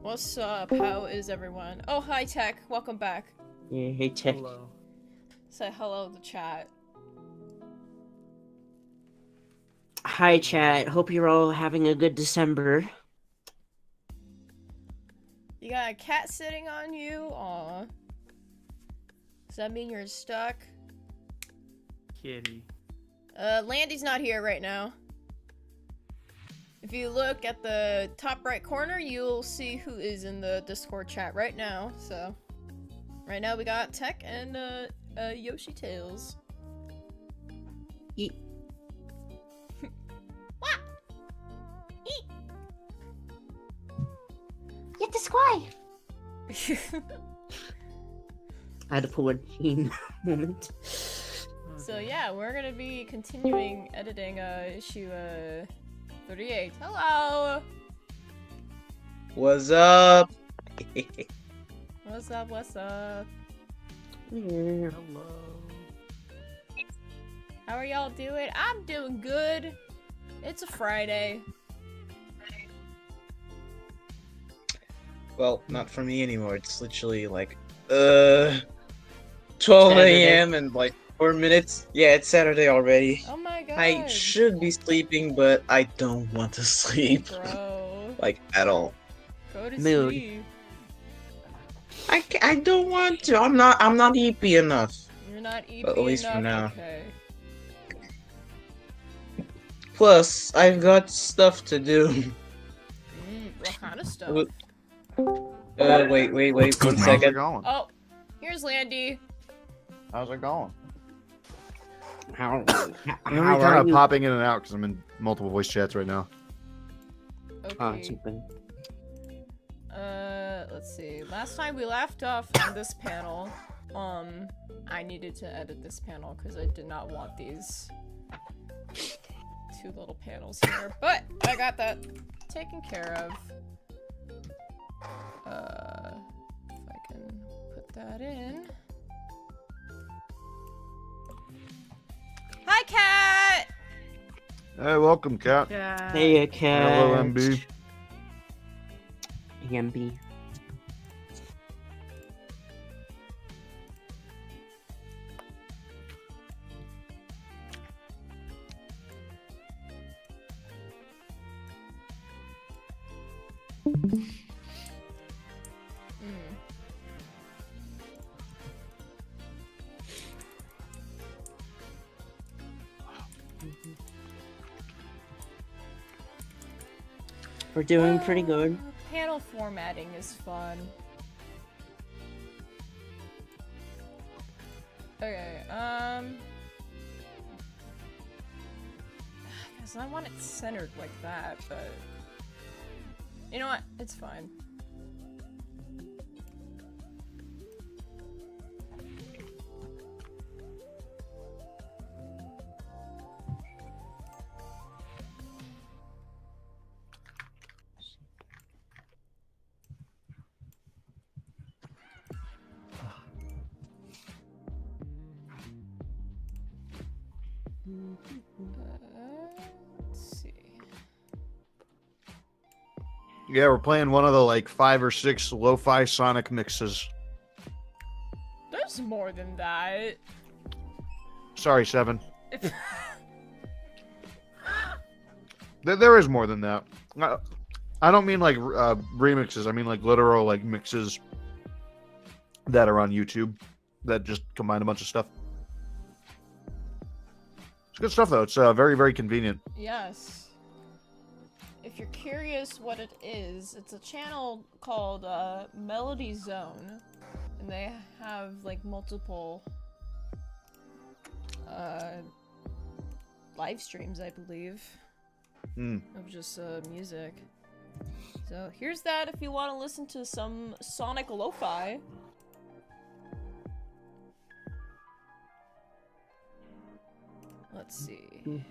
What's up? How is everyone? Oh, hi, Tech. Welcome back. Yeah, hey, Tech. Hello. Say hello to the chat. Hi, chat. Hope you're all having a good December. You got a cat sitting on you? Aw. Does that mean you're stuck? Kitty. Landy's not here right now. If you look at the top right corner, you'll see who is in the Discord chat right now. So, right now we got Tech and Yoshi Tails. Eat. What? Eat. Get the squy. I had to pull a teen moment. So yeah, we're gonna be continuing editing issue 38. Hello! What's up? What's up, what's up? Yeah. Hello. How are y'all doing? I'm doing good. It's a Friday. Well, not for me anymore. It's literally like 12 a.m. and like 4 minutes. Yeah, it's Saturday already. Oh my god. I should be sleeping, but I don't want to sleep. Bro. Like, at all. Go to Mood. sleep. I don't want to. I'm not EP enough. You're not EP At least for enough? now. Okay. Plus, I've got stuff to do. What kind of stuff? Wait, What's good, one man? How's it second. going? Oh, here's Landy. How's it going? How I'm are kind of you? popping in and out because I'm in multiple voice chats right now. Okay. Oh, super. Let's see. Last time we left off on this panel, I needed to edit this panel because I did not want these two little panels here, but I got that taken care of. If I can put that in. Hi, Cat! Hey, welcome, Cat. Hey, cat. Hello, MB. MB. We're doing pretty good. Panel formatting is fun. Okay, because I want it centered like that, but you know what? It's fine. Let's see. Yeah, we're playing one of the like 5 or 6 lo-fi Sonic mixes. There's more than that. Sorry, 7. There is more than that. I don't mean like remixes. I mean like literal like mixes that are on YouTube that just combine a bunch of stuff. It's good stuff though. It's very, very convenient. Yes. If you're curious what it is, it's a channel called Melody Zone, and they have like multiple live streams, I believe, of just music. So here's that if you want to listen to some Sonic lo-fi. Let's see.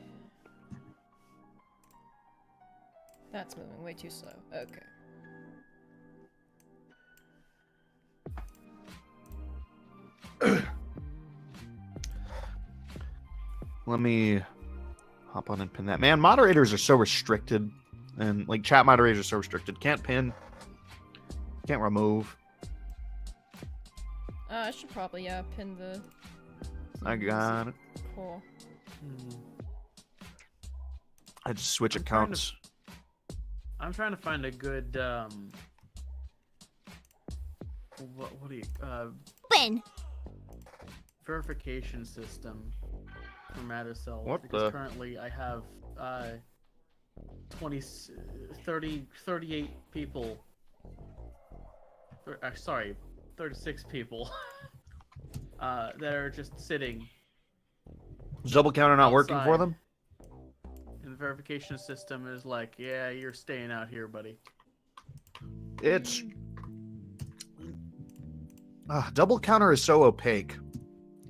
That's moving way too slow. Okay. Let me hop on and pin that. Man, moderators are so restricted. And, like, chat moderators are so restricted. Can't pin. Can't remove. I should probably, yeah, pin the... I got it. Cool. I just switch I'm trying to- accounts. I'm trying to find a good what do you When? verification system for matter cells, What because the- currently I have 38 people. Sorry, 36 people that are just sitting. Is double counter not working for outside. them? And the verification system is like, yeah, you're staying out here, buddy. It's double counter is so opaque,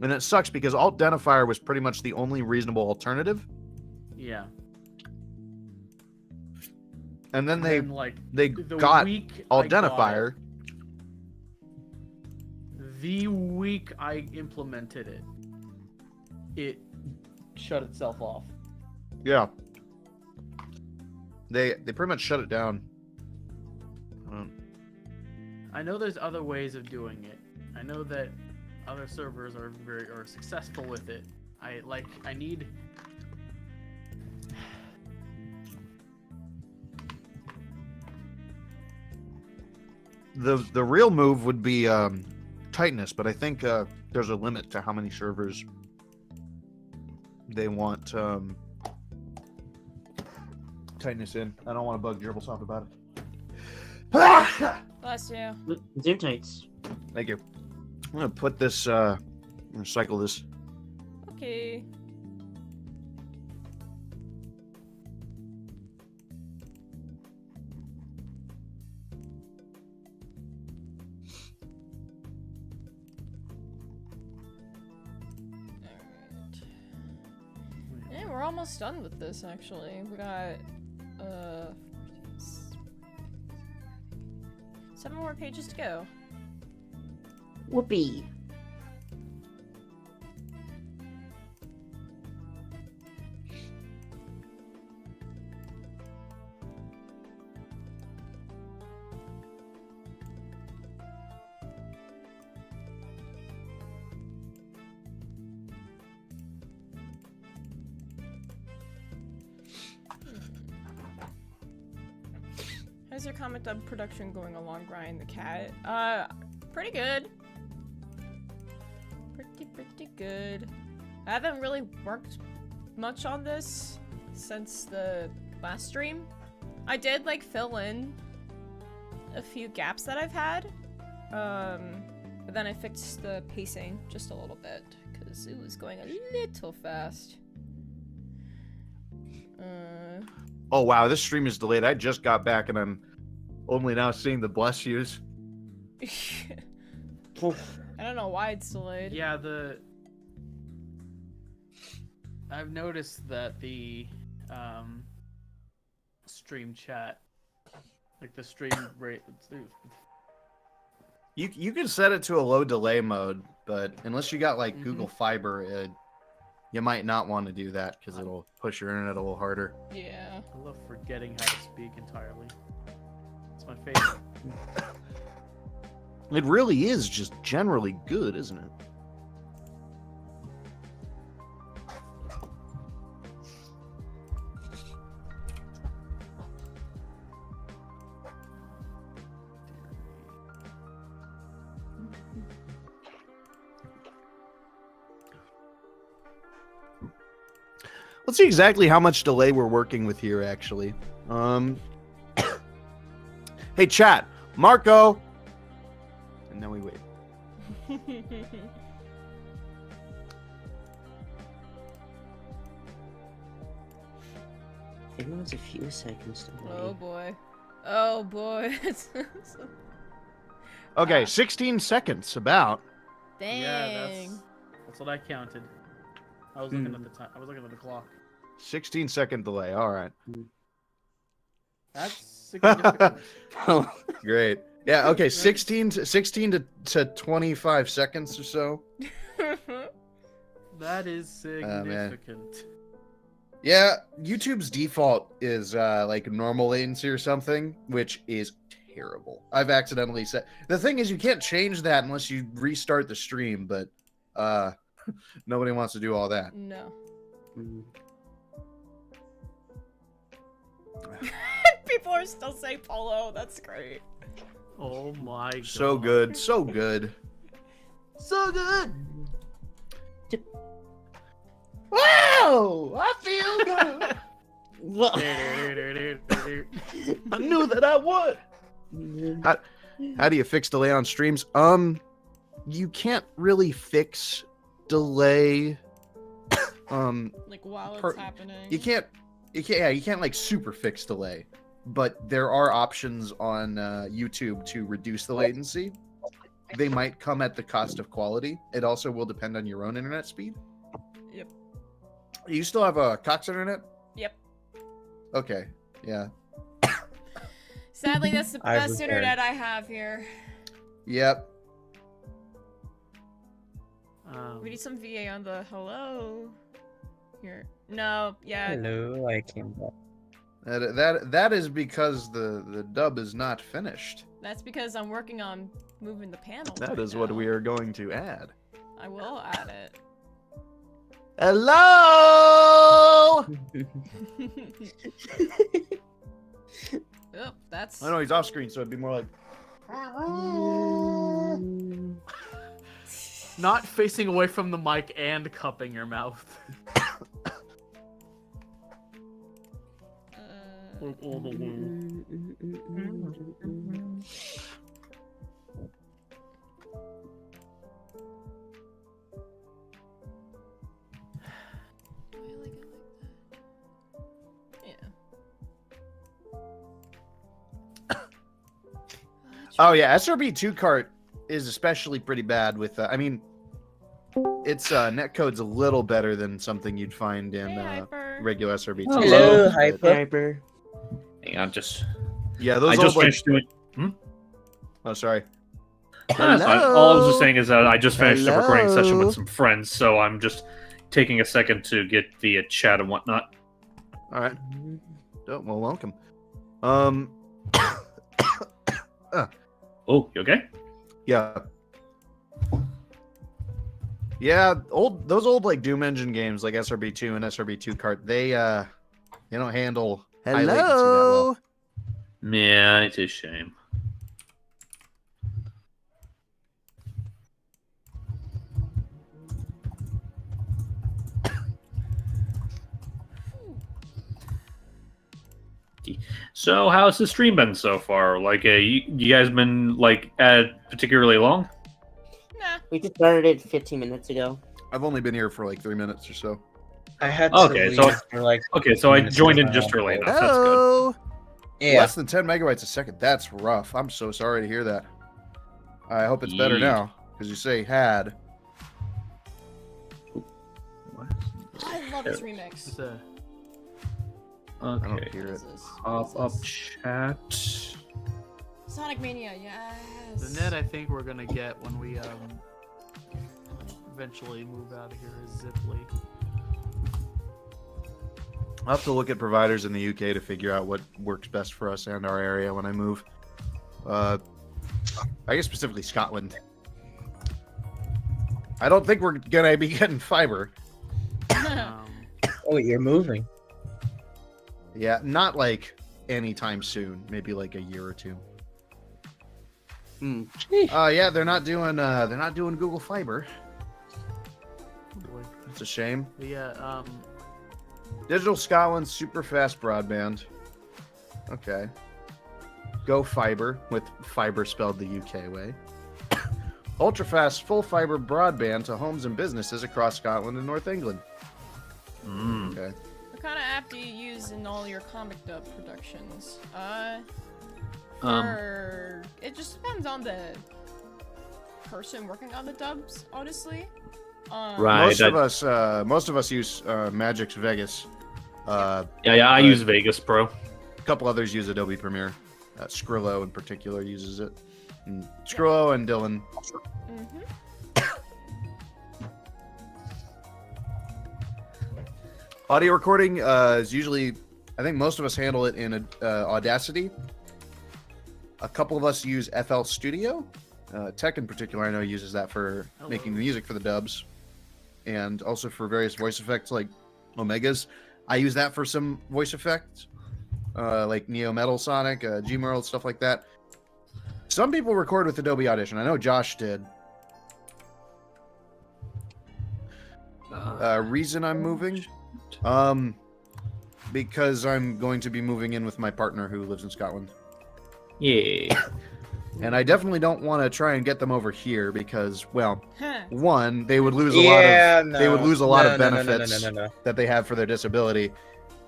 and it sucks because alt identifier was pretty much the only reasonable alternative, Yeah. and then And like they the got week alt I got identifier. the week I implemented it, it shut itself off. Yeah, they pretty much shut it down. I know there's other ways of doing it. I know that other servers are successful with it. I need The real move would be tightness, but I think there's a limit to how many servers they want tightness in. I don't want to bug Gerbilsoft about it. Bless you. Zoom tights. Thank you. I'm gonna put this. I'm gonna cycle this. Okay. Yeah, we're almost done with this, actually. We got, 7 more pages to go. Whoopee. How's your comic dub production going along, Ryan the Cat? Pretty good. Pretty good. I haven't really worked much on this since the last stream. I did, like, fill in a few gaps that I've had. But then I fixed the pacing just a little bit, because it was going a little fast. Oh wow, this stream is delayed. I just got back and I'm only now seeing the bless yous. I don't know why it's delayed. Yeah, I've noticed that the stream chat, like the stream rate, You can set it to a low delay mode, but unless you got like Google Fiber, you might not want to do that because it'll push your internet a little harder. Yeah. I love forgetting how to speak entirely. It's my favorite. It really is just generally good, isn't it? Let's see exactly how much delay we're working with here, actually. Hey, chat. Marco! And then we wait. I think it was a few seconds delay. Oh boy. Oh boy. Okay, 16 seconds, about. Dang. Yeah, that's what I counted. I was looking at the time. I was looking at the clock. 16-second delay, all right. That's significant. Great. Yeah, okay, 16 to 25 seconds or so. That is man. significant. Yeah, YouTube's default is like normal latency or something, which is terrible. I've accidentally said the thing is you can't change that unless you restart the stream, but nobody wants to do all that. No. Mm. People are still saying Polo. That's great. Oh my god. So good, so good. So good. Wow! I feel good. I knew that I would. How do you fix delay on streams? You can't really fix delay. Like while it's happening. You can't like super fix delay, but there are options on YouTube to reduce the latency. They might come at the cost of quality. It also will depend on your own internet speed. Yep. You still have a Cox internet? Yep. Okay. Yeah. Sadly, that's the I best was internet I have here. Yep. We need some VA on the hello. Here. No, yeah. Hello, I came back. That is because the dub is not finished. That's because I'm working on moving the panels. That right is what now. we are going to add. I will add it. Hello. Oh, that's. I know he's off screen, so it'd be more like. Not facing away from the mic and cupping your mouth. Oh yeah, SRB2 cart is especially pretty bad with. I mean, its netcode's a little better than something you'd find in regular SRB2. Hello, but- Hyper. Hang on, just Yeah, I those just old like. finished doing. Oh, sorry. No, that's fine. All I was just saying is that I just finished a recording session Hello? with some friends, so I'm just taking a second to get the chat and whatnot. All right. Oh, well, welcome. Oh, you okay? Yeah. Yeah, those old like Doom Engine games like SRB2 and SRB2 cart, they don't handle high latency that well. Yeah, it's a shame. So, how's the stream been so far? Like, you guys been like at particularly long? Nah. We just started it 15 minutes ago. I've only been here for like 3 minutes or so. I had to Okay, leave so- for like. Okay, so I minutes joined in before just I early left. enough. That's good. Yeah. Less than 10 megabytes a second. That's rough. I'm so sorry to hear that. I hope it's better Yeet. now, because you say had. What? I love this remix. It's a I don't Okay. hear What it. is this? Pop What up is this? chat. Sonic Mania, yes. the net I think we're gonna get when we eventually move out of here is Ziply. I'll have to look at providers in the UK to figure out what works best for us and our area when I move. I guess specifically Scotland. I don't think we're gonna be getting fiber. Oh, you're moving. Yeah, not like anytime soon. Maybe like a year or two. Hmm. Yeah, they're not doing Google Fiber. Boy. It's a shame. But yeah, Digital Scotland super fast broadband. Okay. Go fiber with fiber spelled the UK way. Ultra fast full fiber broadband to homes and businesses across Scotland and North England. Mm. Okay. What kind of app do you use in all your comic dub productions? It just depends on the person working on the dubs, honestly. Right. Most of us use Magix Vegas. Yeah, I use Vegas Pro. A couple others use Adobe Premiere. Skrillo in particular uses it. And Skrillo and Dylan. Mm-hmm. Audio recording is usually, I think most of us handle it in Audacity. A couple of us use FL Studio. Tech in particular, I know uses that for making the music for the dubs, and also for various voice effects like Omegas. I use that for some voice effects, like Neo Metal Sonic, Gmerald, stuff like that. Some people record with Adobe Audition. I know Josh did. Reason I'm moving? Because I'm going to be moving in with my partner who lives in Scotland. Yeah. And I definitely don't want to try and get them over here because, well, Huh. one, they would lose a lot of benefits that they have for their disability,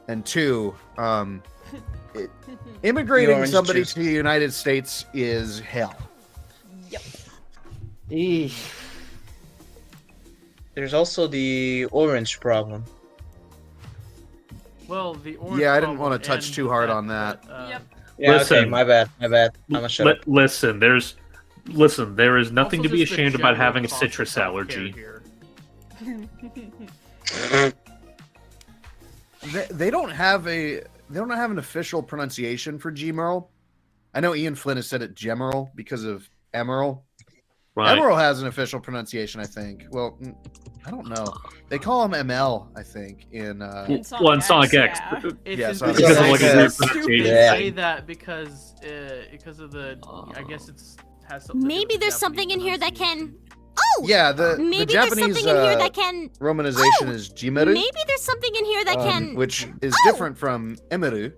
and two, immigrating orange somebody juice. to the United States is hell. Yep. Eesh. There's also the orange problem. Well, the orange. Yeah, I didn't problem want to touch and too hard that, on that. but, Yep. Yeah, okay, Listen. my bad. I'm gonna shut up. Listen, there is nothing also to be just the ashamed about general having a cost of citrus healthcare allergy. here. They don't have an official pronunciation for Gmerald. I know Ian Flynn has said it Gemerald because of Emerald. Right. Emerald has an official pronunciation, I think. Well, I don't know. They call him ML, I think, in Well, in Sonic X. yeah. It's Yeah, in- Sonic Because of X. like a Yeah. weird Stupid pronunciation. Yeah. say that because of the. I guess it's has something. to do Maybe with there's Japanese something in here that can. Yeah, the Maybe Japanese there's something in here that can. romanization Oh! is Jimeru, Maybe there's something in here that can. which is Oh! different from Emeru.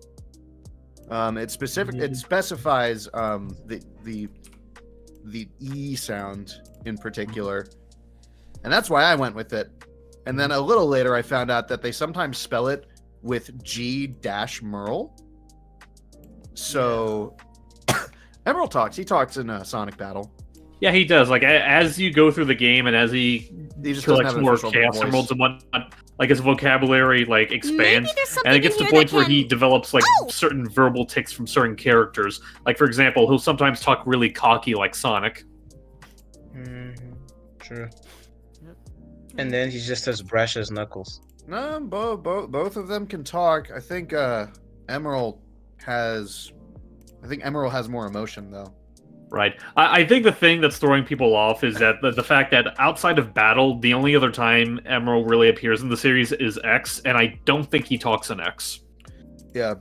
It specifies the E sound in particular, and that's why I went with it. And then a little later, I found out that they sometimes spell it with G-Merle. So Emerald talks. He talks in Sonic Battle. Yeah, he does. Like as you go through the game and as he He just doesn't collects have an more official Chaos voice. Emeralds and whatnot, like his vocabulary like Maybe expands, there's something and it gets in to here points that where can. he develops like Oh! certain verbal tics from certain characters. Like for example, he'll sometimes talk really cocky like Sonic. True. Yep. And then he's just as brash as Knuckles. No, both of them can talk. I think Emerald has more emotion though. Right. I think the thing that's throwing people off is that the fact that outside of battle, the only other time Emerald really appears in the series is X, and I don't think he talks in X. Yeah.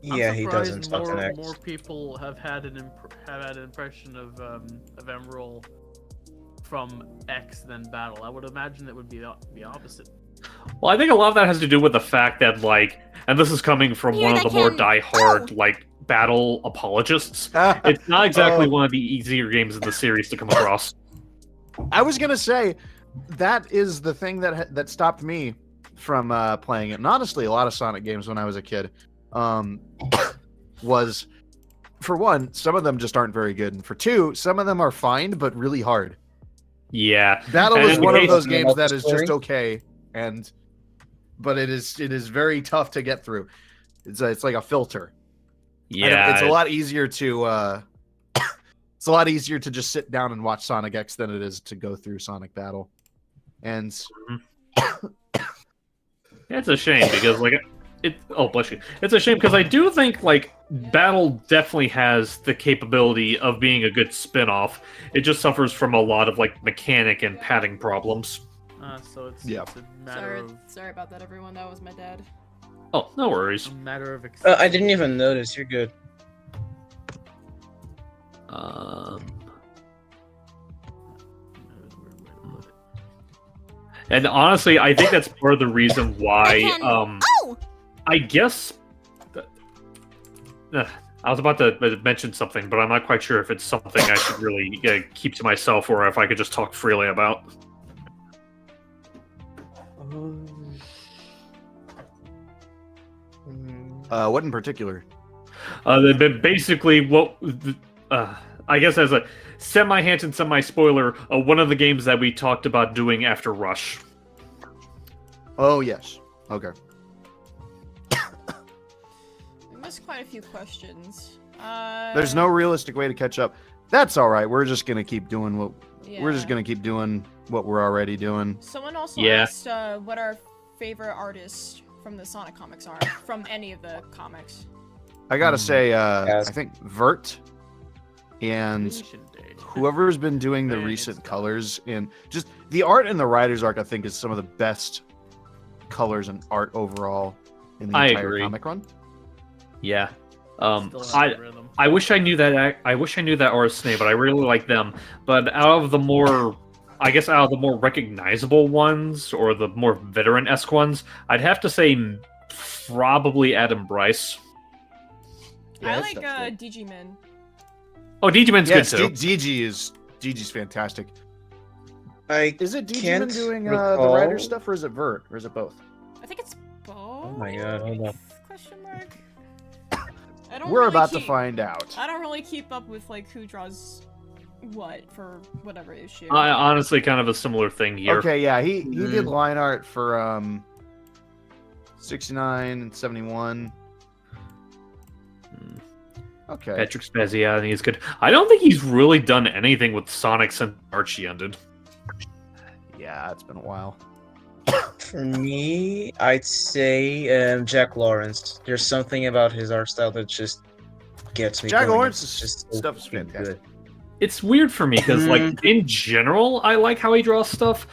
Yeah, I'm he surprised doesn't talk to X. More people have had an impression of Emerald from X than Battle. I would imagine it would be the opposite. Well, I think a lot of that has to do with the fact that, like, and this is coming from Here one of they the more can- diehard, Oh! like, battle apologists. It's not exactly Oh. one of the easier games in the series to come across. I was gonna say that is the thing that stopped me from playing it. And honestly, a lot of Sonic games when I was a kid was, for one, some of them just aren't very good, and for two, some of them are fine but really hard. Yeah. Battle And is in one the of case those of games that is just multiplayer? okay, but it is very tough to get through. It's like a filter. Yeah. It's a lot easier to it's a lot easier to just sit down and watch Sonic X than it is to go through Sonic Battle. And It's a shame because, like, oh, bless you. It's a shame because I do think, like, Battle definitely has the capability of being a good spin-off. It just suffers from a lot of, like, mechanic and padding problems. So it's, Yeah. it's a matter Sorry about that, everyone. That was my dad. Oh, no worries. of. I didn't even notice. You're good. And honestly, I think that's part of the reason why, can- Oh! I guess... I was about to mention something, but I'm not quite sure if it's something I should really keep to myself or if I could just talk freely about. what in particular? Basically, what I guess as a semi-hint and semi-spoiler, one of the games that we talked about doing after Rush. Oh yes. Okay. We missed quite a few questions. There's no realistic way to catch up. That's all right. We're just gonna keep doing what we're just Yeah. gonna keep doing what we're already doing. Someone also Yeah. asked what our favorite artist from the Sonic comics are, from any of the comics. I gotta say, Yes. I think Vert and Creation Day. whoever's been doing the Man, recent it's- colors and just the art in the Riders arc, I think is some of the best colors and art overall in the I entire agree. comic run. Yeah. Still I has the rhythm. I wish I knew that. I wish I knew that artist's name, but I really like them. But out of the more, I guess, out of the more recognizable ones or the more veteran-esque ones, I'd have to say probably Adam Bryce. Yeah, I that like stuff's good. Digimin. Oh, Digiman's Yes, good too. Gigi's fantastic. I Is it Can't Digiman doing the recall. Riders stuff, or is it Vert, or is it both? I think it's both. Oh my god, hold up. Question mark. I don't We're really about to keep- find out. I don't really keep up with like who draws what for whatever issue. I honestly kind of a similar thing here. Okay, yeah, he did Mhm. line art for 69 and 71. Okay. Patrick Spaziani is good. I don't think he's really done anything with Sonic since Archie ended. Yeah, it's been a while. For me, I'd say Jack Lawrence. There's something about his art style that just gets me. Jack going. Lawrence's It's just so stuff is fucking fantastic. It's weird for me because, like, in general, I like how he draws stuff.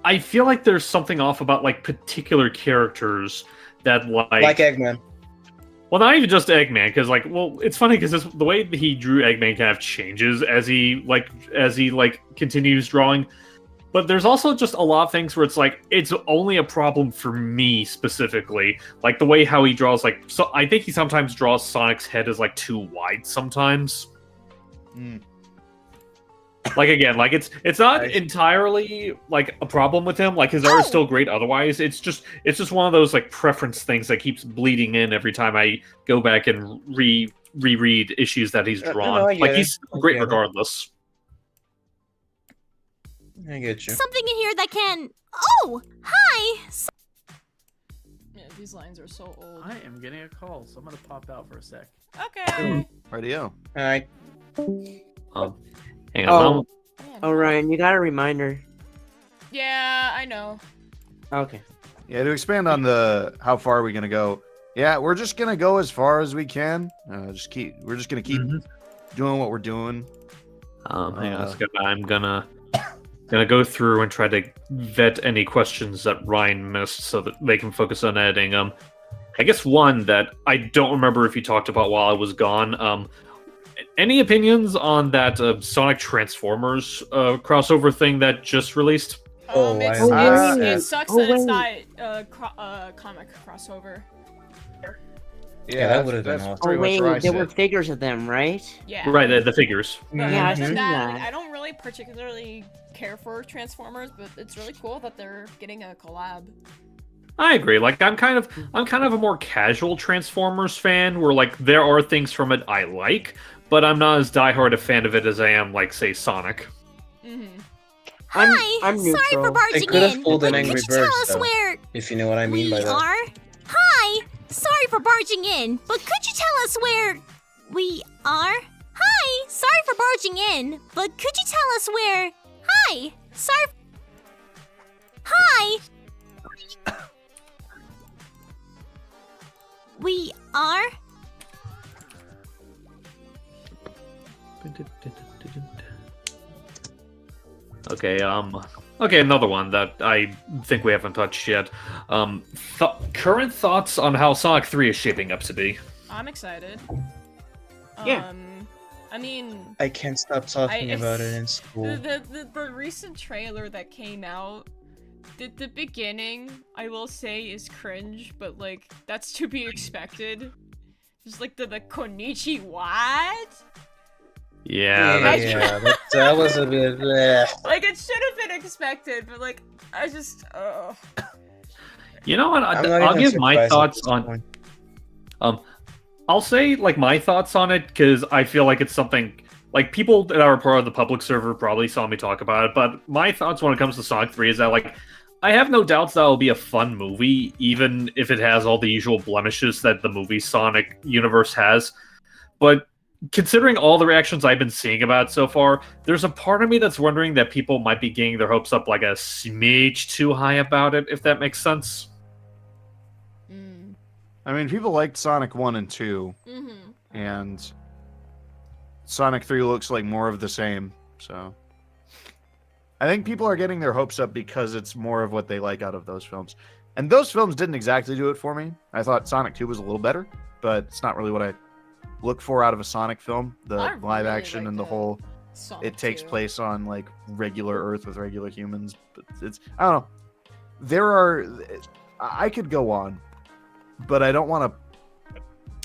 I feel like there's something off about like particular characters that Like Eggman. Well, not even just Eggman, because it's funny because the way that he drew Eggman kind of changes as he continues drawing. But there's also just a lot of things where it's like it's only a problem for me specifically, like the way how he draws. So I think he sometimes draws Sonic's head as like too wide sometimes. Mm. Like again, like it's not Right. entirely like a problem with him. Like his art is still great otherwise. It's just one of those like preference things that keeps bleeding in every time I go back and reread issues that he's No, drawn. I Like get it. he's I great get it. regardless. I get you. Something in here that can. Oh, hi. Yeah, these lines are so old. I am getting a call, so I'm gonna pop out for a sec. Okay. Radio. Alright. Hang on. Oh, Man. oh, Ryan, you got a reminder. Yeah, I know. Okay. Yeah, to expand on the how far are we gonna go? Yeah, we're just gonna go as far as we can. We're just gonna keep doing what we're doing. Hang on a second. I'm gonna go through and try to vet any questions that Ryan missed so that they can focus on editing. I guess one that I don't remember if you talked about while I was gone. Any opinions on that Sonic Transformers crossover thing that just released? Oh, It sucks Oh, that it's wait. not comic crossover. Yeah, that would've been that's awesome. Oh, pretty much wait, where I there were sit. figures of them, right? Yeah. Right, the figures. But Yeah, other I've than seen that, that. I don't really particularly care for Transformers, but it's really cool that they're getting a collab. I agree. Like I'm kind of a more casual Transformers fan, where like there are things from it I like, but I'm not as diehard a fan of it as I am, like say Sonic. Mm-hmm. Hi. I'm Sorry for neutral. barging They could have in. pulled an but Angry could you tell Birds, us though. where If you know what I mean we by that. are? Hi. Sorry for barging in, but could you tell us where we are? Hi. Sorry for barging in, but could you tell us where? Hi. Sorry. Hi. We are? Okay, okay, another one that I think we haven't touched yet. Current thoughts on how Sonic 3 is shaping up to be? I'm excited. Yeah. I mean, I can't stop talking I- about it in school. the recent trailer that came out, the beginning, I will say, is cringe, but like that's to be expected. Just like the Konichi what? Yeah, that's- that was a bit. Like it should have been expected, but like I just you know what? I'm not I'll even give my surprised at thoughts this on. point. I'll say like my thoughts on it because I feel like it's something like people that are part of the public server probably saw me talk about it. But my thoughts when it comes to Sonic 3 is that like I have no doubts that it'll be a fun movie, even if it has all the usual blemishes that the movie Sonic universe has. But considering all the reactions I've been seeing about it so far, there's a part of me that's wondering that people might be getting their hopes up like a smidge too high about it, if that makes sense. I mean, people liked Sonic 1 and 2, Mm-hmm. and Sonic 3 looks like more of the same, so... I think people are getting their hopes up because it's more of what they like out of those films. And those films didn't exactly do it for me. I thought Sonic 2 was a little better, but it's not really what I look for out of a Sonic film. The I live really action like and the the whole... Sonic It takes 2. place on, like, regular Earth with regular humans. But it's... I don't know. There are... I could go on, but I don't want to...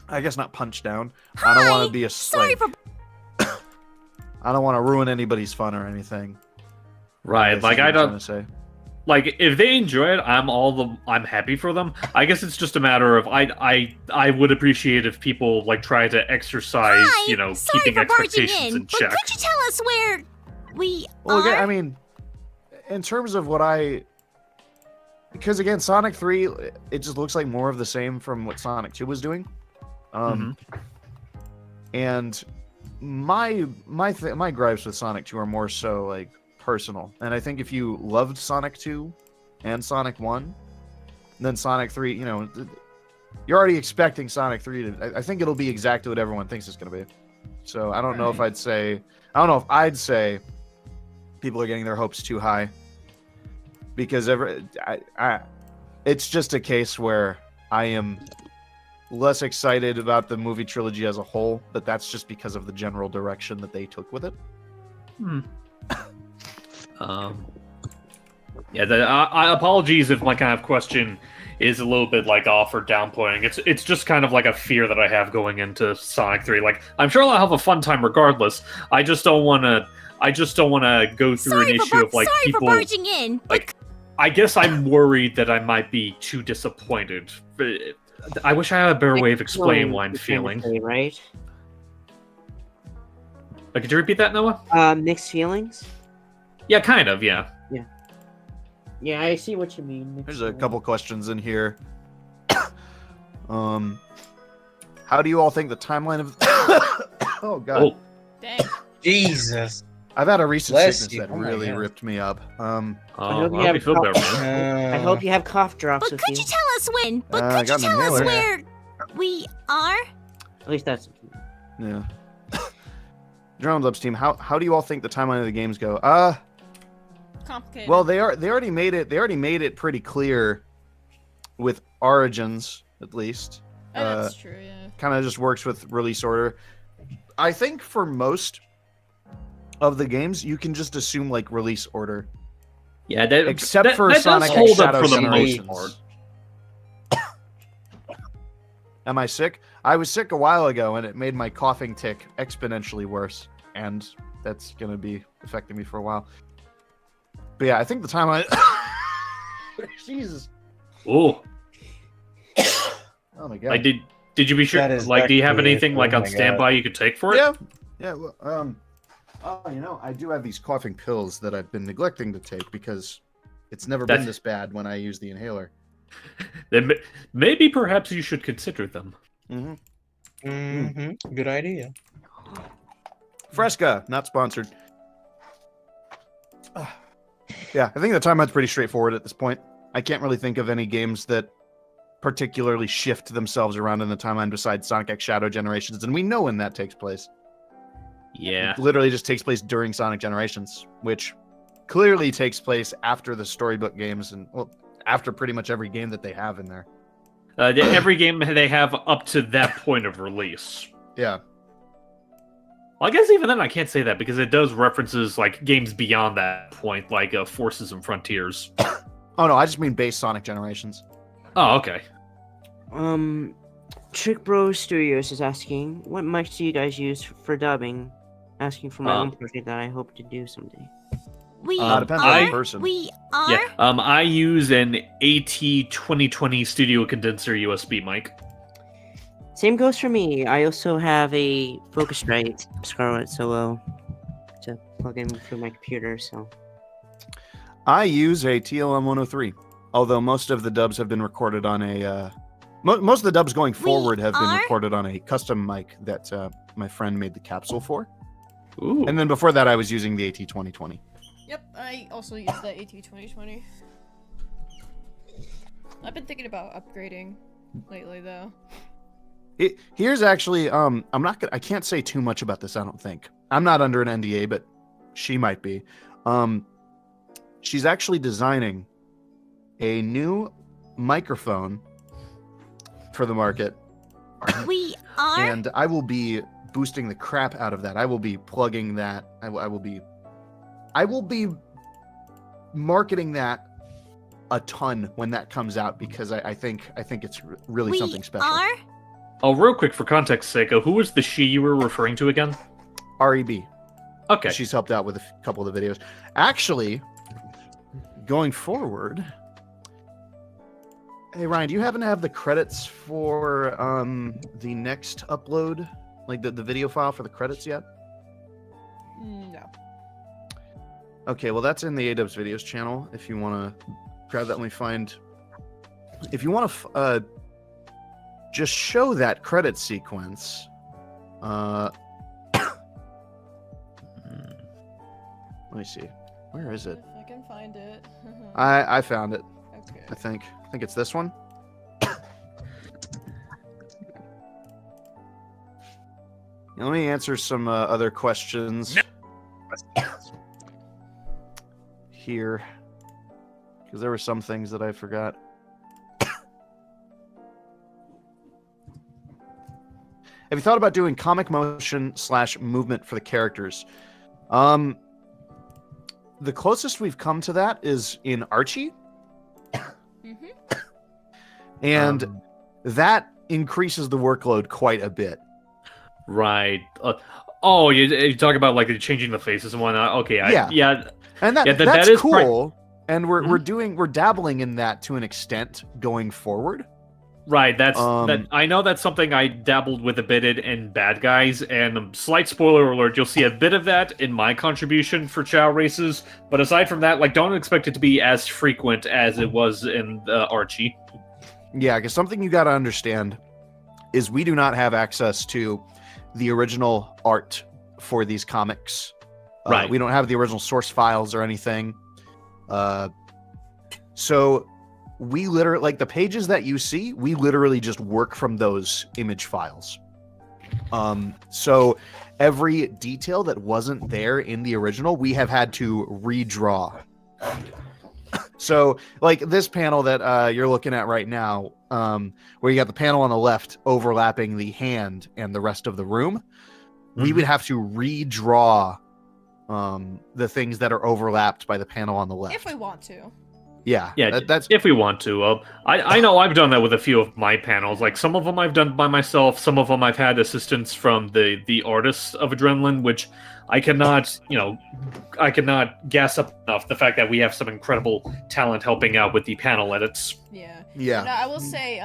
I guess not punch down. I don't want to be a... Sorry for I don't want to ruin anybody's fun or anything. Right, This like is what I I'm don't trying to say. like if they enjoy it, I'm happy for them. I guess it's just a matter of I would appreciate if people like try to exercise, Hi, you know, sorry keeping for barging expectations in, in but check. could you tell us where we Well, are? again, I mean, in terms of what I... Because, again, Sonic 3, it just looks like more of the same from what Sonic 2 was doing. And my gripes with Sonic 2 are more so, like, personal. And I think if you loved Sonic 2 and Sonic 1, then Sonic 3, you know, you're already expecting Sonic 3 to... I think it'll be exactly what everyone thinks it's going to be. So I don't know if I'd say... I don't know if I'd say people are getting their hopes too high. Because it's just a case where I am less excited about the movie trilogy as a whole, but that's just because of the general direction that they took with it. Yeah, apologies if my kind of question is a little bit like off or downplaying. It's just kind of like a fear that I have going into Sonic 3. Like, I'm sure I'll have a fun time regardless. I just don't want to go through an issue of like sorry people for barging in, but like. I guess I'm worried that I might be too disappointed. I wish I had a better way of explaining what I'm feeling. Right? Could you repeat that, Noah? Mixed feelings? Yeah, kind of, yeah. Yeah, I see what you mean. Mixed There's a feelings. couple questions in here. How do you all think the timeline of... oh, God. Oh, Dang. Jesus. I've had a recent Bless sickness you. that Oh my really God. ripped me up. hope you I hope have you feel better, coffee. man. I hope you have cough drops but with could you. you tell us when? But I could you got an tell us inhaler. where we are? At least that's... Yeah. Drones Ups team, how do you all think the timeline of the games go? Complicated. Well, they already made it pretty clear with Origins, at least. Oh, that's true, yeah. Kind of just works with release order. I think for most of the games, you can just assume like release order, Yeah, that, except that, for that Sonic does X hold up Shadow for the Generations. most part. Am I sick? I was sick a while ago, and it made my coughing tick exponentially worse, and that's gonna be affecting me for a while. But yeah, I think the timeline. Jesus. Oh, Oh my god. like did you be sure? That is Like, do you have actually anything it. like Oh on my God. standby you could take for it? Yeah. Yeah. Well, oh, you know, I do have these coughing pills that I've been neglecting to take because it's never been That's- this bad when I use the inhaler. Then maybe perhaps you should consider them. Mm-hmm. Good idea. Fresca, not sponsored. Yeah, I think the timeline's pretty straightforward at this point. I can't really think of any games that particularly shift themselves around in the timeline besides Sonic X Shadow Generations, and we know when that takes place. Yeah. It literally just takes place during Sonic Generations, which clearly takes place after the storybook games and, well, after pretty much every game that they have in there. Every game they have up to that point of release. Yeah. Well, I guess even then I can't say that because it does references like games beyond that point, like Forces and Frontiers. Oh, no, I just mean base Sonic Generations. Oh, okay. Trick Bro Studios is asking, what mics do you guys use for dubbing? Asking for my own project that I hope to do someday. We depends on the are. person. We are. Yeah. I use an AT2020 Studio Condenser USB mic. Same goes for me. I also have a Focusrite Scarlet Solo to plug in through my computer, so... I use a TLM 103, although most of the dubs have been recorded on a... most of the dubs going forward have been recorded on a custom mic that my friend made the capsule for. Ooh. And then before that, I was using the AT2020. Yep, I also use that AT2020. I've been thinking about upgrading lately, though. Here's actually, I can't say too much about this. I don't think I'm not under an NDA, but she might be. She's actually designing a new microphone for the market, We are? and I will be boosting the crap out of that. I will be plugging that. I will be marketing that a ton when that comes out, because I think it's really We something special. are? Oh, real quick for context's sake, who was the she you were referring to again? REB. Okay. She's helped out with a couple of the videos. Actually, going forward, hey Ryan, do you happen to have the credits for the next upload, like the video file for the credits yet? No. Okay, well that's in the AW's videos channel. If you want to grab that, let me find. If you want to just show that credit sequence. Let me see. Where is it? If I can find it. I found it. Okay. I think it's this one. Now, let me answer some other questions here, because there were some things that I forgot. Have you thought about doing comic motion / movement for the characters? The closest we've come to that is in Archie. And that increases the workload quite a bit. Right. You talk about like changing the faces and whatnot. Okay. Yeah. And that that's is cool. And we're dabbling in that to an extent going forward. Right, that. I know that's something I dabbled with a bit in Bad Guys, and slight spoiler alert, you'll see a bit of that in my contribution for Chow Races. But aside from that, like, don't expect it to be as frequent as it was in Archie. Yeah, because something you got to understand is we do not have access to the original art for these comics. Right. We don't have the original source files or anything. So we literally, like the pages that you see, we literally just work from those image files. So every detail that wasn't there in the original, we have had to redraw. So like this panel that you're looking at right now, where you got the panel on the left overlapping the hand and the rest of the room, we would have to redraw the things that are overlapped by the panel on the left. If we want to. Yeah, that's if we want to. I know I've done that with a few of my panels. Like some of them I've done by myself. Some of them I've had assistance from the artists of Adrenaline, which I cannot gas up enough the fact that we have some incredible talent helping out with the panel edits. Yeah. Yeah. And I will say,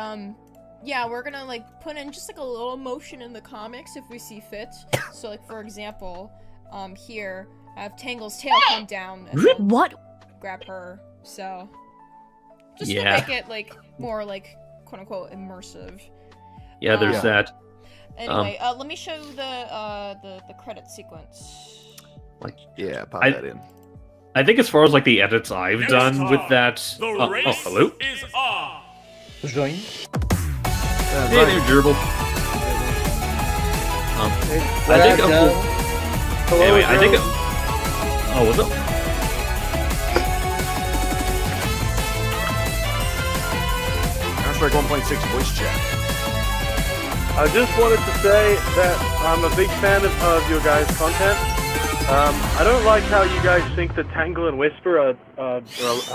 yeah, we're gonna like put in just like a little motion in the comics if we see fit. So like for example, here I have Tangle's tail come down and then What? grab her. So just Yeah. to make it like more like quote unquote immersive. Yeah, there's Yeah. that. Anyway, let me show you the credit sequence. Yeah, pop I- that in. I think as far as like the edits I've done with that. Hello. Who's joining? Hey there, Gerbil. What I think. up, Joe? Hello, Anyway, I think. Joe? Oh, what's up? Counter-Strike 1.6 voice chat. I just wanted to say that I'm a big fan of your guys' content. I don't like how you guys think that Tangle and Whisper are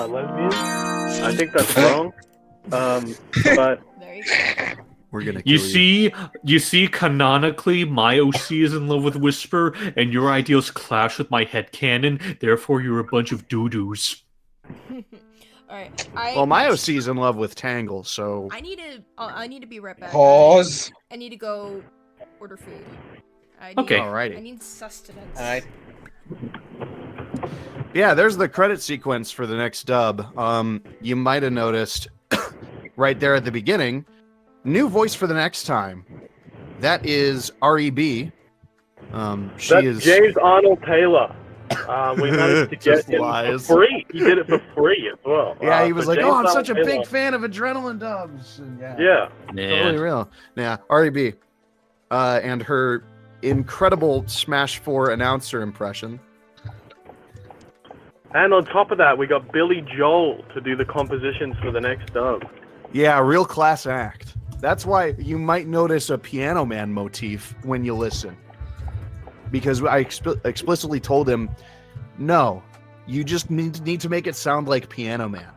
lesbians. I think that's wrong. But There you go. We're gonna kill You see, canonically, my OC is in love with Whisper, and your ideals clash with my headcanon. Therefore, you're a bunch of doo-doos. Alright. Well, my OC's in love with Tangle, so I need to be right back. Pause. I need to go order food. Okay. Alrighty. I need sustenance. Alright. Yeah, there's the credit sequence for the next dub. You might have noticed right there at the beginning, new voice for the next time. That is REB. She that's is James Arnold Taylor. We managed to Just get him lies. for free. He did it for free as well. Yeah, he was so like, James "Oh, I'm such a Taylor- big fan of Adrenaline Dubs." And Yeah. totally real. Yeah, REB, and her incredible Smash 4 announcer impression. And on top of that, we got Billy Joel to do the compositions for the next dub. Yeah, real class act. That's why you might notice a Piano Man motif when you listen. Because I explicitly told him, no, you just need to make it sound like Piano Man.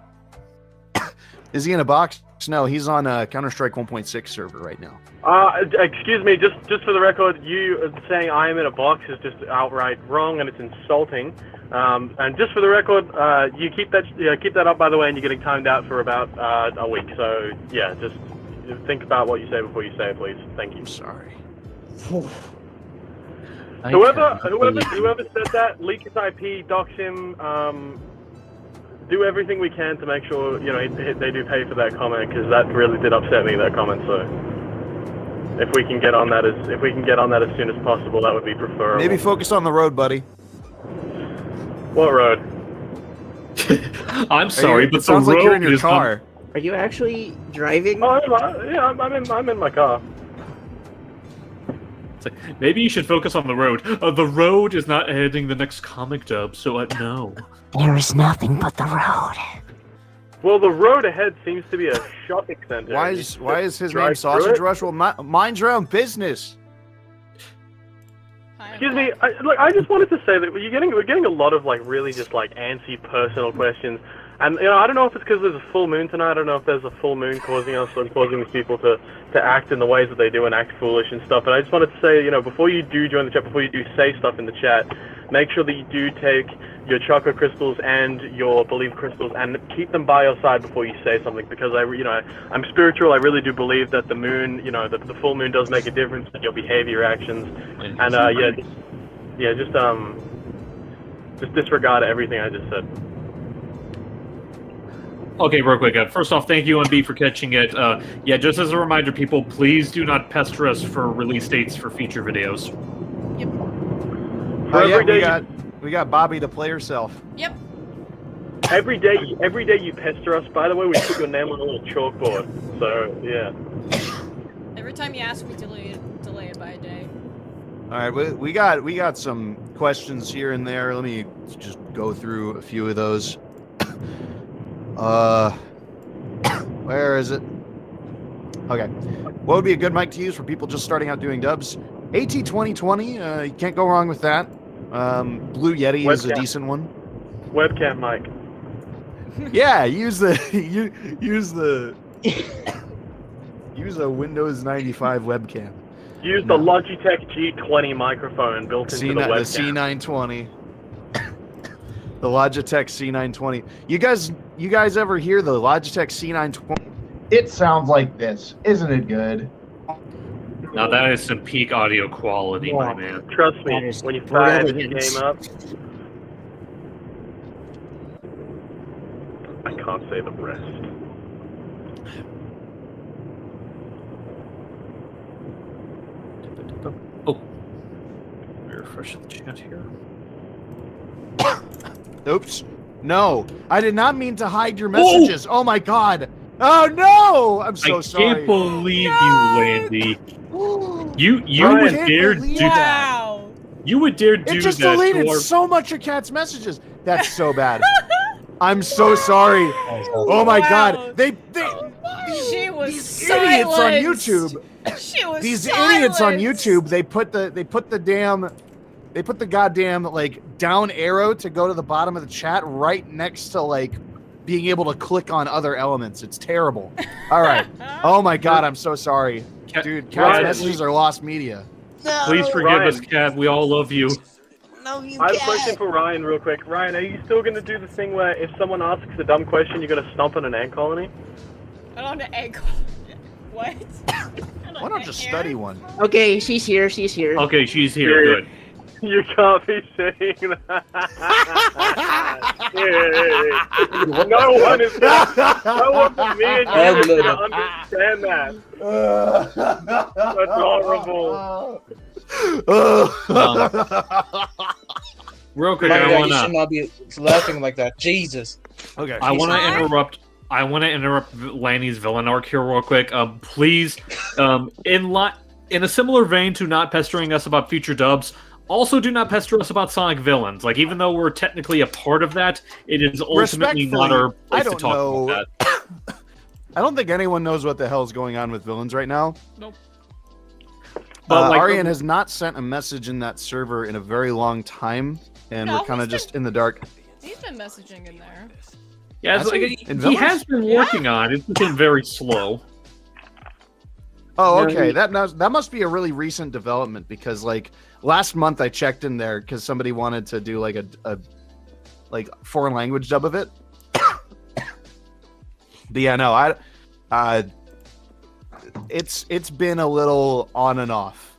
Is he in a box? No, he's on a Counter-Strike 1.6 server right now. Excuse me, just for the record, you saying I am in a box is just outright wrong and it's insulting. And just for the record, you keep that up, by the way, and you're getting timed out for about a week. So yeah, just think about what you say before you say it, please. Thank you. I'm sorry. Whoever said that, leak his IP, dox him, do everything we can to make sure they do pay for that comment, because that really did upset me, that comment. So if we can get on that as soon as possible, that would be preferable. Maybe focus on the road, buddy. What road? I'm sorry, but it sounds the like road you're in your is car. Are you actually driving? Oh, yeah, I'm in my car. Maybe you should focus on the road. The road is not editing the next comic dub, so no. There is nothing but the road. Well, the road ahead seems to be a shopping center. Why is his drive name through Sausage it? Rush? Well, mind your own business. Excuse me. I just wanted to say that we're getting a lot of really just antsy personal questions, and I don't know if it's because there's a full moon tonight. I don't know if there's a full moon causing these people to act in the ways that they do and act foolish and stuff. And I just wanted to say, before you do join the chat, before you do say stuff in the chat, make sure that you do take your chakra crystals and your belief crystals and keep them by your side before you say something, because I'm spiritual. I really do believe that the moon, the full moon does make a difference in your behavior, actions, and just disregard everything I just said. Okay, real quick. First off, thank you, MB, for catching it. Yeah, just as a reminder, people, please do not pester us for release dates for feature videos. Yep. Oh, yeah, Every day we got Bobby to play herself. Yep. Every day you pester us. By the way, we put your name on a little chalkboard. So yeah. Every time you ask, we delay it by a day. All right, we got some questions here and there. Let me just go through a few of those. Where is it? Okay. What would be a good mic to use for people just starting out doing dubs? AT2020, you can't go wrong with that. Blue Yeti is a Webcam. decent one. Webcam mic. Yeah, use a Windows 95 webcam. Use the Logitech G20 microphone built into the The webcam. C920. The Logitech C920. You guys ever hear the Logitech C920? It sounds like this. Isn't it good? Now that is some peak audio quality, my man. Trust me, That is when you fire this brilliant. game up, I can't say the rest. Oh. Refresh the chat here. Oops. No, I did not mean to hide your messages. Oh my god. Oh no! I'm so sorry. I can't believe you, Landy. You I would can't dare believe do that. Wow. You would dare do It just that deleted to our... so much of Cat's messages. That's so bad. I'm so sorry. Oh my Wow. god. She was These idiots on silenced. YouTube. She was These silenced. idiots on YouTube, they put the goddamn down arrow to go to the bottom of the chat right next to being able to click on other elements. It's terrible. All right. Oh my god, I'm so sorry. Dude, Cat's Ryan, messages are lost media. Please forgive Ryan. us, Cat. We all love you. No, you I have a question for Ryan real quick. Ryan, are you still going to do the thing where if someone asks a dumb question, you're going to stomp on an ant colony? I don't know, egg. What? Why not just study one? Okay, she's here. She's here. Okay, she's here. Yeah. Good. You can't be saying that. No one is but me and you is going to understand that. That's horrible. real quick, My I God, want you should to. not be laughing like that. Jesus. Okay. I want to Are? interrupt. I want to interrupt Lanny's villain arc here real quick. Please, in a similar vein to not pestering us about future dubs, also do not pester us about Sonic villains. Like, even though we're technically a part of that, it is ultimately not our Respectfully, place I to don't talk know. about that. I don't think anyone knows what the hell is going on with villains right now. Nope. But like, Arian has not sent a message in that server in a very long time, and No, we're kind of he's just in the dark. He's been messaging in there. yeah, Has it's like, he? In he villains? has been working on it. It's just been very slow. Oh, No, okay. he- That must be a really recent development because like last month I checked in there because somebody wanted to do like a like foreign language dub of it. But yeah, no, it's been a little on and off.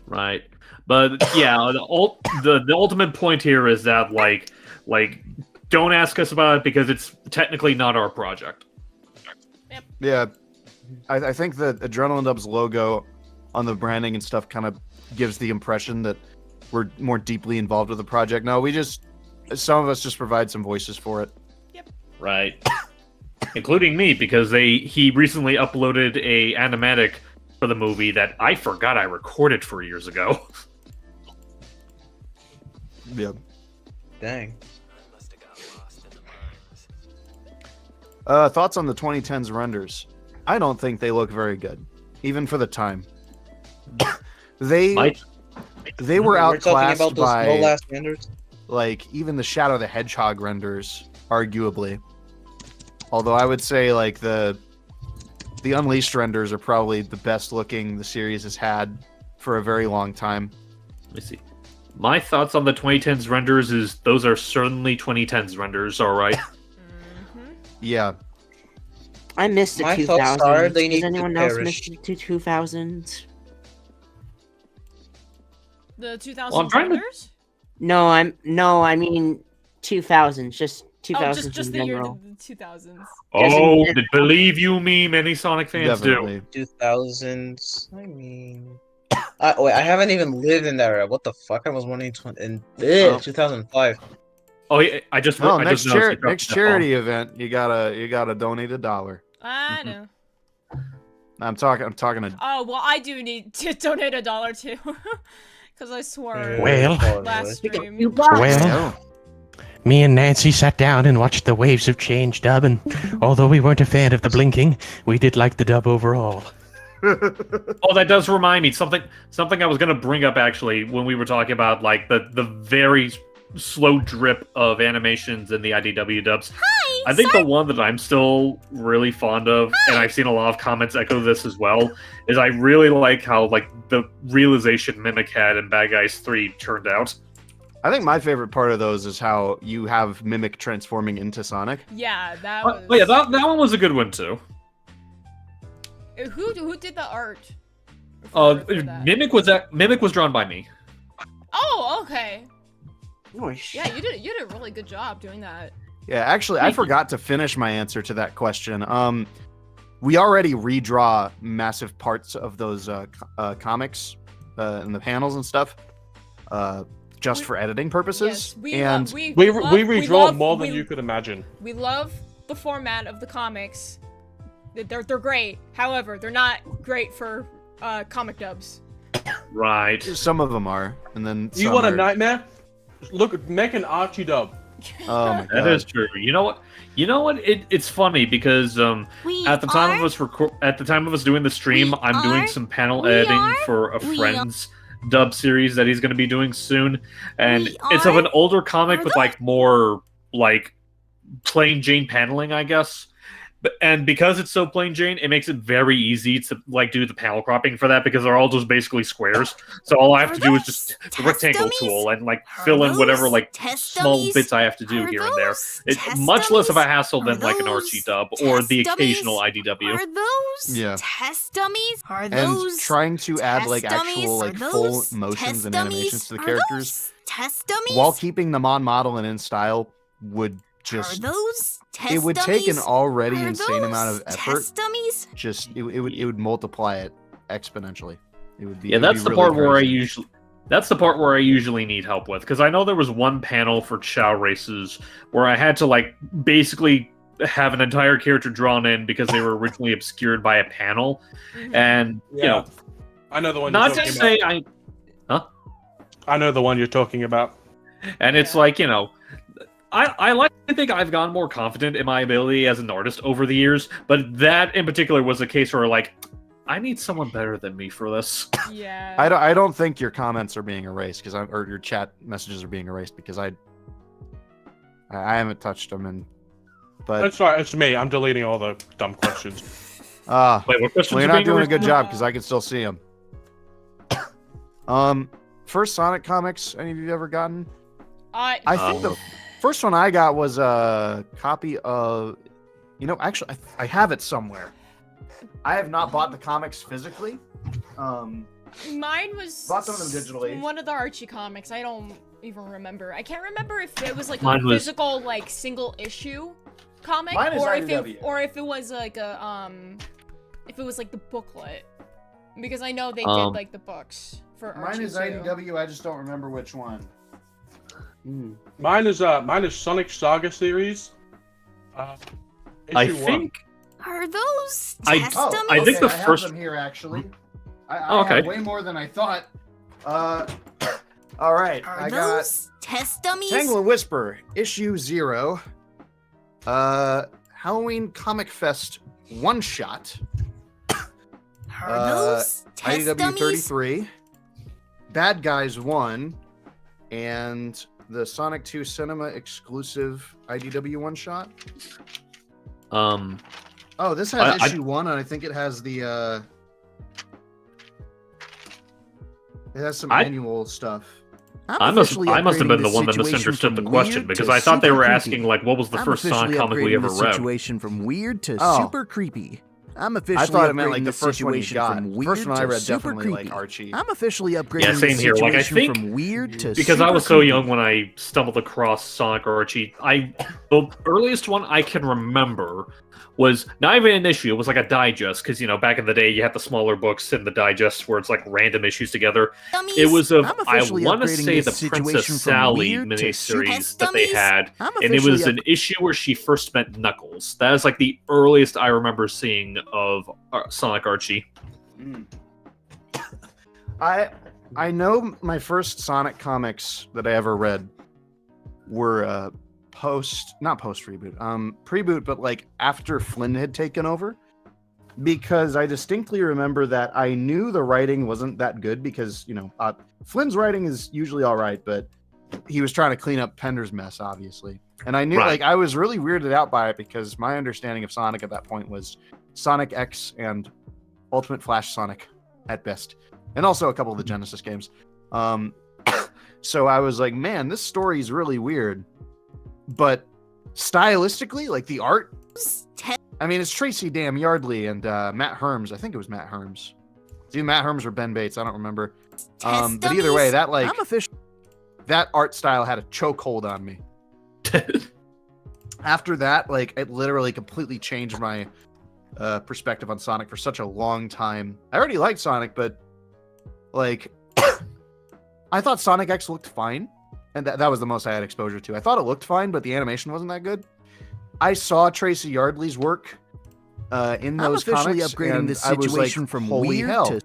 Right. But yeah, the ultimate point here is that like don't ask us about it because it's technically not our project. Yeah, I think the Adrenaline Dubs logo on the branding and stuff kind of gives the impression that we're more deeply involved with the project. No, some of us just provide some voices for it. Right. Including me, because he recently uploaded a animatic for the movie that I forgot I recorded 4 years ago. Yeah. Dang. Thoughts on the 2010s renders? I don't think they look very good, even for the time. They were We're talking outclassed about those by no last renders. like even the Shadow the Hedgehog renders, arguably. Although I would say like the Unleashed renders are probably the best looking the series has had for a very long time. Let me see. My thoughts on the 2010s renders is those are certainly 2010s renders, all right. Yeah. I missed the My thoughts are 2000s. they need Does to anyone else perish. miss the 2000s? The 2000 Well, I'm trying to- renders? No, I mean 2000s. Just 2000s Oh, just in the year general. the 2000s. Oh, believe you me, many Sonic fans Definitely. 2000s. I mean, wait, I haven't even lived in that era. What the fuck? I was born in 2005. do. Oh, yeah, I just Oh, I next just noticed you dropped next that charity event, you gotta donate $1. I know. I'm talking to Oh, well, I do need to donate $1 too. Because I swore Well. last stream. Well, me and Nancy sat down and watched the Waves of Change dub, and although we weren't a fan of the blinking, we did like the dub overall. Oh, that does remind me something I was gonna bring up actually when we were talking about like the very slow drip of animations in the IDW dubs. Hi, I think the one that I'm still really fond of, and I've seen a lot of comments echo this as well, is I really like how like the realization Mimic had in Bad Guys 3 turned out. I think my favorite part of those is how you have Mimic transforming into Sonic. Yeah, that was. Oh yeah, that one was a good one too. Who did the art? for that? Mimic was drawn by me. Oh, okay. Nice. Yeah, you did a really good job doing that. Yeah, actually, I forgot to finish my answer to that question. We already redraw massive parts of those comics and the panels and stuff, just for editing purposes. Yes, we and love, we We love- redraw more we- than you could imagine. We love the format of the comics. They're great. However, they're not great for comic dubs. Right. some of them are, and then You some want a are- nightmare? Look, make an Archie dub. Oh my That god, is true. You know what? It's funny because We at the time are? of us at the time of us doing the stream, We I'm doing are? some panel We editing are? for a We friend's dub series that he's going to be doing soon, and We it's of are? an older comic Are with like more like plain Jane paneling, I guess. And because it's so plain Jane, it makes it very easy to like do the panel cropping for that because they're all just basically squares. So all I have Are to do is those just the test rectangle dummies? tool and like Are fill in whatever those like test small dummies? bits I have to do Are here and there. those It's test much less of a dummies? hassle than Are like an those Archie dub or the test occasional dummies? IDW. Are those Yeah. test dummies? Are and those trying to add test like dummies? actual Are like full those motions test and dummies? animations to the Are characters those test dummies? while keeping them on model and in style would Are just those test it would dummies? take an already Are insane amount of those effort. Test dummies? Just it would multiply it exponentially. It would be Yeah, it would that's be the really part where I crazy. usually That's the part where I usually need help with, because I know there was one panel for Chow races where I had to like basically have an entire character drawn in because they were originally obscured by a panel, and you know, I know the one. not you're to talking say about. I know the one you're talking about. And it's like, you know, I like to think I've gotten more confident in my ability as an artist over the years, but that in particular was a case where like I need someone better than me for this. Yeah. I don't think your comments are being erased or your chat messages are being erased because I haven't touched them but That's right. It's me. I'm deleting all the dumb questions. Wait, what questions well, you're are not being doing a erased? good job because I can still see them. First Sonic comics any of you ever gotten? I think the first one I got was a copy of, actually I have it somewhere. I have not bought the comics physically. Mine was Bought some of them digitally. one of the Archie comics. I don't even remember. I can't remember if it was like Mine a was- physical like single issue comic Mine is or IDW. if it was like a if it was like the booklet, because I know they did like the books for Archie Mine is too. IDW. I just don't remember which one. Mine is Sonic Saga series. I Issue 1. think Are those I- test oh, dummies? I think the I have first- them here actually. I Okay. have way more than I thought. All right, Are I got those test dummies? Tangle and Whisper issue 0. Halloween Comic Fest one shot. Are those test IDW dummies? 33. Bad Guys 1, and the Sonic 2 Cinema exclusive IDW one shot. Oh, this has I- issue 1, and I think it has the it has some annual stuff. I must have been the one that misunderstood the question, because I thought they were asking like what was the first Sonic comic we ever read. Situation from weird to Oh. super creepy. I'm officially I thought it upgrading meant like the this first one you situation got. from weird First one I to read super definitely creepy. like Archie. I'm officially upgrading Yeah, same this here. Like, I situation think from weird to because I super was so creepy. young when I stumbled across Sonic or Archie. The earliest one I can remember was not even an issue. It was like a digest, because back in the day you had the smaller books in the digest where it's like random issues together. Dummies? It was I'm I officially want to upgrading say this the Princess situation from Sally weird to miniseries Test that they dummies? had, I'm and it officially was an issue where she first met Knuckles. That is like the earliest I remember seeing of Sonic Archie. I know my first Sonic comics that I ever read were not post reboot, pre-boot, but like after Flynn had taken over, because I distinctly remember that I knew the writing wasn't that good because Flynn's writing is usually all right, but he was trying to clean up Pender's mess, obviously, and I knew Right. like I was really weirded out by it because my understanding of Sonic at that point was Sonic X and Ultimate Flash Sonic at best, and also a couple of the Genesis games. So I was like, man, this story is really weird, but stylistically, like the art, I mean, it's Tracy Dam Yardley and Matt Herms. I think it was Matt Herms. It's either Matt Herms or Ben Bates. I don't remember. But either way, that I'm officially that art style had a chokehold on me. After that, like it literally completely changed my perspective on Sonic for such a long time. I already liked Sonic, but like I thought Sonic X looked fine, and that was the most I had exposure to. I thought it looked fine, but the animation wasn't that good. I saw Tracy Yardley's work in I'm those officially comics, upgrading and this I was like, situation from holy weird hell, to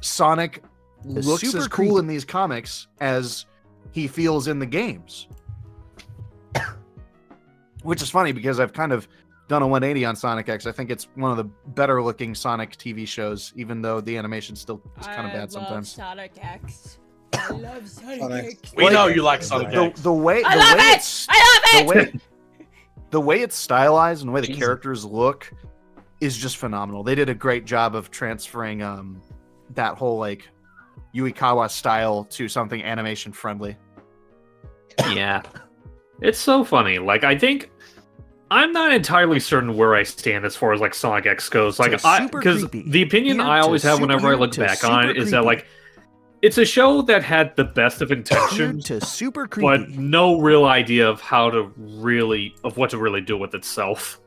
Sonic looks super as cool creepy. in these comics as he feels in the games. Which is funny because I've kind of done a 180 on Sonic X. I think it's one of the better looking Sonic TV shows, even though the animation still is kind of bad sometimes. Sonic X. I love Sonic X. We know you like Sonic X. The way I love it! it's I love it! the way it's stylized and the way the Jesus. characters look is just phenomenal. They did a great job of transferring that whole like Yuikawa style to something animation friendly. Yeah. It's so funny. Like, I think I'm not entirely certain where I stand as far as like Sonic X goes. Like, super because creepy. the opinion Weird I to always have super- whenever I look weird to back on it super is that creepy. like it's a show that had the best of weird intentions, to super creepy. but no real idea of what to really do with itself.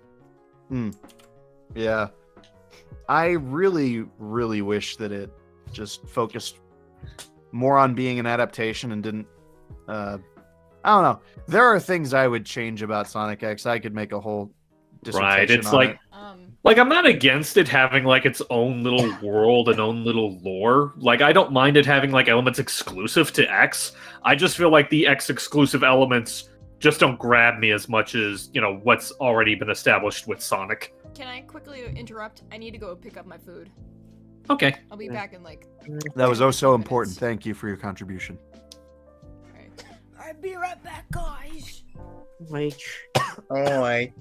Yeah. I really, really wish that it just focused more on being an adaptation and didn't. I don't know. There are things I would change about Sonic X. I could make a whole dissertation Right, it's on like it. like I'm not against it having like its own little world and own little lore. Like I don't mind it having like elements exclusive to X. I just feel like the X exclusive elements just don't grab me as much as, you know, what's already been established with Sonic. Can I quickly interrupt? I need to go pick up my food. Okay. I'll be back in like. That was oh so important. Thank you for your contribution. I'll be right back, guys. Wait. Alright.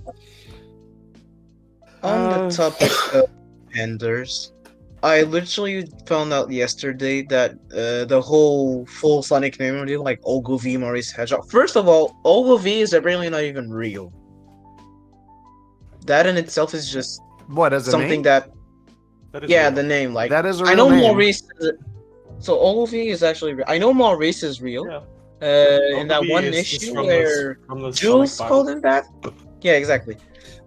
On the topic of pandas, I literally found out yesterday that the whole full Sonic name really like Ogilvy Maurice Hedgehog. First of all, Ogilvy is apparently not even real. That in itself is just What, as a something name? that That is yeah, real. the name like That is a I real know name. Maurice. So Ogilvy is actually real. I know Maurice is real. Yeah. In that Ogilvy one is just issue from where from the Jules Sonic called Bible. him that. Yeah, exactly.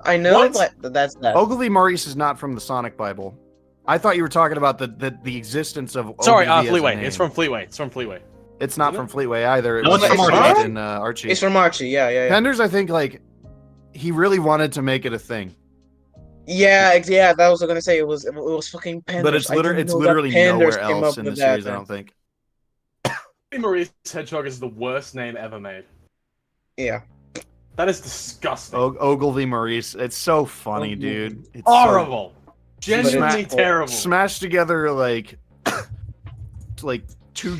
I know What? that that's that. Ogilvy Maurice is not from the Sonic Bible. I thought you were talking about the existence of Sorry, Ogilvy as a Fleetway. name. It's from Fleetway. It's from Fleetway. It's not Isn't from Fleetway either. It No, was it's from based Archie. in Archie. It's from Archie. Yeah. Penders, I think, like he really wanted to make it a thing, Yeah, that was what I was gonna say. It was fucking Panders. but it's I didn't it's know that literally Panders nowhere came else up in the with that, series. I man. don't think. Maurice Hedgehog is the worst name ever made. Yeah. That is disgusting. Ogilvy Maurice. It's so funny, Ogilvy. dude. It's Horrible. So, Genuinely Sma- terrible. smashed together like two.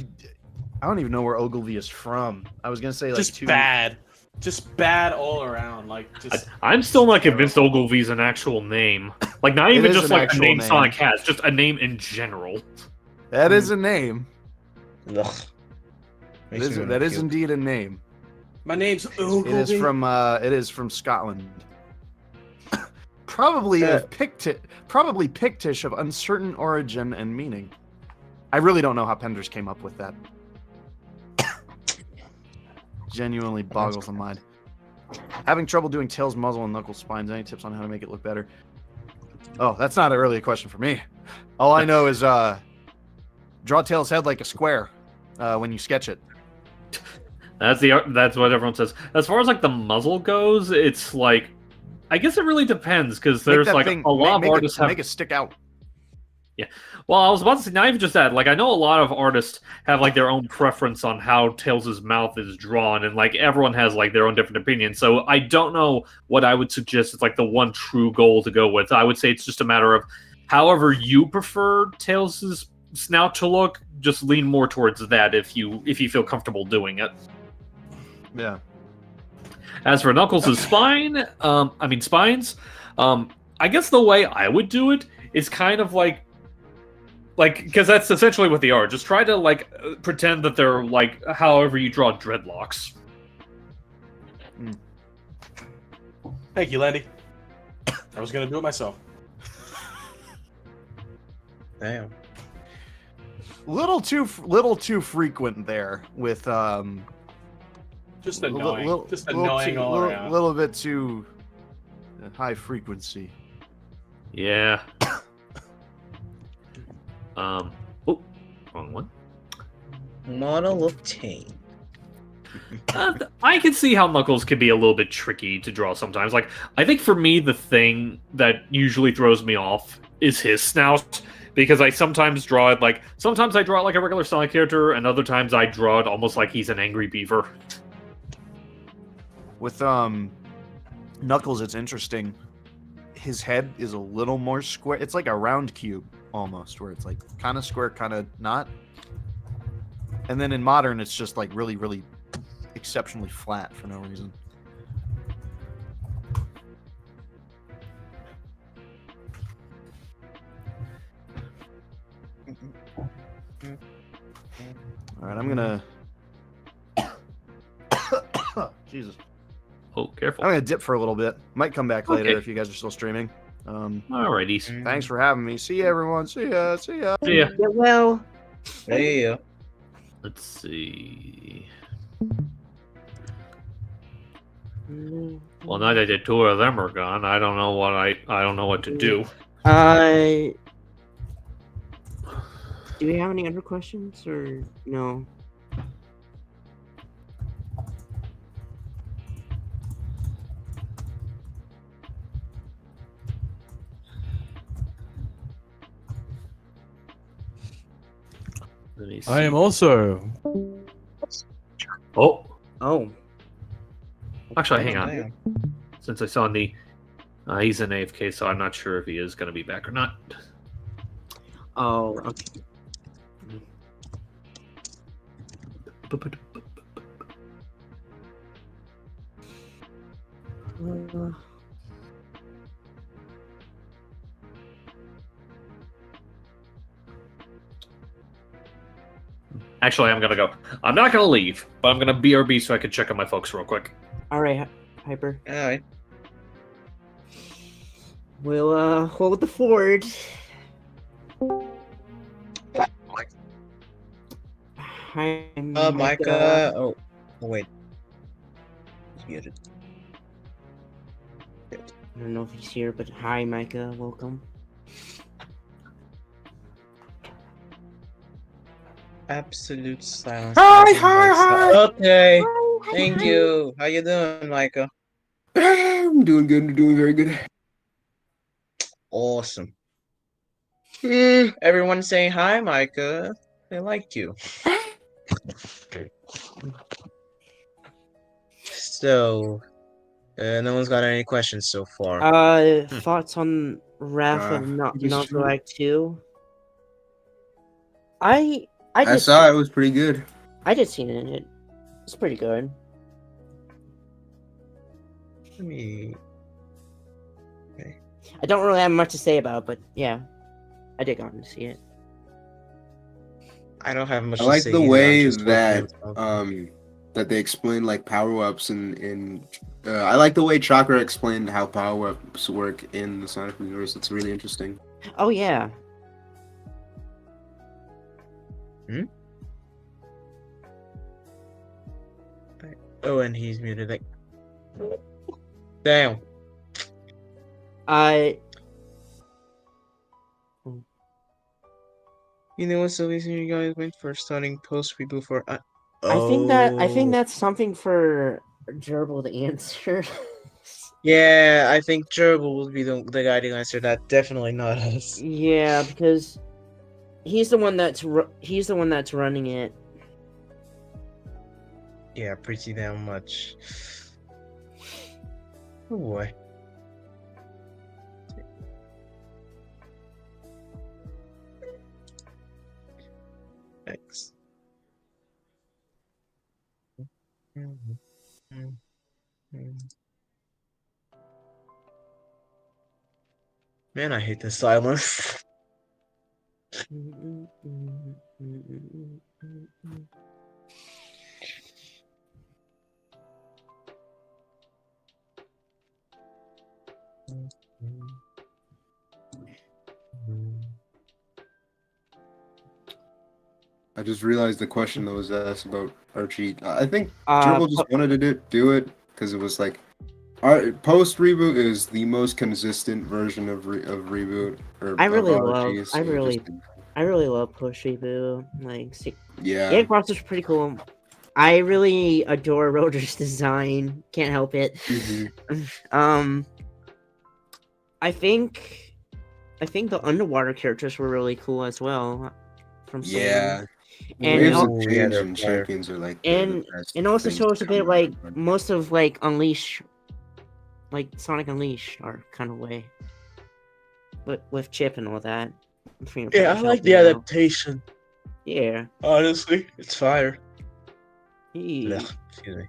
I don't even know where Ogilvy is from. I was gonna say like Just two. bad. Just bad all around. Like just. I'm still not convinced Ogilvy's an actual name. Like not It even is just an like the actual name name. Sonic has, just a name in general. That is a name. Ugh. That Makes is, me that wanna is puke. indeed a name. My name's Ogilvy. It is from Scotland. Probably probably Pictish of uncertain origin and meaning. I really don't know how Penders came up with that. Genuinely boggles the mind. Having trouble doing Tails, muzzle, and knuckle spines. Any tips on how to make it look better? Oh, that's not really a question for me. All I know is draw Tails' head like a square when you sketch it. That's what everyone says. As far as like the muzzle goes, it's like I guess it really depends because there's like a lot of artists have make it stick out. Yeah. Well, I was about to say, not even just that. Like, I know a lot of artists have like their own preference on how Tails' mouth is drawn, and like everyone has like their own different opinions. So I don't know what I would suggest is like the one true goal to go with. I would say it's just a matter of however you prefer Tails' snout to look. Just lean more towards that if you feel comfortable doing it. Yeah. As for Knuckles' spines, I guess the way I would do it is kind of like because that's essentially what they are. Just try to like pretend that they're like however you draw dreadlocks. Thank you, Landy. I was gonna do it myself. Damn. Little too frequent there with Just annoying. Just annoying all around. A little bit too high frequency. Yeah. Oh, wrong one. Model obtained. I can see how Knuckles can be a little bit tricky to draw sometimes. Like, I think for me, the thing that usually throws me off is his snout. Because I sometimes draw it like a regular Sonic character, and other times I draw it almost like he's an angry beaver. With Knuckles, it's interesting. His head is a little more square. It's like a round cube almost, where it's like kind of square, kind of not. And then in modern, it's just like really, really exceptionally flat for no reason. All right, I'm gonna. Jesus. Oh, careful. I'm gonna dip for a little bit. Might come back later Okay. if you guys are still streaming. Alrighty. Thanks for having me. See you, everyone. See ya. See ya. See ya. Get well. Yeah. Let's see. Well, now that the two of them are gone, I don't know what to do. Do we have any other questions or no? Let me I am see. also. Oh, Oh, actually, hang on. Damn. Since I saw the, he's in AFK, so I'm not sure if he is going to be back or not. oh, okay. Actually, I'm gonna go. I'm not gonna leave, but I'm gonna BRB so I can check on my folks real quick. All right, Hyper. Alright. We'll hold the fort. Hi, Micah. Oh, wait. He's muted. I don't know if he's here, but hi, Micah. Welcome. Absolute silence. Hi. Okay. Thank you. How you doing, Micah? I'm doing good. I'm doing very good. Awesome. Everyone saying hi, Micah. They like you. So, no one's got any questions so far. Thoughts on Wrath of just- Nagalak 2? I I saw it was pretty good. I did see it. It's pretty good. Let me. I don't really have much to say about it, but yeah, I did go to see it. I don't have much I to like say the either, I'm way just that working that they explain like power ups and I like the way Chakra explained how power ups work in the Sonic universe. It's really interesting. Oh yeah. Oh, and he's muted. Like, damn. You know what's the reason you guys went for starting post reboot for? I think that's something for Gerbil to answer. Yeah, I think Gerbil will be the guy to answer that. Definitely not us. Yeah, because he's the one that's running it. Yeah, pretty damn much. Oh boy. Thanks. Man, I hate the silence. I just realized the question that was asked about Archie. I think Uh, Gerbil just wanted to do it because it was like post reboot is the most consistent version of reboot. Or I of really Archie, love. so I really love Push Reboot. Like, yeah. Gang Boss is pretty cool. I really adore Rotor's design. Can't help it. Mhm. I think the underwater characters were really cool as well. From Yeah. Soul. And Waves al- of Change and Champions are like and the best and also things shows to a bit come like out of most of like Unleash, like Sonic Unleashed, are kind of way, but with Chip and all that. Yeah, I like the helping out. adaptation. Yeah. Honestly, it's fire. Yeah. Ugh, excuse me.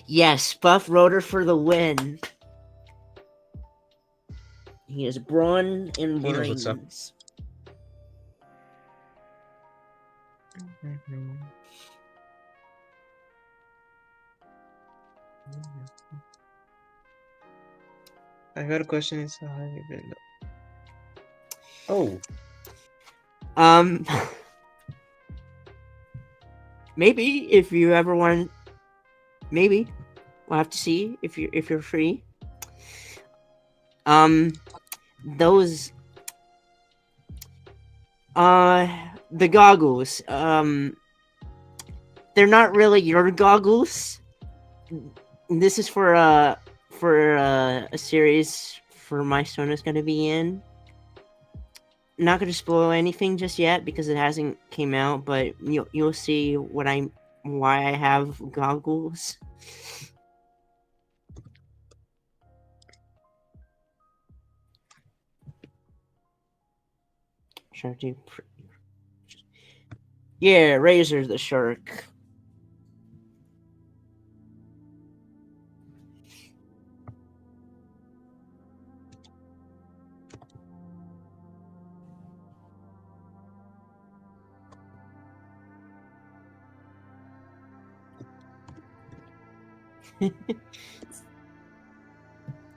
Yes, buff Rotor for the win. He is brawn and He knows what's up. brains. I got a question inside. Oh. Um, maybe if you ever want, maybe we'll have to see if you're free. Those the goggles. They're not really your goggles. This is for a series for my son is going to be in. Not going to spoil anything just yet because it hasn't came out, but you'll see why I have goggles. Shark do. Yeah, Razor the shark.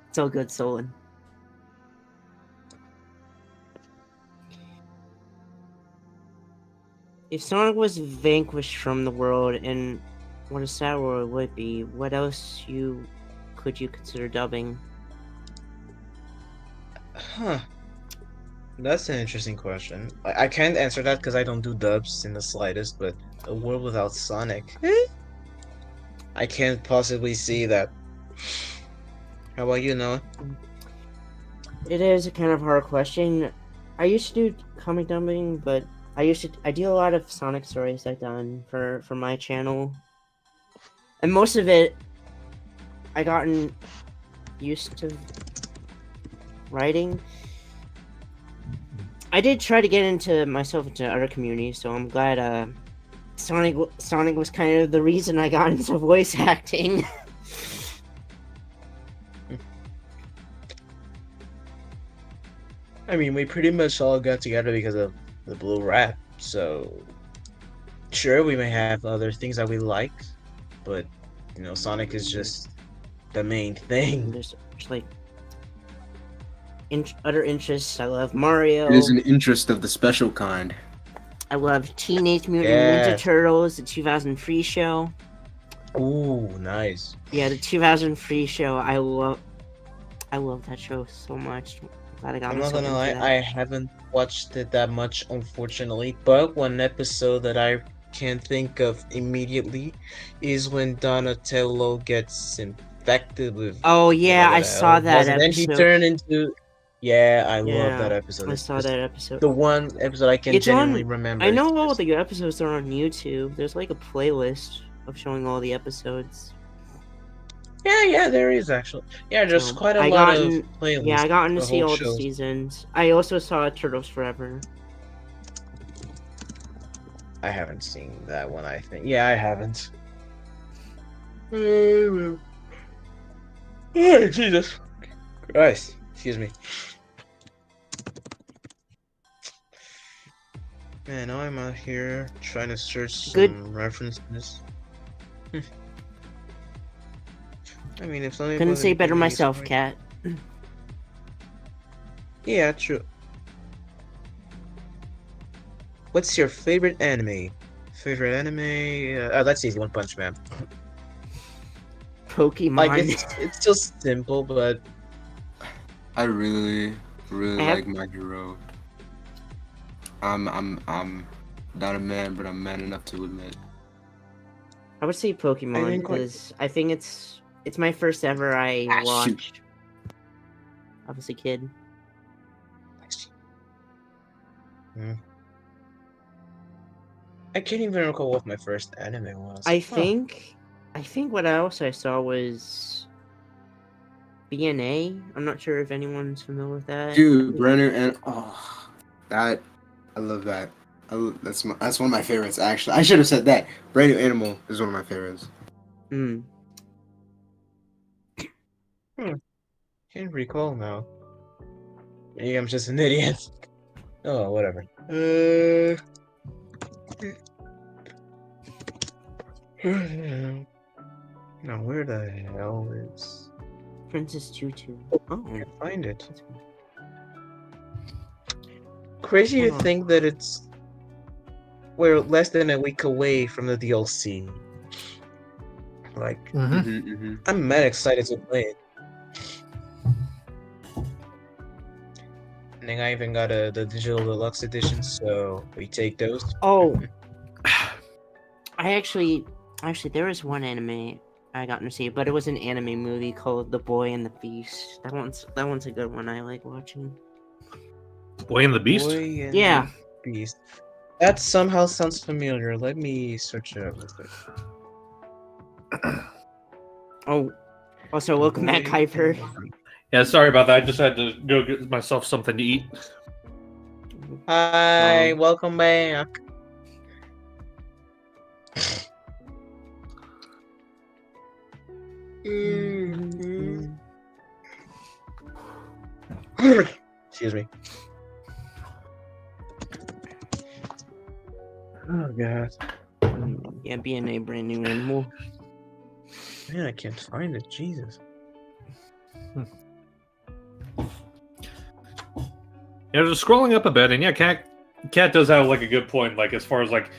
It's all good, Solon. If Sonic was vanquished from the world, and what a sad world would be, what else could you consider dubbing? Huh. That's an interesting question. I can't answer that because I don't do dubs in the slightest, but a world without Sonic. I can't possibly see that. How about you, Noah? It is a kind of hard question. I used to do comic dubbing, but I do a lot of Sonic stories I've done for my channel. And most of it I gotten used to writing. I did try to get myself into other communities, so I'm glad Sonic was kind of the reason I got into voice acting. I mean, we pretty much all got together because of the blue rap, so sure, we may have other things that we like, but you know, Sonic is just the main thing. There's like other interests. I love Mario. It is an interest of the special kind. I love Teenage Mutant Ninja Turtles, the 2003 show. Ooh, nice. Yeah, the 2003 show. I love that show so much. Glad I got I'm not myself gonna into lie, that. I haven't watched it that much, unfortunately. But one episode that I can think of immediately is when Donatello gets infected with. Oh yeah, I whatever the saw hell it that was, and then he episode. turned into. Yeah, I love Yeah, that episode. I It's saw just that episode. the one episode I can It's genuinely on. remember. I It's know all just- the episodes are on YouTube. There's like a playlist of showing all the episodes. Yeah, there is actually. Yeah, there's So, quite a I lot gotten- of playlists. Yeah, I gotten to the see whole all shows. the seasons. I also saw Turtles Forever. I haven't seen that one, I think. Yeah, I haven't. Oh, Jesus Christ. Excuse me. Man, now I'm out here trying to search some references. I mean, if something Couldn't wasn't say better giving me myself, story- Cat. Yeah, true. What's your favorite anime? Favorite anime? That's easy. One Punch Man. Pokemon. Like it's just simple, but I really I have- like My Hero. I'm not a man, but I'm man enough to admit. I would say Pokemon think, like- because I think it's my first ever I Ah, shoot. watched. I was a kid. I can't even recall what my first anime was. I think what else I saw was BNA. I'm not sure if anyone's familiar with that. Dude, Brenner and that I love that. That's one of my favorites actually. I should have said that. Brand New Animal is one of my favorites. Hmm. Can't recall now. Maybe I'm just an idiot. Oh, whatever. Now, where the hell is? Princess Tutu. Oh, I can't find it. Crazy to Hold on. think that it's we're less than a week away from the DLC. Like, I'm mad excited to play it. And then I even got the digital deluxe edition, so we take those. Oh, actually, there was one anime I got to see, but it was an anime movie called The Boy and the Beast. That one's a good one. I like watching. Boy and the Beast? Boy and Yeah. the Beast. That somehow sounds familiar. Let me search it up real quick. Oh, also welcome back, Kuiper. Yeah, sorry about that. I just had to go get myself something to eat. Hi, welcome back. Excuse me. Oh god. Yeah, being a brand new animal. Man, I can't find it. Jesus. You know, just scrolling up a bit, and yeah, Cat does have like a good point. Like as far as like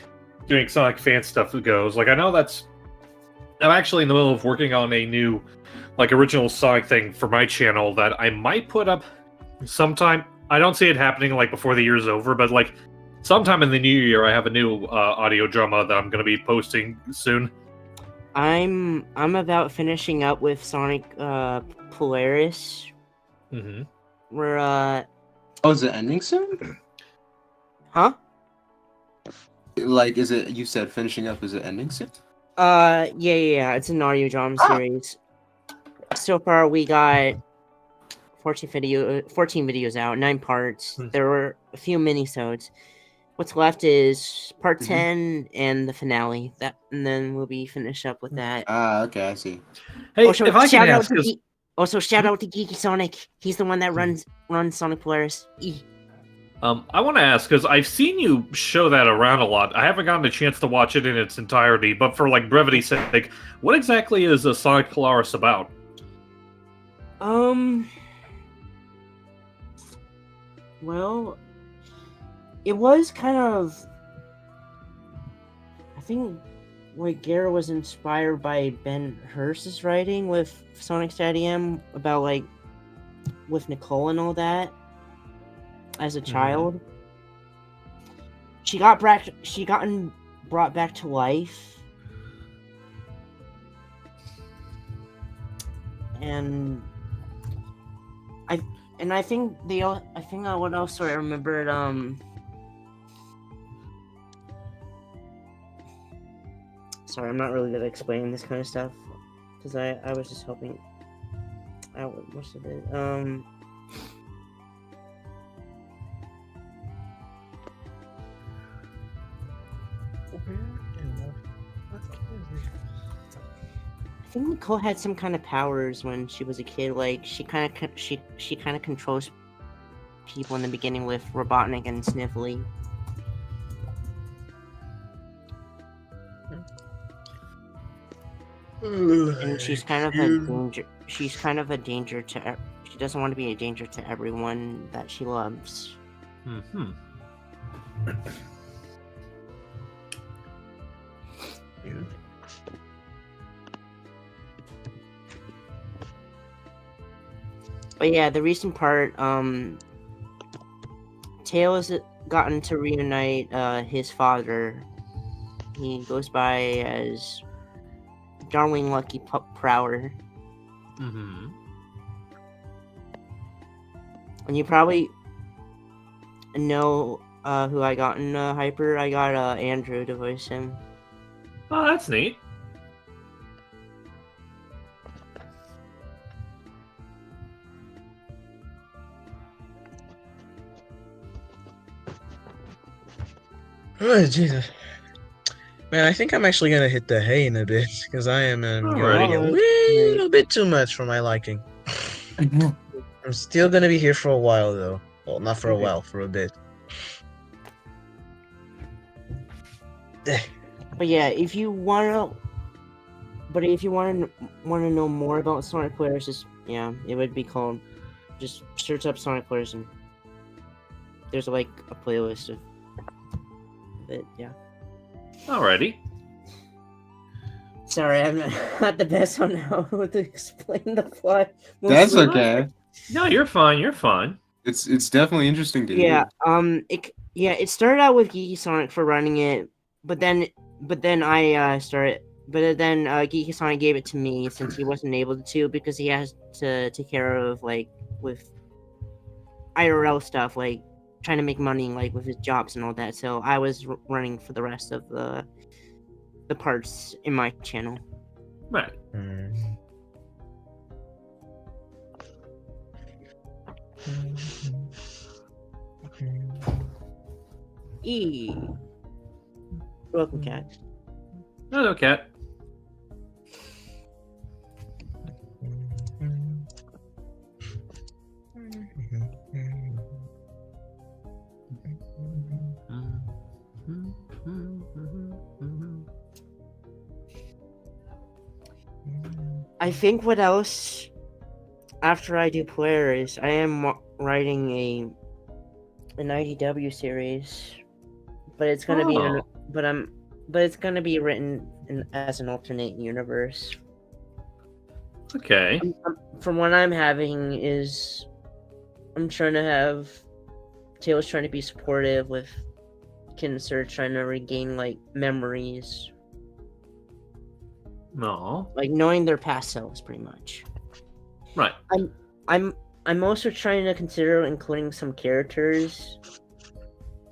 doing Sonic fan stuff goes, like I know I'm actually in the middle of working on a new like original Sonic thing for my channel that I might put up sometime. I don't see it happening like before the year's over, but like sometime in the new year, I have a new audio drama that I'm going to be posting soon. I'm about finishing up with Sonic Polaris. Mm-hmm. We're Oh, is it ending soon? Huh? Like, is it? You said finishing up. Is it ending soon? Yeah. It's an audio drama series. So far, we got 14 videos out, 9 parts. There were a few minisodes. What's left is part 10 and the finale. And then we'll be finished up with that. Okay, I see. Hey, also, if I can ask, shout out to Geeky Sonic. He's the one that runs Sonic Polaris. I want to ask because I've seen you show that around a lot. I haven't gotten a chance to watch it in its entirety, but for like brevity's sake, what exactly is a Sonic Polaris about? Well, it was kind of. I think like Gara was inspired by Ben Hurst's writing with Sonic Stadium about like with Nicole and all that. As a child, she got brought back to life, and I think what else I remembered. Sorry, I'm not really good at explaining this kind of stuff because I was just helping out with most of it. I think Nicole had some kind of powers when she was a kid. Like she kind of controls people in the beginning with Robotnik and Sniffly. And she's kind of a danger. She's kind of a danger to. She doesn't want to be a danger to everyone that she loves. Mm-hmm. But yeah, the recent part, Tails has gotten to reunite his father. He goes by as Darling Lucky Prower. Mm-hmm. And you probably know who I got in Hyper. I got Andrew to voice him. Oh, that's neat. Oh, Jesus. Man, I think I'm actually gonna hit the hay in a bit, because I am getting a little bit too much for my liking. I'm still gonna be here for a while, though. Well, not for a while, for a bit. But yeah, if you want to know more about Sonic Polaris, it would be called. Just search up Sonic Polaris, and there's like a playlist of it. Yeah. Alrighty. Sorry, I'm not the best on how to explain the plot. That's Mostly- okay. No, you're fine. You're fine. It's definitely interesting to Yeah. hear. It started out with Geeky Sonic for running it, but then Geeky Sonic gave it to me since he wasn't able to because he has to take care of with IRL stuff, like trying to make money with his jobs and all that. So I was running for the rest of the parts in my channel. Right. Welcome, cat. Hello, cat. I think what else after I do players, I am writing an IDW series, but it's gonna be it's gonna be written as an alternate universe. Okay. From what I'm having is, I'm trying to have Tails trying to be supportive with Kinser trying to regain memories, No. knowing their past selves, pretty much. Right. I'm also trying to consider including some characters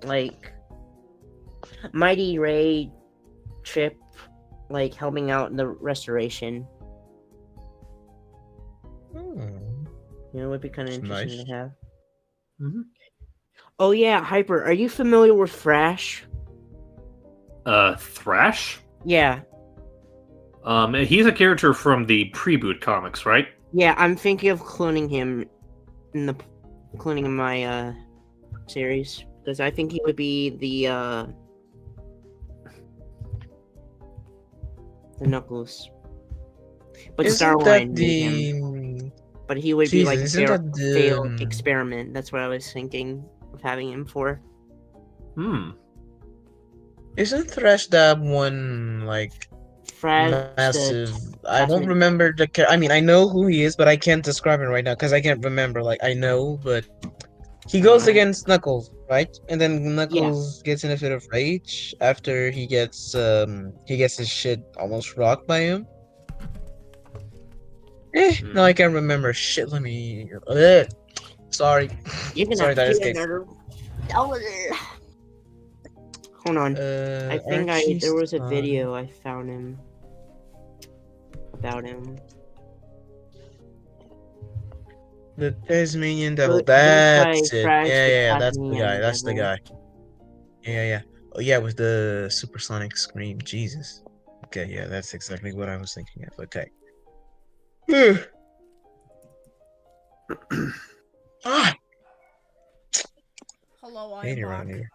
like Mighty Ray, Trip, helping out in the restoration. It would be kind of interesting to have. Mm-hmm. Oh yeah, Hyper, are you familiar with Thrash? Thrash? Yeah. He's a character from the pre-boot comics, right? Yeah, I'm thinking of cloning him in my series because I think he would be the Knuckles. But Isn't Starline that made him. But he would Jesus, be isn't a that the- failed experiment. That's what I was thinking of having him for. Isn't Thrash that one Thrash, massive? I don't remember I mean, I know who he is, but I can't describe him right now because I can't remember. I know, but he goes against Knuckles, right? And then Knuckles gets in a fit of rage after he gets his shit almost rocked by him. No, I can't remember. Shit, let me. Sorry. Sorry, that is case. Hold on. I think there was a video I found him about him. The Tasmanian Devil. Look, That's it. Thrash, Yeah, the that's the guy. Tasmanian That's the Devil. guy. Yeah. Oh yeah, with the supersonic scream. Jesus. Okay, yeah, that's exactly what I was thinking of. Okay. Hello, I Hey, am around back. here.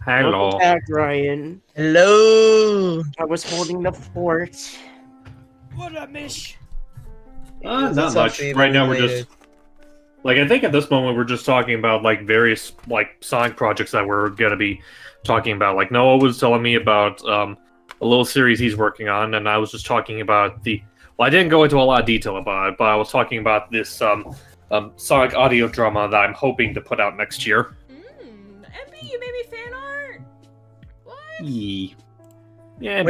Hello. Welcome back, Ryan. Hello. I was holding the fort. What up, Mish? Not That's much. all Right now we're related. just I think at this moment we're just talking about various Sonic projects that we're gonna be talking about. Noah was telling me about a little series he's working on, and I was just talking about I didn't go into a lot of detail about it, but I was talking about this Sonic audio drama that I'm hoping to put out next year. MP, you made me fan art. What? Yeah.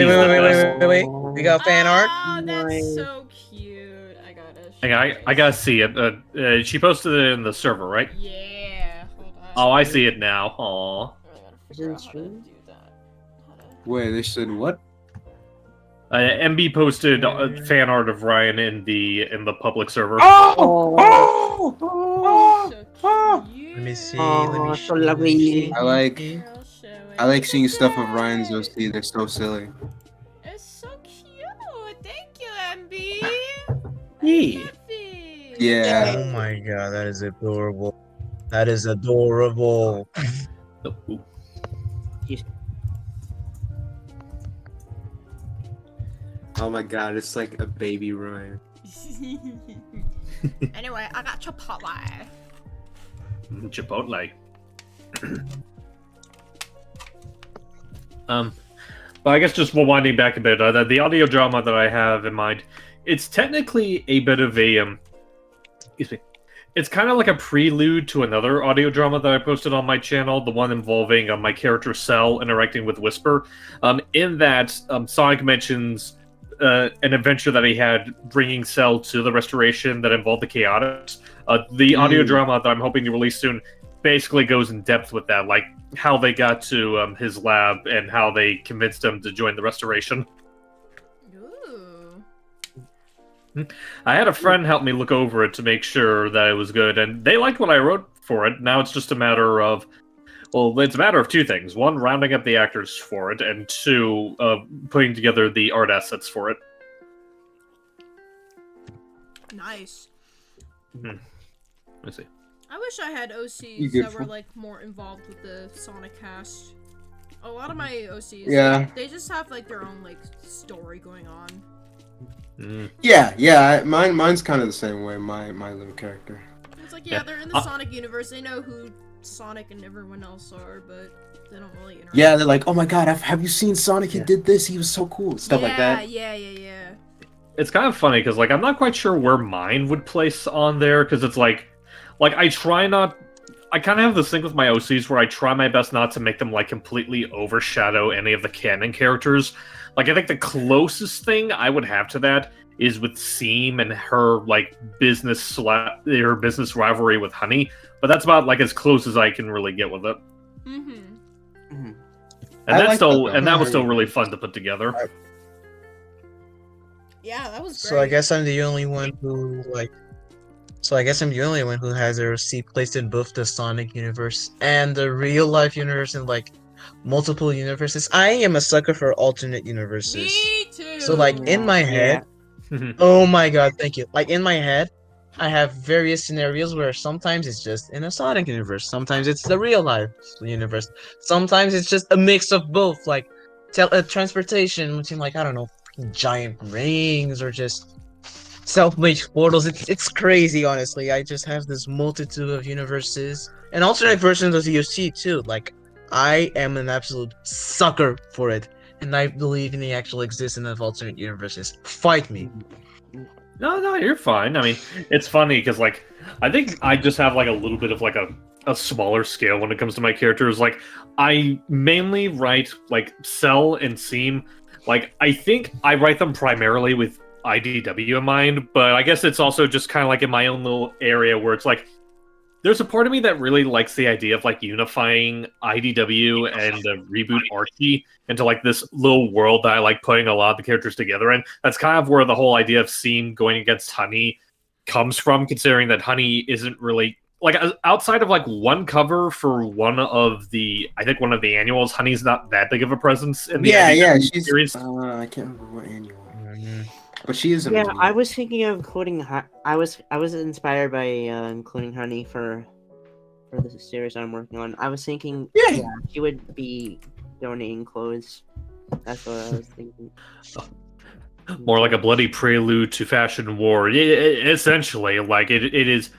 Wait. We got fan art. Oh, that's so cute. I gotta. I gotta see it. She posted it in the server, right? Yeah. Hold on. Oh, I see it now. Aw. Is it in stream? Wait, they said what? MB posted fan art of Ryan in the public server. Oh! Let me see. Oh, so lovely. I like seeing stuff of Ryan's OC. They're so silly. It's so cute. Thank you, MB. Yeah. Oh my god, that is adorable. That is adorable. Oh my god, it's like a baby Ryan. Anyway, I got Chipotle. Chipotle. But I guess just winding back a bit, the audio drama that I have in mind, it's technically a bit of a excuse me. It's kind of like a prelude to another audio drama that I posted on my channel, the one involving my character Cell interacting with Whisper. In that, Sonic mentions an adventure that he had bringing Cell to the restoration that involved the Chaotix. The audio drama that I'm hoping to release soon basically goes in depth with that, like how they got to his lab and how they convinced him to join the restoration. Ooh. I had a friend help me look over it to make sure that it was good, and they liked what I wrote for it. Now it's just a matter of, well, it's a matter of two things. One, rounding up the actors for it, and two, putting together the art assets for it. Nice. Let's see. I wish I had OCs that were like more involved with the Sonic cast. A lot of my OCs, like, they just have like their own like story going on. Yeah. Mine's kind of the same way. My little character. It's like they're in the Sonic universe. They know who Sonic and everyone else are, but they don't really interact. Yeah, they're like, oh my god, have you seen Sonic? He did this. He was so cool. Stuff like that. Yeah. It's kind of funny because like I'm not quite sure where mine would place on there because it's like I try not. I kind of have this thing with my OCs where I try my best not to make them like completely overshadow any of the canon characters. Like I think the closest thing I would have to that is with Seam and her like business rivalry with Honey, but that's about like as close as I can really get with it. And that was still really fun to put together. Yeah, that was great. So I guess I'm the only one who has their OC placed in both the Sonic universe and the real life universe and like multiple universes. I am a sucker for alternate universes. Me too. So like in my head, oh my god, thank you. Like in my head, I have various scenarios where sometimes it's just in a Sonic universe, sometimes it's the real life universe, sometimes it's just a mix of both, like transportation between like I don't know, giant rings or just self-made portals. It's crazy, honestly. I just have this multitude of universes and alternate versions of the OC too. Like I am an absolute sucker for it, and I believe in the actual existence of alternate universes. Fight me. No, you're fine. I mean, it's funny because like I think I just have like a little bit of like a smaller scale when it comes to my characters. Like I mainly write like Cell and Seam. Like I think I write them primarily with IDW in mind, but I guess it's also just kind of like in my own little area where it's like there's a part of me that really likes the idea of like unifying IDW and the reboot Archie into like this little world that I like putting a lot of the characters together in. That's kind of where the whole idea of Seam going against Honey comes from, considering that Honey isn't really like outside of like one cover for one of the annuals. Honey's not that big of a presence in the she's series. I can't remember what annual. But she is. Yeah, I was thinking of including. I was inspired by including Honey for the series I'm working on. I was thinking, she would be donating clothes. That's what I was thinking. More like a bloody prelude to fashion war. Essentially, like it is.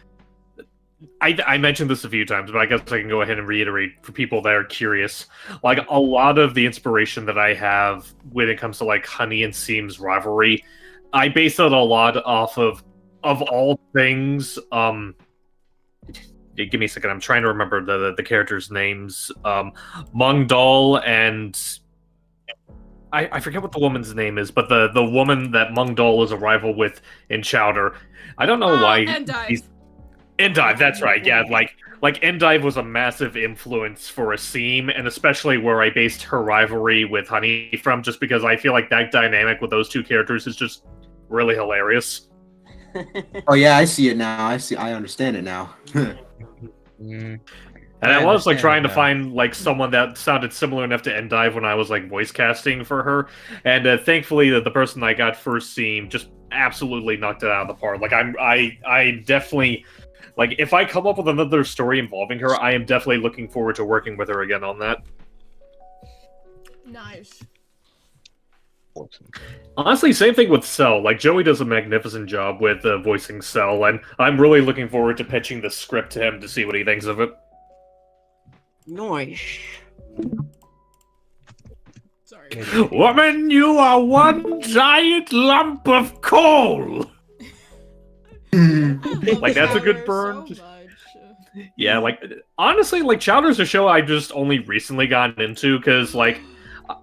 I mentioned this a few times, but I guess I can go ahead and reiterate for people that are curious. Like a lot of the inspiration that I have when it comes to like Honey and Seam's rivalry, I base it a lot off of all things. Give me a second. I'm trying to remember the characters' names. Mung Dal and I forget what the woman's name is, but the woman that Mung Dal is a rival with in Chowder. I don't know why. Endive, that's right. Yeah, like Endive was a massive influence for a Seam, and especially where I based her rivalry with Honey from, just because I feel like that dynamic with those two characters is just really hilarious. Oh yeah, I see it now. I understand it now. And I was like trying to find like someone that sounded similar enough to Endive when I was like voice casting for her, and thankfully the person I got for Seam just absolutely knocked it out of the park. Like I definitely. Like, if I come up with another story involving her, I am definitely looking forward to working with her again on that. Nice. Honestly, same thing with Cell. Like, Joey does a magnificent job with voicing Cell, and I'm really looking forward to pitching the script to him to see what he thinks of it. Nice. Sorry. Woman, you are one giant lump of coal. Like that's a good burn. So much. Yeah, like honestly, like Chowder's a show I just only recently gotten into because like.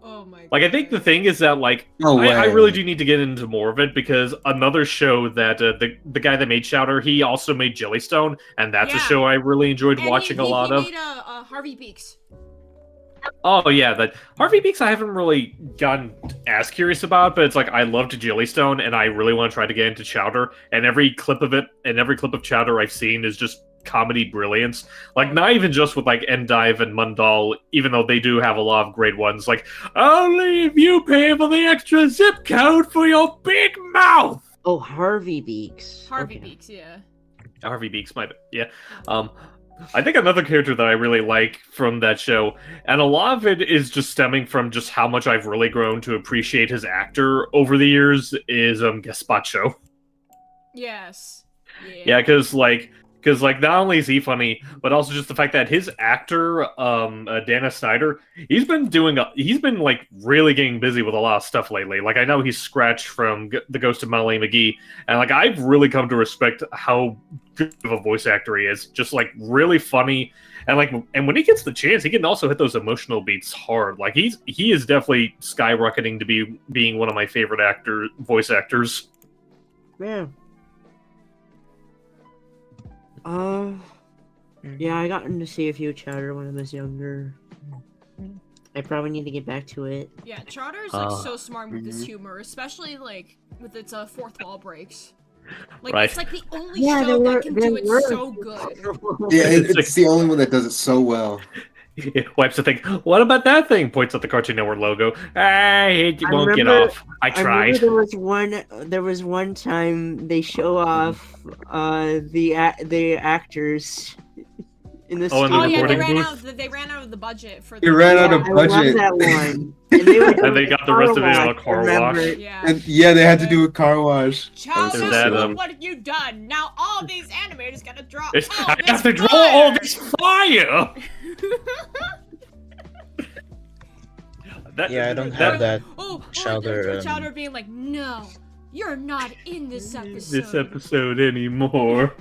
Oh my Like, I think the thing is that, like, No I way. really do need to get into more of it because another show that the guy that made Chowder, he also made Jellystone, and that's a Yeah. show I really enjoyed And watching he a lot of. made Harvey Beaks. Oh, yeah, that Harvey Beaks I haven't really gotten as curious about, but it's like, I loved Jellystone, and I really want to try to get into Chowder, and every clip of it, and every clip of Chowder I've seen is just comedy brilliance. Like, not even just with, like, Endive and Mundal, even though they do have a lot of great ones. Like, only if you pay for the extra zip code for your big mouth! Oh, Harvey Beaks. Harvey Beaks, yeah. Harvey Beaks, yeah. I think another character that I really like from that show, and a lot of it is just stemming from just how much I've really grown to appreciate his actor over the years, is Gazpacho. Yes. Yeah, because not only is he funny, but also just the fact that his actor, Dana Snyder, he's been like really getting busy with a lot of stuff lately. Like I know he's Scratch from The Ghost of Molly McGee, and like I've really come to respect how good of a voice actor he is. Just like really funny, and when he gets the chance, he can also hit those emotional beats hard. Like he is definitely skyrocketing to being one of my favorite voice actors. Yeah. Yeah, I gotten to see a few Chowder when I was younger. I probably need to get back to it. Yeah, Chowder's like so smart with his humor, especially like with its fourth wall breaks. Like Right. it's like the only show that can do it so good. Yeah, it's the only one that does it so well. He wipes the thing. What about that thing? Points at the Cartoon Network logo. It won't get remember- off. I remember tried. there was one time they show off the actors in the Oh, in the Oh yeah, recording booth? they ran out of the budget for. They ran out of I love budget. that one. And they, And they got the rest of it on a car remember? wash. Yeah. And yeah, they had to do a car wash. Chowder, Is that, look what you done! Now all these animators gotta draw all I this have to draw fire! all this fire. Yeah, I don't have that. Chowder, Chowder being like, no, you're not in this episode. This episode anymore.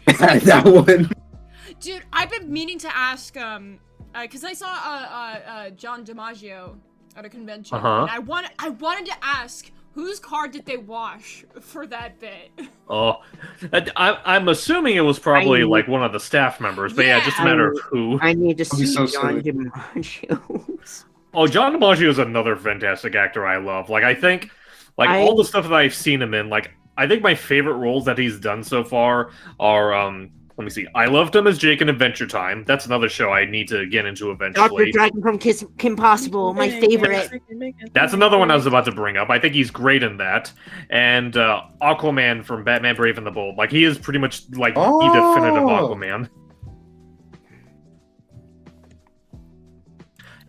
That one. Dude, I've been meaning to ask, because I saw John DiMaggio at a convention, Uh-huh. and I wanted to ask, whose car did they wash for that bit? Oh, I'm assuming it was probably like one of the staff members, but yeah, just a matter of who. I need to That'd be see so John silly. DiMaggio. Oh, John DiMaggio is another fantastic actor I love. Like, I think, all the stuff that I've seen him in, like, I think my favorite roles that he's done so far are, let me see. I loved him as Jake in Adventure Time. That's another show I need to get into Dr. eventually. Dragon from Kim Possible, my favorite. That's another one I was about to bring up. I think he's great in that. And Aquaman from Batman Brave and the Bold. Like, he is pretty much, like, the definitive Aquaman.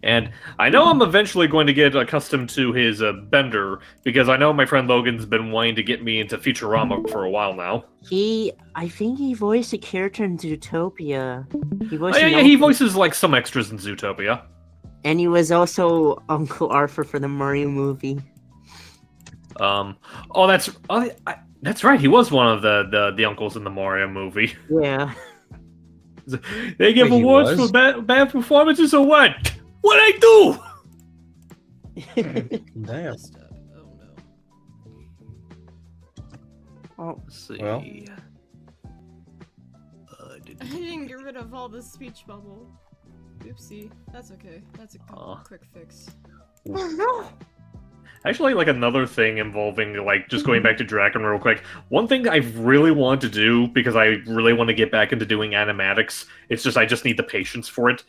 And I know I'm eventually going to get accustomed to his bender, because I know my friend Logan's been wanting to get me into Futurama for a while now. I think he voiced a character in Zootopia. He Oh, voiced yeah, he voices like some extras in Zootopia. And he was also Uncle Arthur for the Mario movie. That's right. He was one of the uncles in the Mario movie. Yeah. They give Wait, he awards was? for bad performances or what? What I do? Damn. Oh, Let's see. Well. I didn't get rid of all the speech bubble. Oopsie. That's okay. That's a quick fix. Actually, like another thing involving like just going back to Draken real quick. One thing I really want to do because I really want to get back into doing animatics. It's just I just need the patience for it.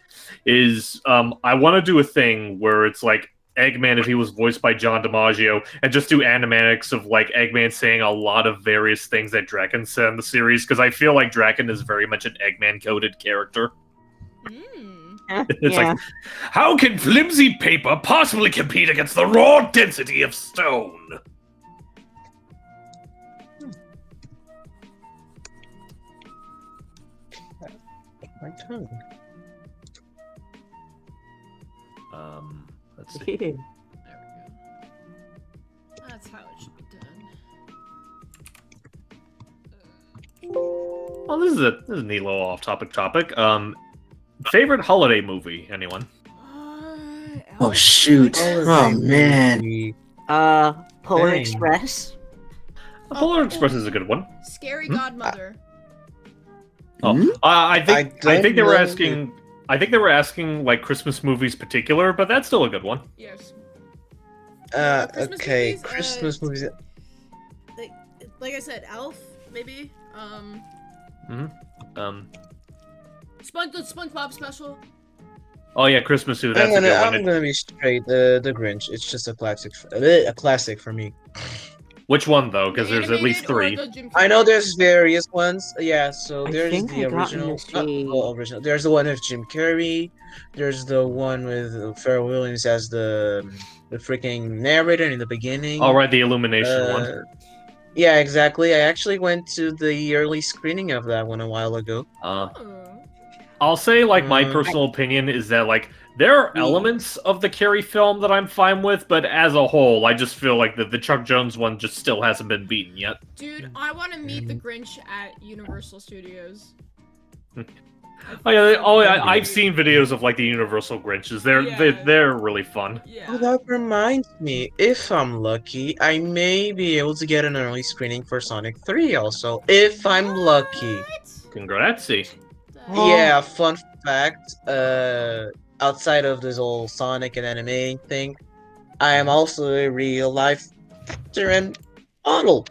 Is I want to do a thing where it's like Eggman if he was voiced by John DiMaggio, and just do animatics of like Eggman saying a lot of various things that Draken said in the series, because I feel like Draken is very much an Eggman coded character. It's like, how can flimsy paper possibly compete against the raw density of stone? My tongue. Let's see. Well, this is a neat little off-topic topic. Favorite holiday movie? Anyone? Oh shoot! Oh man! Polar Dang. Express. Polar Express is a good one. Scary Godmother. I think they were know asking. I think they were asking like Christmas movies particular, but that's still a good one. Yes. Okay, movies, Christmas movies. Like I said, Elf, maybe. Mm-hmm. The SpongeBob special. Oh yeah, Christmas too. That's a good one. I'm gonna be straight. The Grinch. It's just a classic for me. Which one though? Because there's at least three. I know there's various ones. Yeah, so I there's think the I got original. to Not see- the original. There's the one with Jim Carrey. There's the one with Pharrell Williams as the freaking narrator in the beginning. All right, the Illumination one. Yeah, exactly. I actually went to the early screening of that one a while ago. I'll say like my personal opinion is that like there are elements of the Carrey film that I'm fine with, but as a whole, I just feel like the Chuck Jones one just still hasn't been beaten yet. Dude, I want to meet the Grinch at Universal Studios. I've seen videos of like the Universal Grinches. They're really fun. Oh, that reminds me. If I'm lucky, I may be able to get an early screening for Sonic 3 also. If I'm lucky. Congrats. Yeah, fun fact. Outside of this whole Sonic and anime thing, I am also a real life actor and model.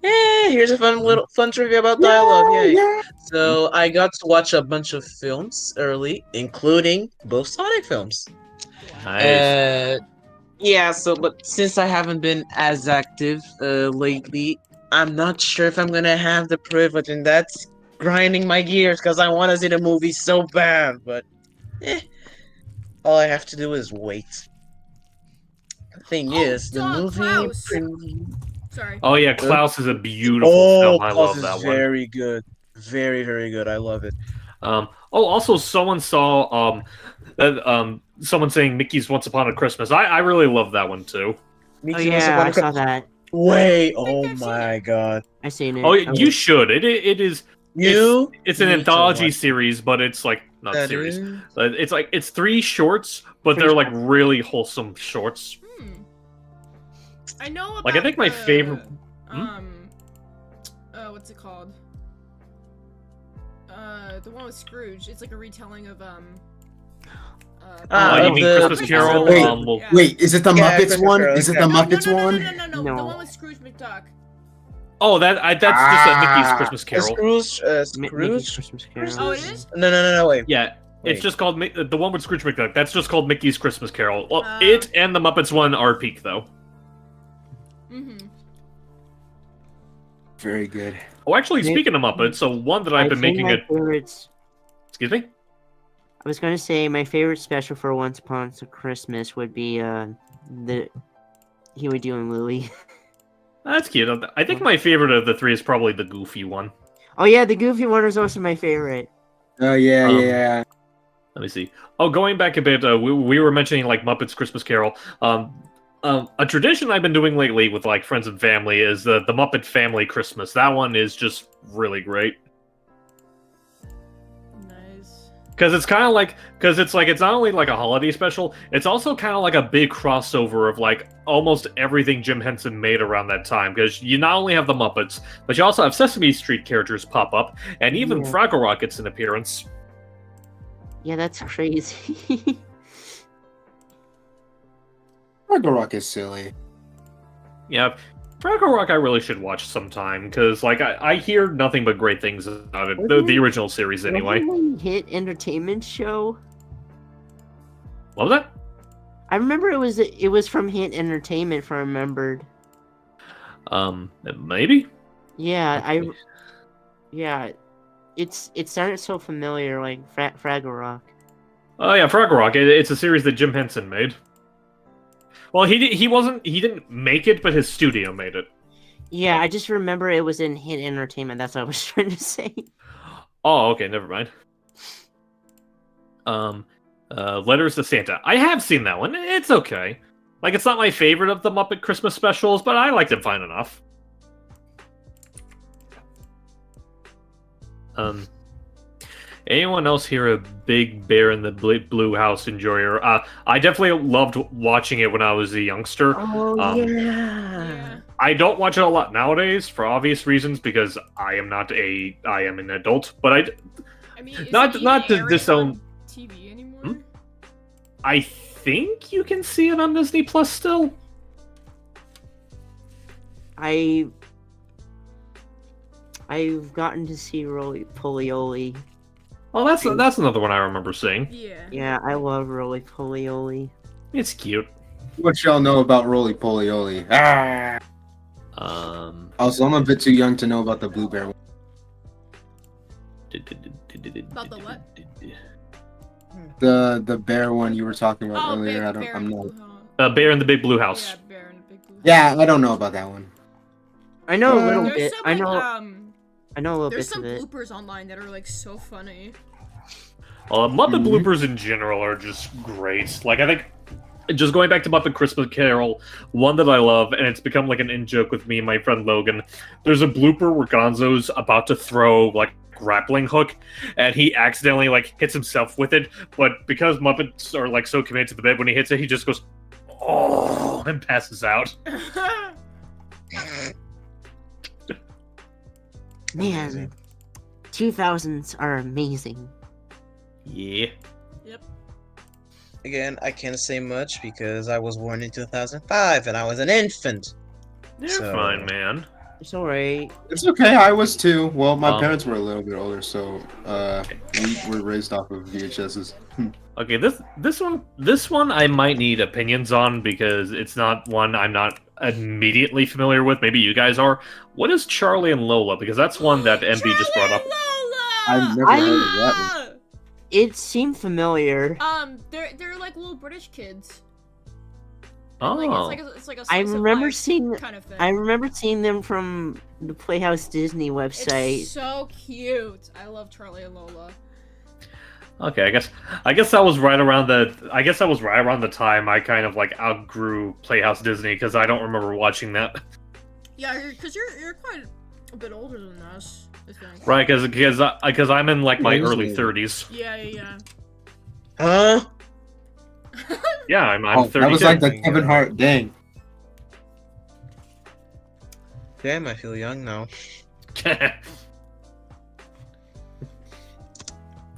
Yeah, here's a fun trivia about dialogue. Yay! So I got to watch a bunch of films early, including both Sonic films. Nice. Yeah. So, but since I haven't been as active lately, I'm not sure if I'm gonna have the privilege, and that's grinding my gears because I want to see the movie so bad. But all I have to do is wait. The thing is, the movie. Klaus. Sorry. Oh yeah, Klaus is a beautiful film. I Klaus love that is one. very good. Very, very good. I love it. Also someone saw someone saying Mickey's Once Upon a Christmas. I really love that one too. Oh yeah, I saw that. Wait, oh my god. I seen it. Oh, you should. It is. It's an need to anthology watch. series, but it's like not That series. is- It's 3 shorts, but they're like really wholesome shorts. I know about Like I think my favorite. what's it called? The one with Scrooge. It's like a retelling of you mean Christmas Carol? Wait, is it the Yeah, Muppets Christmas one? Carol, Is it okay. the Muppets no, one? No, the one with Scrooge McDuck. Oh, that's just a Mickey's Christmas Carol. Scrooge? Christmas Carol. Oh, it is? No, wait. Yeah, Wait. it's just called the one with Scrooge McDuck. That's just called Mickey's Christmas Carol. Well, Oh. it and the Muppets one are peak though. Very good. Oh, actually, speaking of Muppets, so one that I've been making my favorites. Excuse me. I was gonna say my favorite special for Once Upon a Christmas would be the Huey, and Louie. That's cute. I think my favorite of the 3 is probably the Goofy one. Oh yeah, the Goofy one is also my favorite. Oh yeah, yeah. Let me see. Oh, going back a bit, we were mentioning like Muppets Christmas Carol. A tradition I've been doing lately with like friends and family is the Muppet Family Christmas. That one is just really great. Nice. Because it's kind of like, it's not only like a holiday special, it's also kind of like a big crossover of like almost everything Jim Henson made around that time. Because you not only have the Muppets, but you also have Sesame Street characters pop up, and even Fraggle Rock gets an appearance. Yeah, that's crazy. Fraggle Rock is silly. Yeah, Fraggle Rock I really should watch sometime, because like I hear nothing but great things about it. The original series anyway. Hit entertainment show. What was that? I remember it was from Hit Entertainment, if I remembered. Maybe. Yeah, it sounded so familiar, like Fraggle Rock. Oh yeah, Fraggle Rock. It's a series that Jim Henson made. Well, he didn't make it, but his studio made it. Yeah, I just remember it was in Hit Entertainment. That's what I was trying to say. Oh, okay, never mind. Letters to Santa. I have seen that one. It's okay. Like, it's not my favorite of the Muppet Christmas specials, but I liked it fine enough. Anyone else here a big Bear in the Blue House enjoyer? I definitely loved watching it when I was a youngster. Oh yeah. Yeah. I don't watch it a lot nowadays for obvious reasons because I am an adult. But I mean, is not it even to airing disown. on TV anymore? I think you can see it on Disney Plus still. I've gotten to see Roly Poly. Well, that's another one I remember seeing. Yeah. Yeah, I love Roly Poly. It's cute. What y'all know about Roly Poly Oly? Ah. Also, I'm a bit too young to know about the Blue Bear one. About the what? The bear one you were talking about Oh, earlier. I'm not. Bear in the Big Blue House. Yeah, Bear in the Big Blue House. Yeah, I don't know about that one. I know a little There's bit. some, I like, know a little there's bit some of it. bloopers online that are like so funny. Muppet bloopers in general are just great. Like, I think, just going back to Muppet Christmas Carol, one that I love, and it's become like an in-joke with me and my friend Logan, there's a blooper where Gonzo's about to throw, like, grappling hook, and he accidentally, like, hits himself with it, but because Muppets are, like, so committed to the bed, when he hits it, he just goes, oh, and passes out. Man, 2000s are amazing. Yeah. Yep. Again, I can't say much because I was born in 2005 and I was an infant. You're fine, man. It's alright. It's okay. I was too. Well, my Um, parents were a little bit older, so we were raised off of VHSs. Okay, this one I might need opinions on because it's not one I'm not immediately familiar with. Maybe you guys are. What is Charlie and Lola? Because that's one that MB just brought up. I've never heard of that one. It seemed familiar. They're like little British kids. Oh, Like, it's like a I slice of remember life seeing. kind of thing. I remember seeing them from the Playhouse Disney website. It's so cute. I love Charlie and Lola. okay. I guess that was right around the time I kind of like outgrew Playhouse Disney because I don't remember watching that. Yeah, because you're quite a bit older than us, I think. Right, because I'm in like my early 30s. Yeah. Huh? Yeah, I'm Oh, 32. that was like the Kevin Hart. Dang. Damn, I feel young now.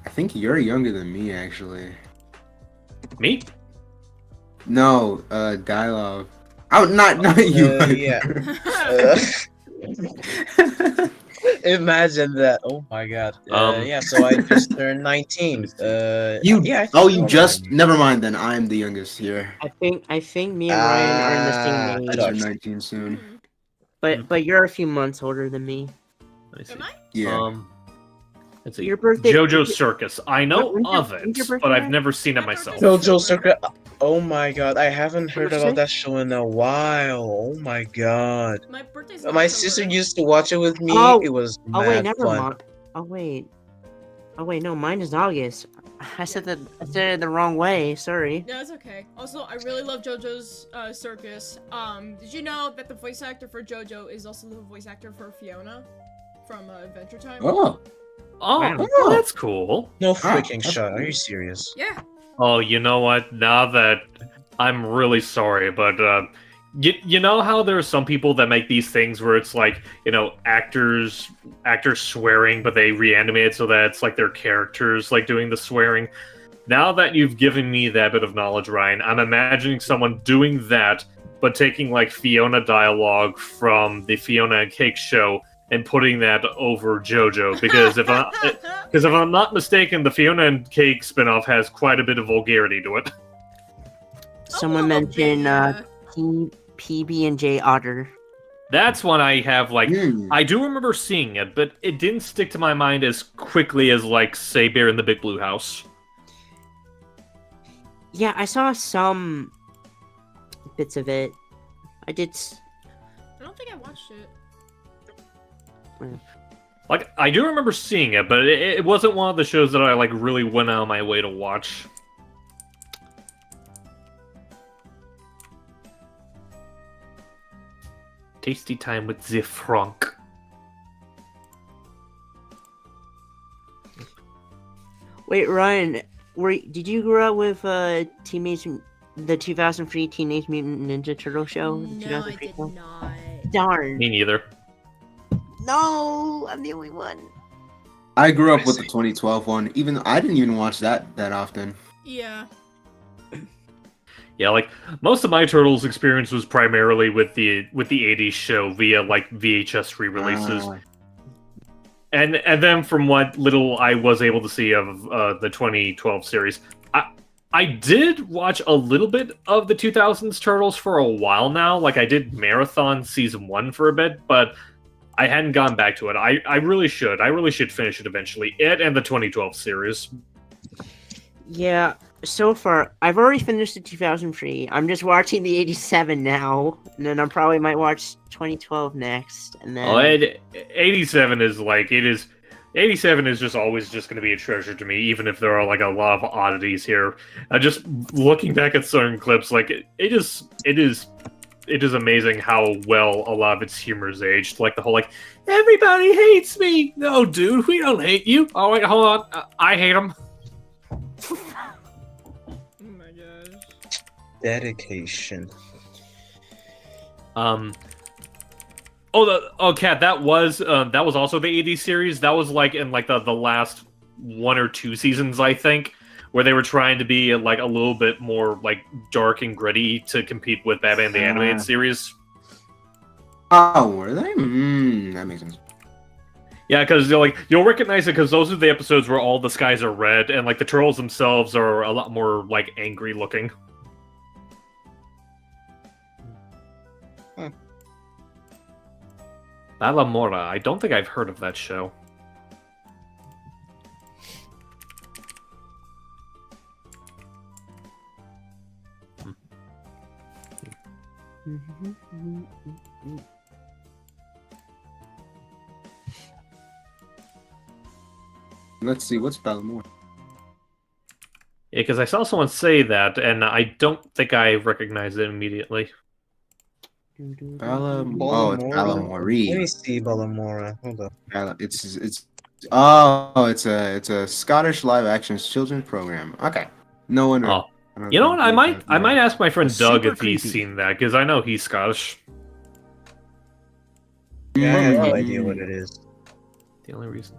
I think you're younger than me, actually. Me? No, Dialogue. Oh, not you. Yeah. Imagine that. Oh my god. Yeah, so I just turned 19. You? Yeah. Oh, you just. Never mind. Then I'm the youngest here. I think me and Ryan are in the same I age. turn 19 soon. But you're a few months older than me. Let me see. Am I? Yeah. Let's see. Your birthday. JoJo's Circus. I know When's of your it, birthday? but I've never seen it My myself. birthday's JoJo Circuit. Oh my god, I haven't heard What'd you about say? that show in a while. Oh my god. My birthday's My October. sister used to watch it with me. Oh. It was Oh wait, mad never fun. mind. Oh wait, no, mine is August. I said it the wrong way. Sorry. No, it's okay. Also, I really love JoJo's Circus. Did you know that the voice actor for JoJo is also the voice actor for Fiona from Adventure Time? Oh. Oh, that's cool. No freaking shot. Are you serious? Yeah. Oh, you know what? Now that I'm really sorry, but you know how there are some people that make these things where it's like, you know, actors swearing, but they reanimate it so that it's like their characters like doing the swearing. Now that you've given me that bit of knowledge, Ryan, I'm imagining someone doing that, but taking like Fiona dialogue from the Fiona and Cake show and putting that over JoJo, because if I'm not mistaken, the Fiona and Cake spinoff has quite a bit of vulgarity to it. Someone mentioned PB and J Otter. That's one I have like Hmm. I do remember seeing it, but it didn't stick to my mind as quickly as like say Bear in the Big Blue House. Yeah, I saw some bits of it. I did. I don't think I watched it. Like I do remember seeing it, but it wasn't one of the shows that I like really went out of my way to watch. Tasty time with the Frank. Wait, Ryan, did you grow up with the 2003 Teenage Mutant Ninja Turtle show? The No, I 2003 did one? not. Darn. Me neither. No, I'm the only one. I grew up with the 2012 one. Even I didn't even watch that often. Yeah. Yeah, like most of my Turtles experience was primarily with the 80s show via like VHS re-releases. And then from what little I was able to see of the 2012 series, I did watch a little bit of the 2000s Turtles for a while now. Like I did marathon season 1 for a bit, but I hadn't gone back to it. I really should. I really should finish it eventually. It and the 2012 series. Yeah, so far, I've already finished the 2003. I'm just watching the 87 now, and then I probably might watch 2012 next, and then... 87 is like, 87 is just always just going to be a treasure to me, even if there are like a lot of oddities here. Just looking back at certain clips, like, it is amazing how well a lot of its humor is aged. Like the whole, like, everybody hates me! No, dude, we don't hate you! Oh, wait, hold on. I hate them. Oh my gosh. Dedication. Kat, that was also the 80s series. That was like in like the last 1 or 2 seasons, I think, where they were trying to be like a little bit more like dark and gritty to compete with Batman the Animated Series. Oh, were they? That makes sense. Yeah, because you'll recognize it because those are the episodes where all the skies are red, and like the Turtles themselves are a lot more like angry looking. Alamora, I don't think I've heard of that show. Let's see, what's Ballamore? Yeah, because I saw someone say that, and I don't think I recognized it immediately. Oh, it's Ballamore. Let me see Ballamora. Hold up. It's a Scottish live action children's program. Okay, no wonder. Oh. You know what? I might ask my friend Doug if he's seen that because I know he's Scottish. Yeah, I have no idea what it is. The only reason.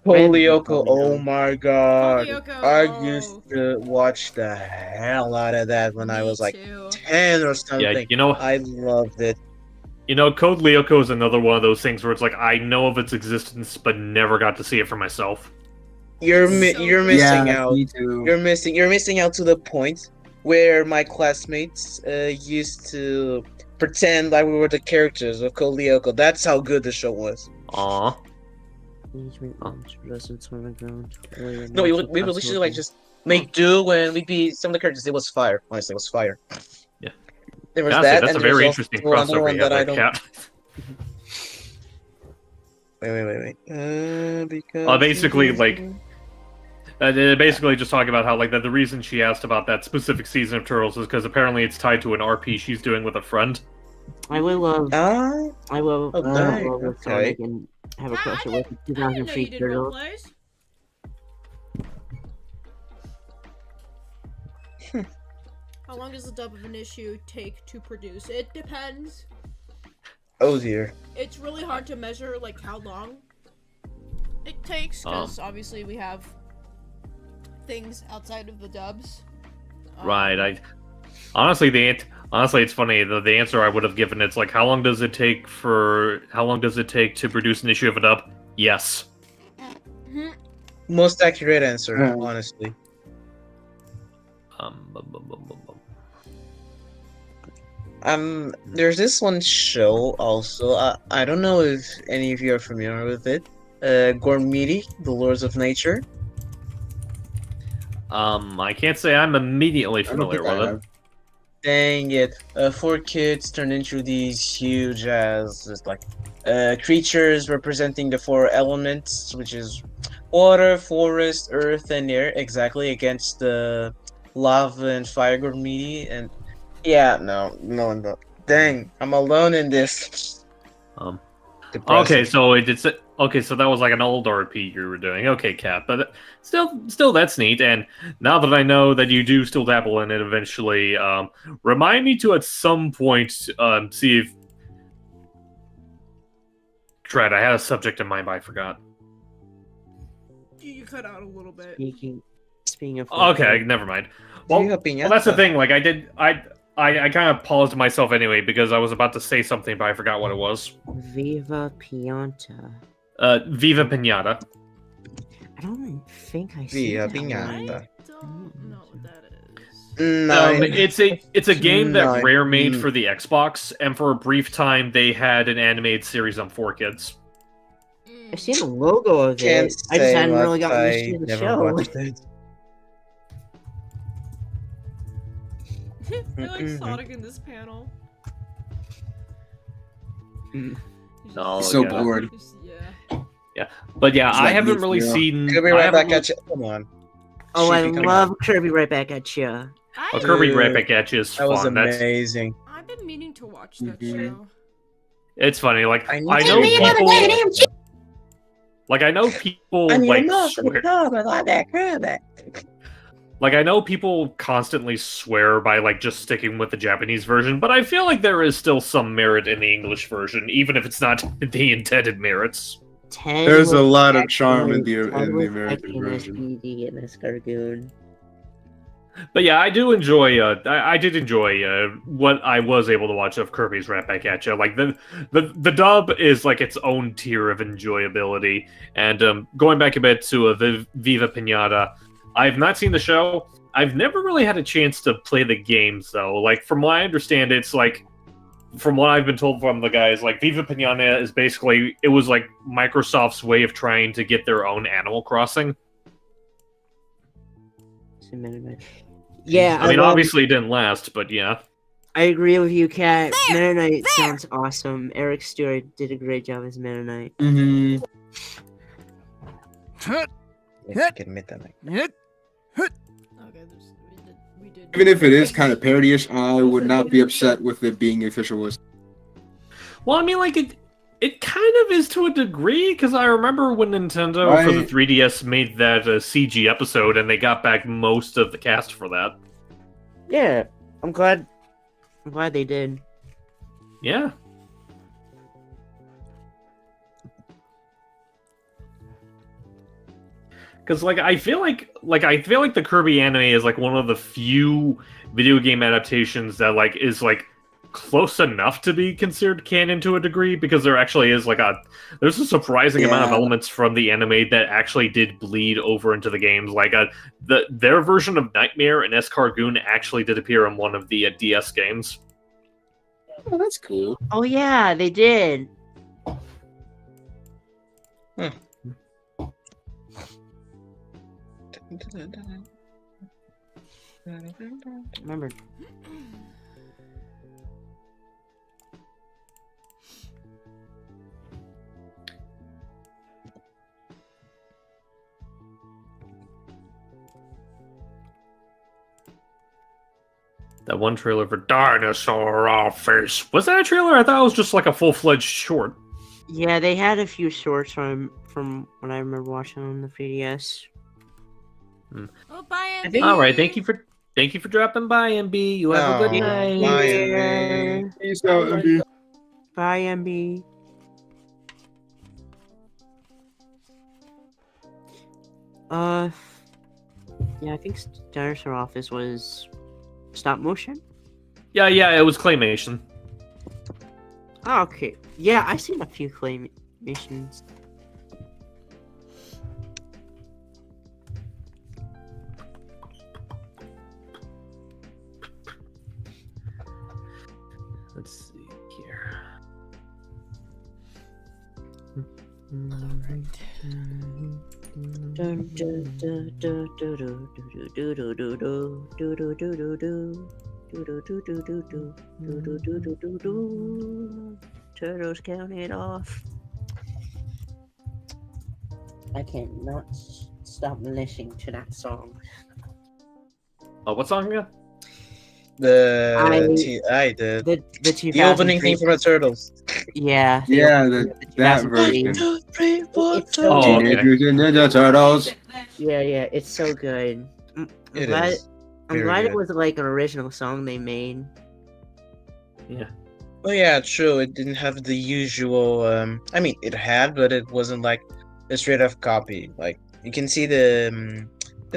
Polyoko, oh my god. Polyoko, I used to watch the hell out of that when I was like 10 or something. Yeah, you know, I loved it. You know, Code Lyoko is another one of those things where it's like I know of its existence but never got to see it for myself. You're missing out. Me too. You're missing out to the point where my classmates used to pretend like we were the characters of Code Lyoko. That's how good the show was. Aww. No, we would literally like just make do and we'd be some of the characters. It was fire. Honestly, it was fire. Yeah. There was Honestly, that. That's and a very also interesting another crossover one you that have I there, don't. Cat. Wait. Because basically, like, basically just talking about how like the reason she asked about that specific season of Turtles is because apparently it's tied to an RP she's doing with a friend. I will love okay. Sonic and have a crush with 2003 Turtles. How long does the dub of an issue take to produce? It depends. Oh dear. It's really hard to measure like how long it takes because obviously we have things outside of the dubs. Right. Honestly, it's funny. The answer I would have given it's like how long does it take to produce an issue of a dub? Yes. Most accurate answer, honestly. There's this one show also. I don't know if any of you are familiar with it. Gormiti, The Lords of Nature. I can't say I'm immediately familiar with it. Dang it! 4 kids turned into these huge creatures representing the 4 elements, which is water, forest, earth, and air. Exactly against the lava and fire Gormiti, and yeah, no. Dang, I'm alone in this. Okay, so it did. Okay, so that was like an old RP you were doing. Okay, Cap, but still, that's neat. And now that I know that you do still dabble in it, eventually, remind me to at some point see if. Dread, I had a subject in mind, but I forgot. You cut out a little bit. Speaking of. Okay, never mind. Well, that's the thing. Like, I kind of paused myself anyway because I was about to say something, but I forgot what it was. Viva Pianta. Viva Pinata. I don't think I see that Pinata. one. Don't know what that is. It's a game that Nine. Rare made for the Xbox, and for a brief time they had an animated series on 4Kids. I've seen the logo of Can't it. I just say hadn't really much, gotten I used to the never show. watched it. I like Sonic in this panel. No, So yeah. bored. Yeah. But yeah, It's I like haven't Nick really Fury. seen. Could be I right haven't back at you. Come on. Oh, I Shoot, come love on. Kirby right back at you. Oh, Kirby right back at you is That was fun. That's amazing. I've been meaning to watch that Mhm. show. it's funny. Like I I know people. Like I know people like swear. Like I know people constantly swear by like just sticking with the Japanese version, but I feel like there is still some merit in the English version, even if it's not the intended merits. There's a lot of charm in the American American version. SPD in this cartoon. But yeah, I do enjoy. I did enjoy what I was able to watch of Kirby's Right Back at You. Like the dub is like its own tier of enjoyability. And going back a bit to Viva Pinata, I've not seen the show. I've never really had a chance to play the games though. Like from what I understand, it's like from what I've been told from the guys, like Viva Pinata is basically it was like Microsoft's way of trying to get their own Animal Crossing. Yeah, I mean, obviously it didn't last, but yeah. I agree with you, Kat. Mennonite sounds awesome. Eric Stewart did a great job as Mennonite. Mm-hmm. I can admit that. We did. Even if it is kind of parody-ish, I would not be upset with it being official list. Well, I mean, like it kind of is to a degree because I remember when Nintendo for the 3DS made that CG episode, and they got back most of the cast for that. Yeah, I'm glad they did. Yeah. Because I feel like the Kirby anime is like one of the few video game adaptations that like is like close enough to be considered canon to a degree, because there actually is like there's a surprising amount of elements from the anime that actually did bleed over into the games. Like their version of Nightmare and Escargoon actually did appear in one of the DS games. Oh, that's cool. Oh yeah, they did. Remember. That one trailer for Dinosaur Office. Was that a trailer? I thought it was just like a full-fledged short. Yeah, they had a few shorts from what I remember watching on the 3DS. Oh, bye, MB. All right, thank you for dropping by, MB. You have a good night. Bye, MB. Peace out, MB. Bye, MB. Yeah, I think Dinosaur Office was stop motion. Yeah, it was claymation. Oh, okay. Yeah, I've seen a few claymations. Let's see here. Turtles count it off. I cannot stop listening to that song. Oh, what song again? I did. The The opening theme from the Turtles. Yeah. Yeah, that 2003. version. 2, 3, 4, It's so Oh, good. okay. Teenage Mutant Ninja Turtles. Yeah, it's so good. I'm It glad. is. I'm Very glad it good. was like an original song they made. Oh yeah, true. It didn't have the usual. I mean, it had, but it wasn't like a straight up copy. Like you can see the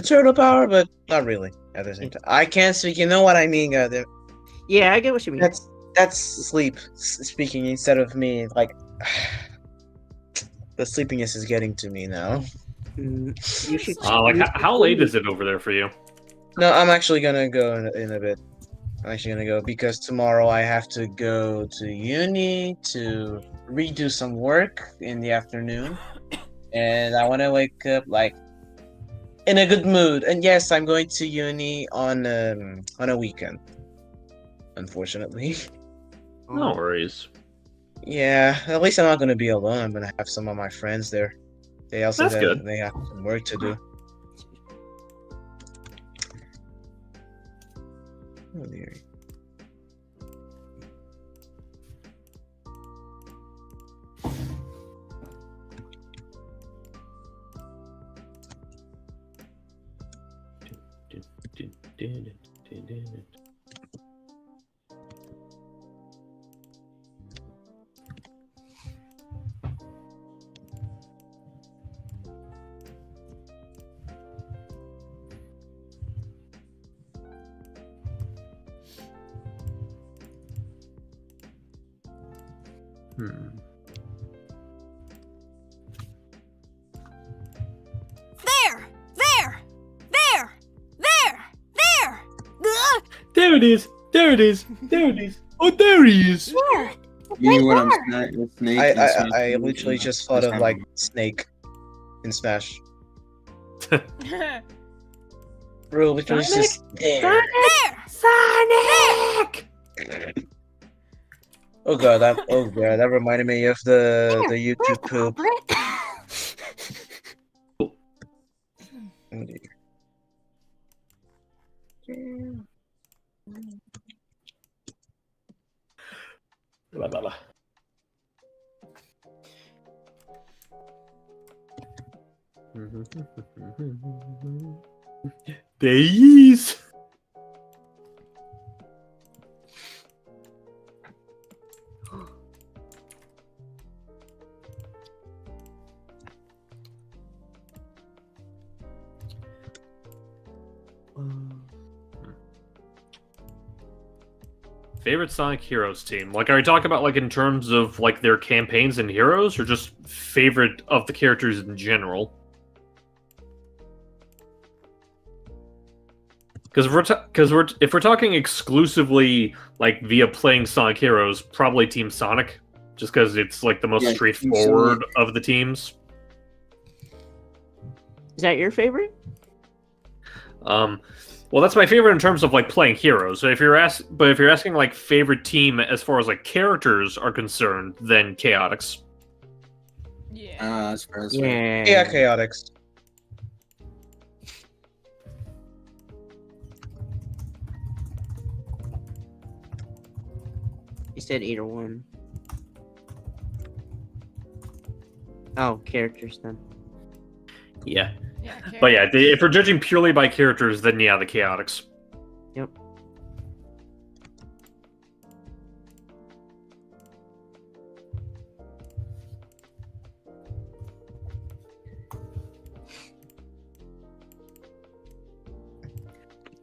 turtle power, but not really at the same time. I can't speak. You know what I mean? Yeah, I get what you mean. That's sleep speaking instead of me. Like the sleepiness is getting to me now. You should. Like, how late is it over there for you? No, I'm actually gonna go in a bit. I'm actually gonna go because tomorrow I have to go to uni to redo some work in the afternoon, and I want to wake up like in a good mood. And yes, I'm going to uni on a weekend. Unfortunately, No worries. yeah. At least I'm not gonna be alone. I'm gonna have some of my friends there. They also That's good. they have some work to do. Oh dear. There! There! There! There! There! Ugh! There it is. There it is. There it is. Oh, there he is. There! You mean when I'm Right Snake? I literally just thought of like Snake in Smash. Bro, literally just there. There! Sonic! Oh god, that reminded me of the YouTube poop. Oh dear. Blah, blah, blah. There he is. Favorite Sonic Heroes team? Like, are you talking about like in terms of like their campaigns and heroes, or just favorite of the characters in general? Because if we're talking exclusively like via playing Sonic Heroes, probably Team Sonic, just because it's like the most Yeah, straightforward of the teams. Is that your favorite? Well, that's my favorite in terms of like playing heroes. So if you're asking like favorite team as far as like characters are concerned, then Chaotix. Yeah. That's fair. That's fair. Yeah, Chaotix. You said either one. Oh, characters then. Yeah. Yeah. But yeah, if we're judging purely by characters, then yeah, the Chaotix. Yep.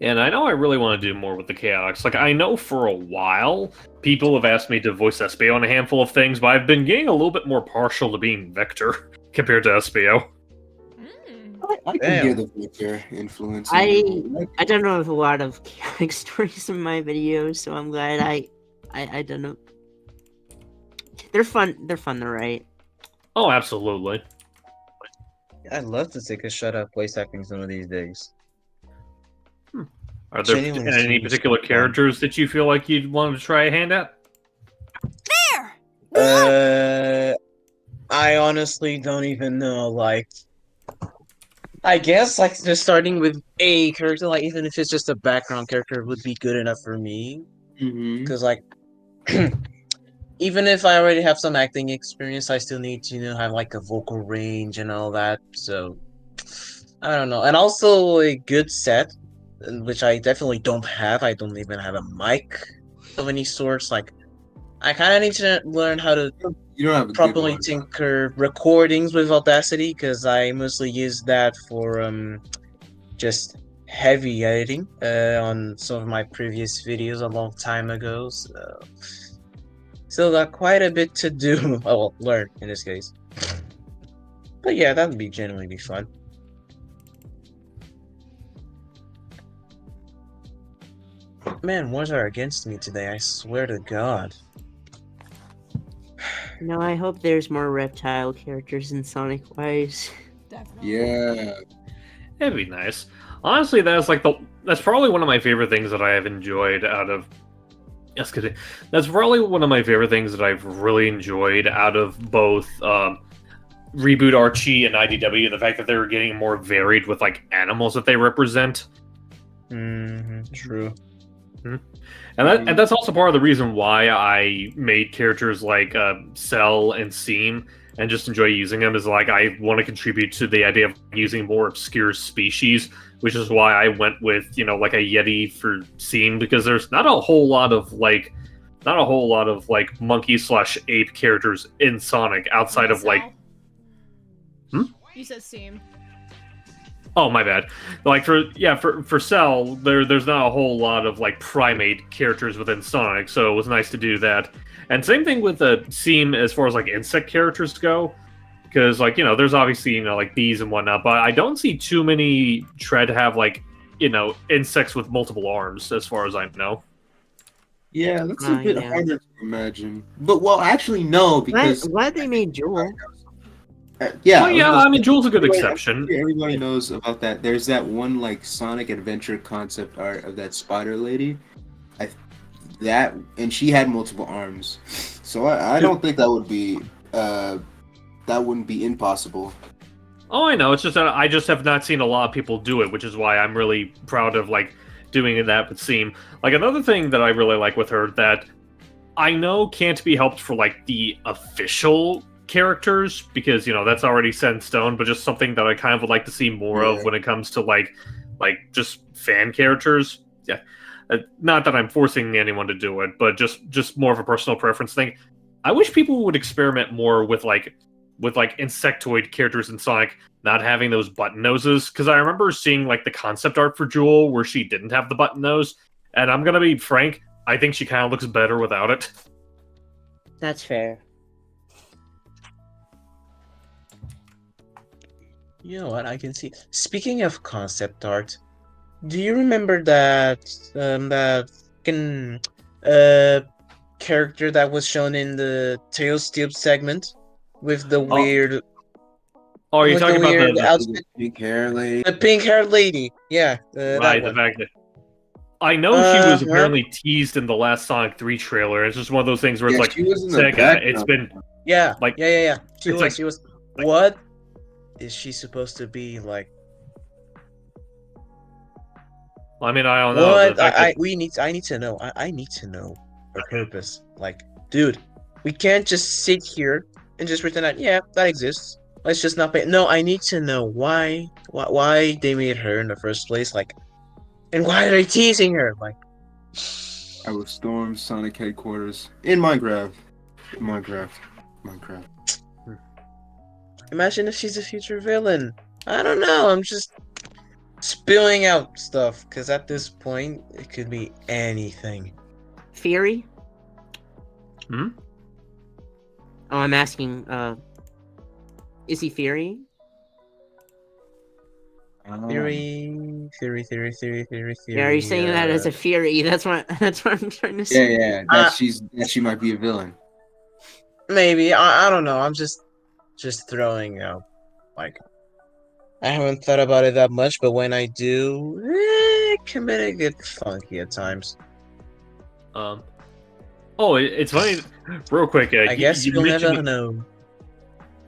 And I know I really want to do more with the Chaotix. Like, I know for a while, people have asked me to voice Espio on a handful of things, but I've been getting a little bit more partial to being Vector compared to Espio. I can hear the Victor influence. I don't know of a lot of chaotic stories in my videos, so I'm glad I don't know. They're fun. They're fun to write. Oh, absolutely. I'd love to take a shot at voice acting some of these days. Are there Genuinely any seems particular fun. characters that you feel like you'd want to try a hand at? There! I honestly don't even know. Like, I guess like just starting with a character, like even if it's just a background character, would be good enough for me. Mm-hmm. Because like, even if I already have some acting experience, I still need to have like a vocal range and all that. So I don't know, and also a good set, which I definitely don't have. I don't even have a mic of any sorts. Like, I kind of need to learn how to You don't have a good properly one. tinker recordings with Audacity, because I mostly use that for just heavy editing on some of my previous videos a long time ago. So still got quite a bit to do. Well, learn in this case. But yeah, that would be genuinely fun. Man, words are against me today, I swear to God. No, I hope there's more reptile characters in Sonic Wise. Definitely. Yeah. That'd be nice. Honestly, that's probably one of my favorite things that I have enjoyed out of. Yes, that's probably one of my favorite things that I've really enjoyed out of both Reboot Archie and IDW. The fact that they're getting more varied with like animals that they represent. True. And that's also part of the reason why I made characters like Cell and Seam and just enjoy using them, is like I want to contribute to the idea of using more obscure species, which is why I went with, like a Yeti for Seam, because there's not a whole lot of monkey/ape characters in Sonic outside of like. You said Seam. Oh, my bad. Like for Cell, there's not a whole lot of like primate characters within Sonic, so it was nice to do that. And same thing with the Seam as far as like insect characters go, because like there's obviously like bees and whatnot, but I don't see too many try to have like insects with multiple arms, as far as I know. Yeah, that's a bit harder to imagine. But well, actually no, because why they made Jewel? Yeah, well, yeah. I mean, Jewel's a good exception. Everybody knows about that. There's that one like Sonic Adventure concept art of that spider lady. And she had multiple arms, so I don't think that would be that wouldn't be impossible. Oh, I know. It's just that I just have not seen a lot of people do it, which is why I'm really proud of like doing that with Seam. Like another thing that I really like with her that I know can't be helped for like the official characters, because that's already set in stone, but just something that I kind of would like to see more of when it comes to like just fan characters. Yeah, not that I'm forcing anyone to do it, but just more of a personal preference thing. I wish people would experiment more with insectoid characters in Sonic not having those button noses, because I remember seeing like the concept art for Jewel where she didn't have the button nose, and I'm gonna be frank, I think she kind of looks better without it. That's fair. You know what? I can see. Speaking of concept art, do you remember that character that was shown in the Tails Tube segment with the weird? Oh, are you talking about the outfit? Pink hair lady? The pink haired lady. Yeah. Right. The fact that I know she was apparently teased in the last Sonic 3 trailer. It's just one of those things where it's like, she was in the background. It's been yeah, like yeah. She it's was. like- She was. What is she supposed to be like? I mean, I don't know. What? I need to know. I need to know her purpose. Like, dude, we can't just sit here and just pretend that that exists. Let's just not pay. No, I need to know why they made her in the first place. Like, and why are they teasing her? Like, I will storm Sonic headquarters in Minecraft. imagine if she's a future villain. I don't know. I'm just spilling out stuff because at this point it could be anything. Fury? Hmm? Oh, I'm asking, is he Fury? Theory. Yeah, are you saying that as a Fury? That's what I'm trying to say. Yeah. That she might be a villain. Maybe. I don't know. I'm just throwing out. Like, I haven't thought about it that much, but when I do, it can get funky at times. Oh, it's funny. Real quick, I guess you'll never know.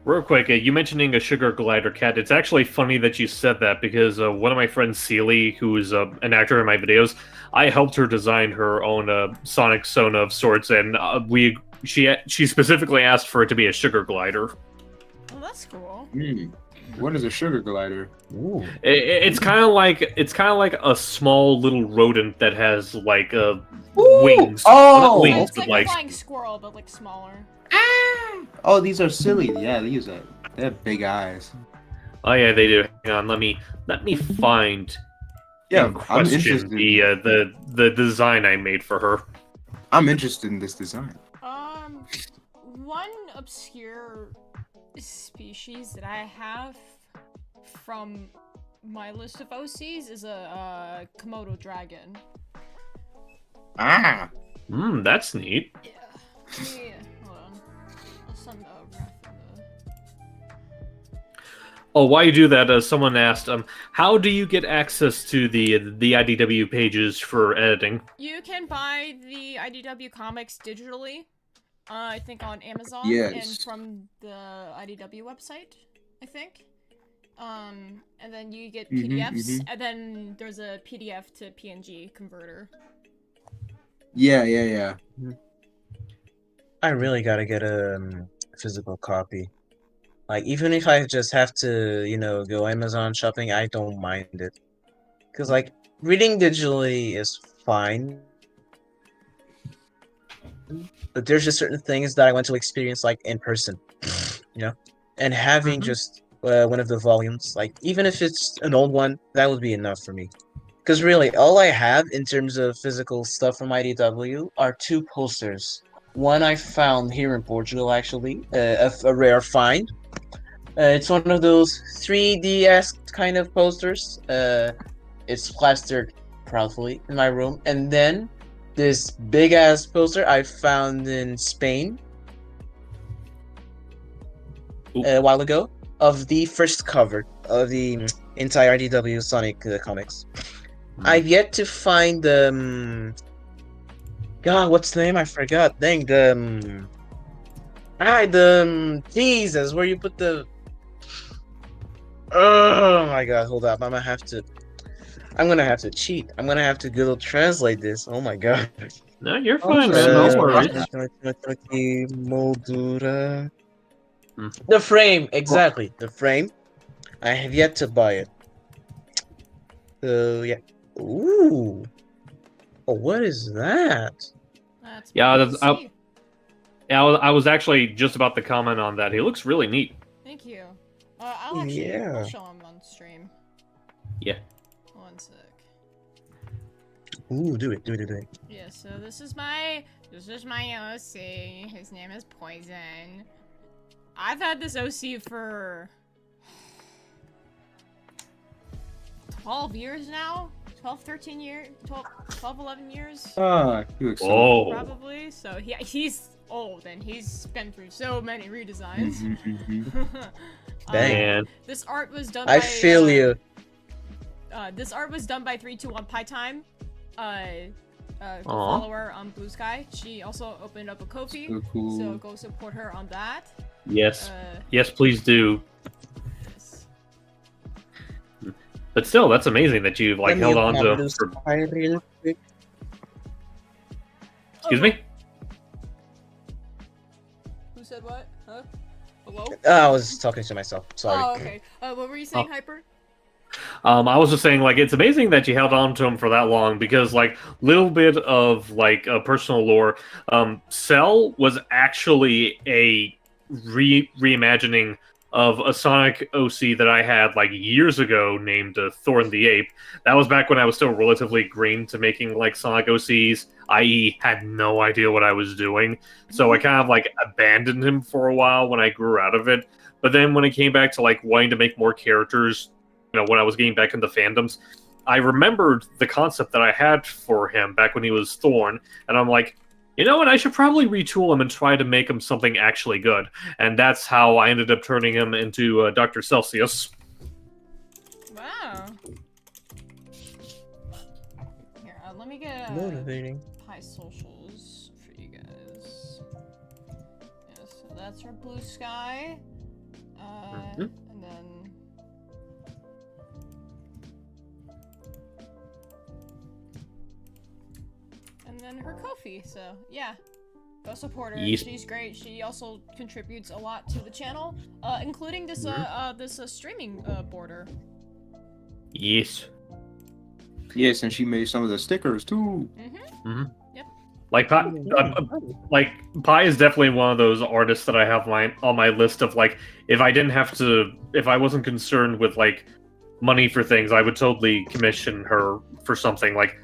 Real quick, you mentioning a sugar glider cat. It's actually funny that you said that, because one of my friends, Celie, who is an actor in my videos, I helped her design her own Sonic Sona of sorts, and we she specifically asked for it to be a sugar glider. Oh, that's cool. What is a sugar glider? Ooh. It's kind of like a small little rodent that has like wings. Oh! Well, not wings, It's but like a flying squirrel, but like smaller. Oh, these are silly. Yeah, these are. They have big eyes. Oh yeah, they do. Hang on, let me find. Yeah, in I'm question interested. the design I made for her. I'm interested in this design. One obscure species that I have from my list of OCs is a Komodo dragon. Ah. That's neat. Yeah. Hold on. I'll send a graph in the... Oh, while you do that, someone asked, how do you get access to the IDW pages for editing? You can buy the IDW comics digitally, I think on Amazon, Yes. and from the IDW website, I think. And then you get PDFs, and then there's a PDF to PNG converter. Yeah. I really gotta get a physical copy. Like, even if I just have to, go Amazon shopping, I don't mind it. Because, like, reading digitally is fine. But there's just certain things that I want to experience, like, in person. And having just one of the volumes, like, even if it's an old one, that would be enough for me. Because really, all I have in terms of physical stuff from IDW are 2 posters. One I found here in Portugal, actually, a rare find. It's one of those 3D-esque kind of posters. It's plastered proudly in my room. And then this big-ass poster I found in Spain a while ago of the first cover of the entire IDW Sonic comics. I've yet to find the... God, what's the name? I forgot. Dang, the... Jesus, where you put the... Oh my god, hold up. I'm gonna have to cheat. I'm gonna have to Google translate this. Oh my god. No, you're fine, man. No worries. Moldura. The frame, exactly. The frame. I have yet to buy it. So yeah. Ooh. Oh, what is that? That's I was actually just about to comment on that. He looks really neat. Thank you. I'll I'll show him on stream. Yeah. One sec. Ooh, do it. Yeah, so this is my OC. His name is Poison. I've had this OC for 12 years now? 12, 13 years? 12, 11 years? You excited. Probably. So he's old and he's been through so many redesigns. Dang. This art was done I by... feel you. This art was done by 321 Pie Time. Follower on Blue Sky. She also opened up a Ko-fi, So cool. so go support her on that. Yes. Yes, please do. Yes. But still, that's amazing that you've like held on to. Excuse me? Who said what? Huh? Hello? I was talking to myself. Sorry. Oh, okay. What were you saying, Hyper? I was just saying, like, it's amazing that you held on to him for that long because, like, little bit of like personal lore. Cell was actually a reimagining of a Sonic OC that I had like years ago named Thorn the Ape. That was back when I was still relatively green to making like Sonic OCs, i.e. had no idea what I was doing. So I kind of like abandoned him for a while when I grew out of it. But then when it came back to like wanting to make more characters, when I was getting back into fandoms, I remembered the concept that I had for him back when he was Thorn, and I'm like, you know what, I should probably retool him and try to make him something actually good. And that's how I ended up turning him into Dr. Celsius. Wow. Here, let me get Motivating. Pi socials for you guys. Yeah, so that's our Blue Sky. And then... And then her Ko-fi, so yeah. Go support her. Yes. She's great. She also contributes a lot to the channel, including this streaming border. Yes. Yes, and she made some of the stickers too. Yep. Like Pi is definitely one of those artists that I have on my list of like, if I wasn't concerned with like money for things, I would totally commission her for something. Like,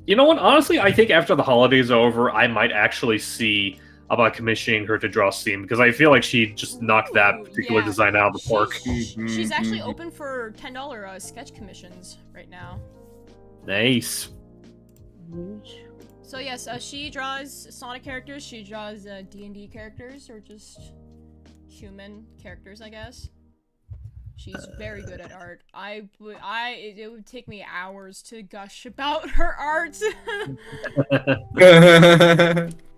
you know what? Honestly, I think after the holidays are over, I might actually see about commissioning her to draw Steam, because I feel like she just knocked that particular design out of the park. She's actually open for $10 sketch commissions right now. Nice. So yes, she draws Sonic characters. She draws D&D characters, or just human characters, I guess. She's very good at art. It would take me hours to gush about her art.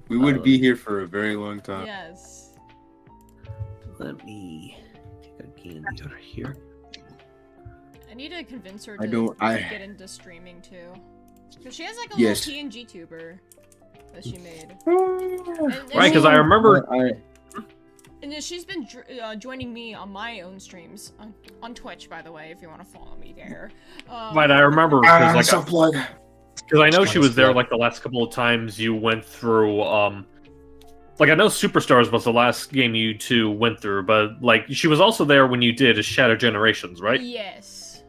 We would be here for a very long time. Yes. Let me take a candy over here. I need to convince her I to don't- I- get into streaming too. Because she has like a Yes. little PNG tuber that she made. Right, because I remember. And then she's been joining me on my own streams on Twitch, by the way, if you want to follow me there. Right, I remember because plug. Because I know she was there like the last couple of times you went through. Like I know Superstars was the last game you two went through, but like she was also there when you did Shadow Generations, right? Yes,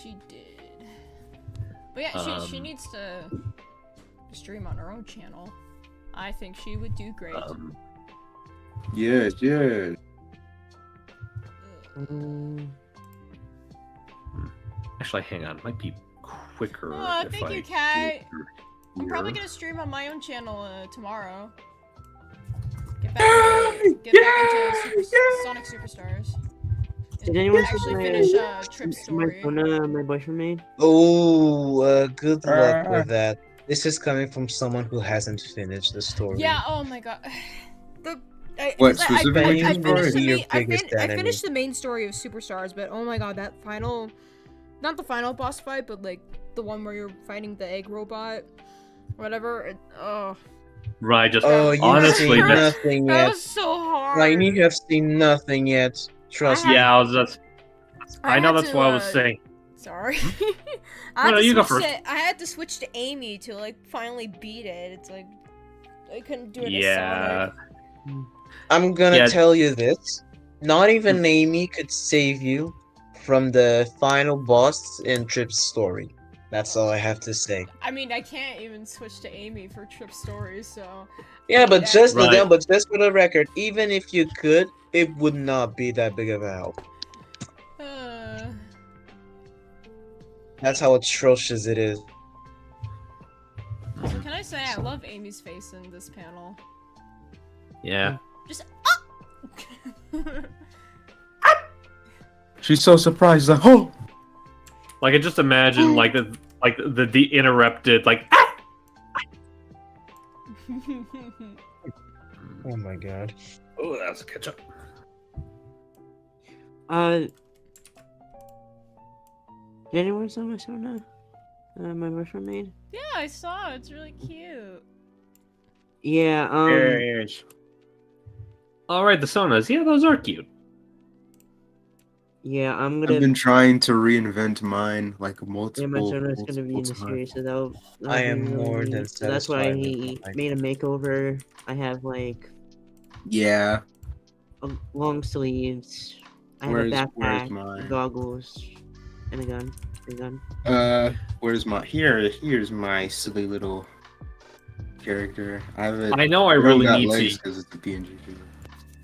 she did. But yeah, she needs to stream on her own channel. I think she would do great. Yes, yes. Actually, hang on, it might be quicker. Oh, if thank I you, Kat. do it I'm probably here. gonna stream on my own channel tomorrow. Get back into Sonic Superstars. Did anyone actually see finish my- Trip my Story? Persona my boyfriend made? Oh, good luck with that. This is coming from someone who hasn't finished the story. Yeah. Oh my god. What specifically? I finished the Your main, biggest I enemy. finished the main story of Superstars, but oh my god, that final, not the final boss fight, but like the one where you're fighting the egg robot, whatever. Oh. Right, just Oh, you've honestly, seen that's, nothing That yet. was so hard. Like, you have seen nothing yet. Trust me. yeah, I was just. I know had that's to, what I was saying. Sorry. No, you go I had to switch to Amy to like finally beat it. It's like I couldn't do it. Yeah. As Sonic. I'm gonna Yeah. tell you this. Not even Amy could save you from the final boss in Trip's story. That's all I have to say. I mean, I can't even switch to Amy for Trip Stories, so. Yeah, but just Right. but just for the record, even if you could, it would not be that big of a help. That's how atrocious it is. So can I say I love Amy's face in this panel? Yeah. Just She's so surprised, like, oh! Like I just imagine like the interrupted like. Oh my god. Oh, that's a catch up. Did anyone saw my Persona? My boyfriend made? Yeah, I saw. It's really cute. Yeah, Yes. All right, the Sonas. Yeah, those are cute. yeah, I'm gonna. I've been trying to reinvent mine like Yeah, multiple. my Sona's gonna be in the multiple series, so that'll I be am more really than neat. So that's why satisfied he with my- made a makeover. I have like Yeah. long sleeves. I have Where's- a where's backpack, mine? goggles, and a gun. Where's my here's my silly little character. I have it. I know I really need to. because it's a PNG.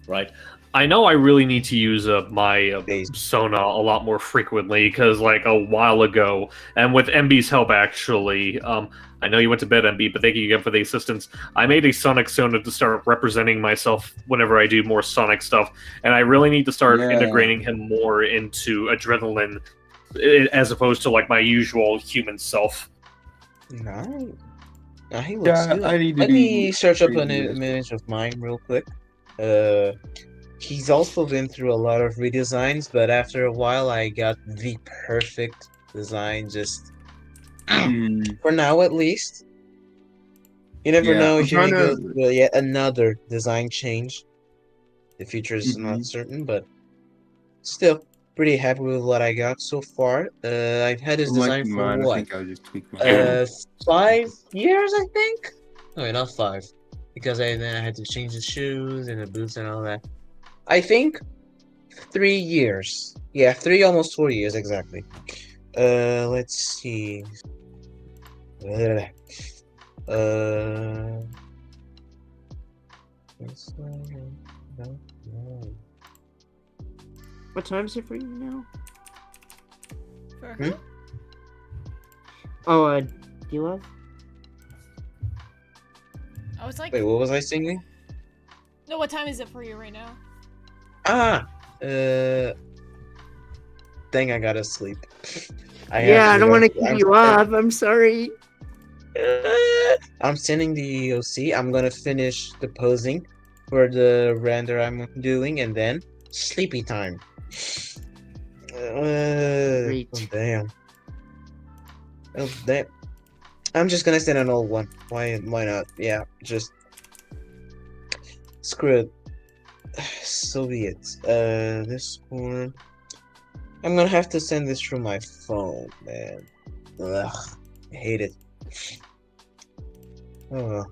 Right. I know I really need to use my Base. Sona a lot more frequently because, like, a while ago, and with MB's help, actually, I know you went to bed, MB, but thank you again for the assistance. I made a Sonic Sona to start representing myself whenever I do more Sonic stuff, and I really need to start Yeah. integrating him more into Adrenaline as opposed to, like, my usual human self. No. He looks Yeah, good. I need to Let be me search up an crazy as well. image of mine real quick. He's also been through a lot of redesigns, but after a while I got the perfect design, just for now at least. You never Yeah, know. I'm Here you trying go to- through yet another design change. The future is Mhm. not certain, but still pretty happy with what I got so far. I've had this I'm like design for mine. I what? think I'll just tweak mine. 5 years, I think. No, wait, not 5, because then I had to change the shoes and the boots and all that. I think 3 years. Yeah, 3, almost 4 years exactly. Let's see. Ugh. Uh. What time is it for you now? For Hmm? who? Oh, D-Love? I was like, Wait, what was I singing? no, what time is it for you right now? Ah, dang, I gotta sleep. I don't want to keep you up. I'm sorry. I'm sending the EOC. I'm gonna finish the posing for the render I'm doing, and then sleepy time. Great. Oh, damn. Oh, damn. I'm just gonna send an old one. Why not? Yeah, just screw it. So be it. This one. I'm gonna have to send this through my phone, man. Ugh, I hate it. Oh well.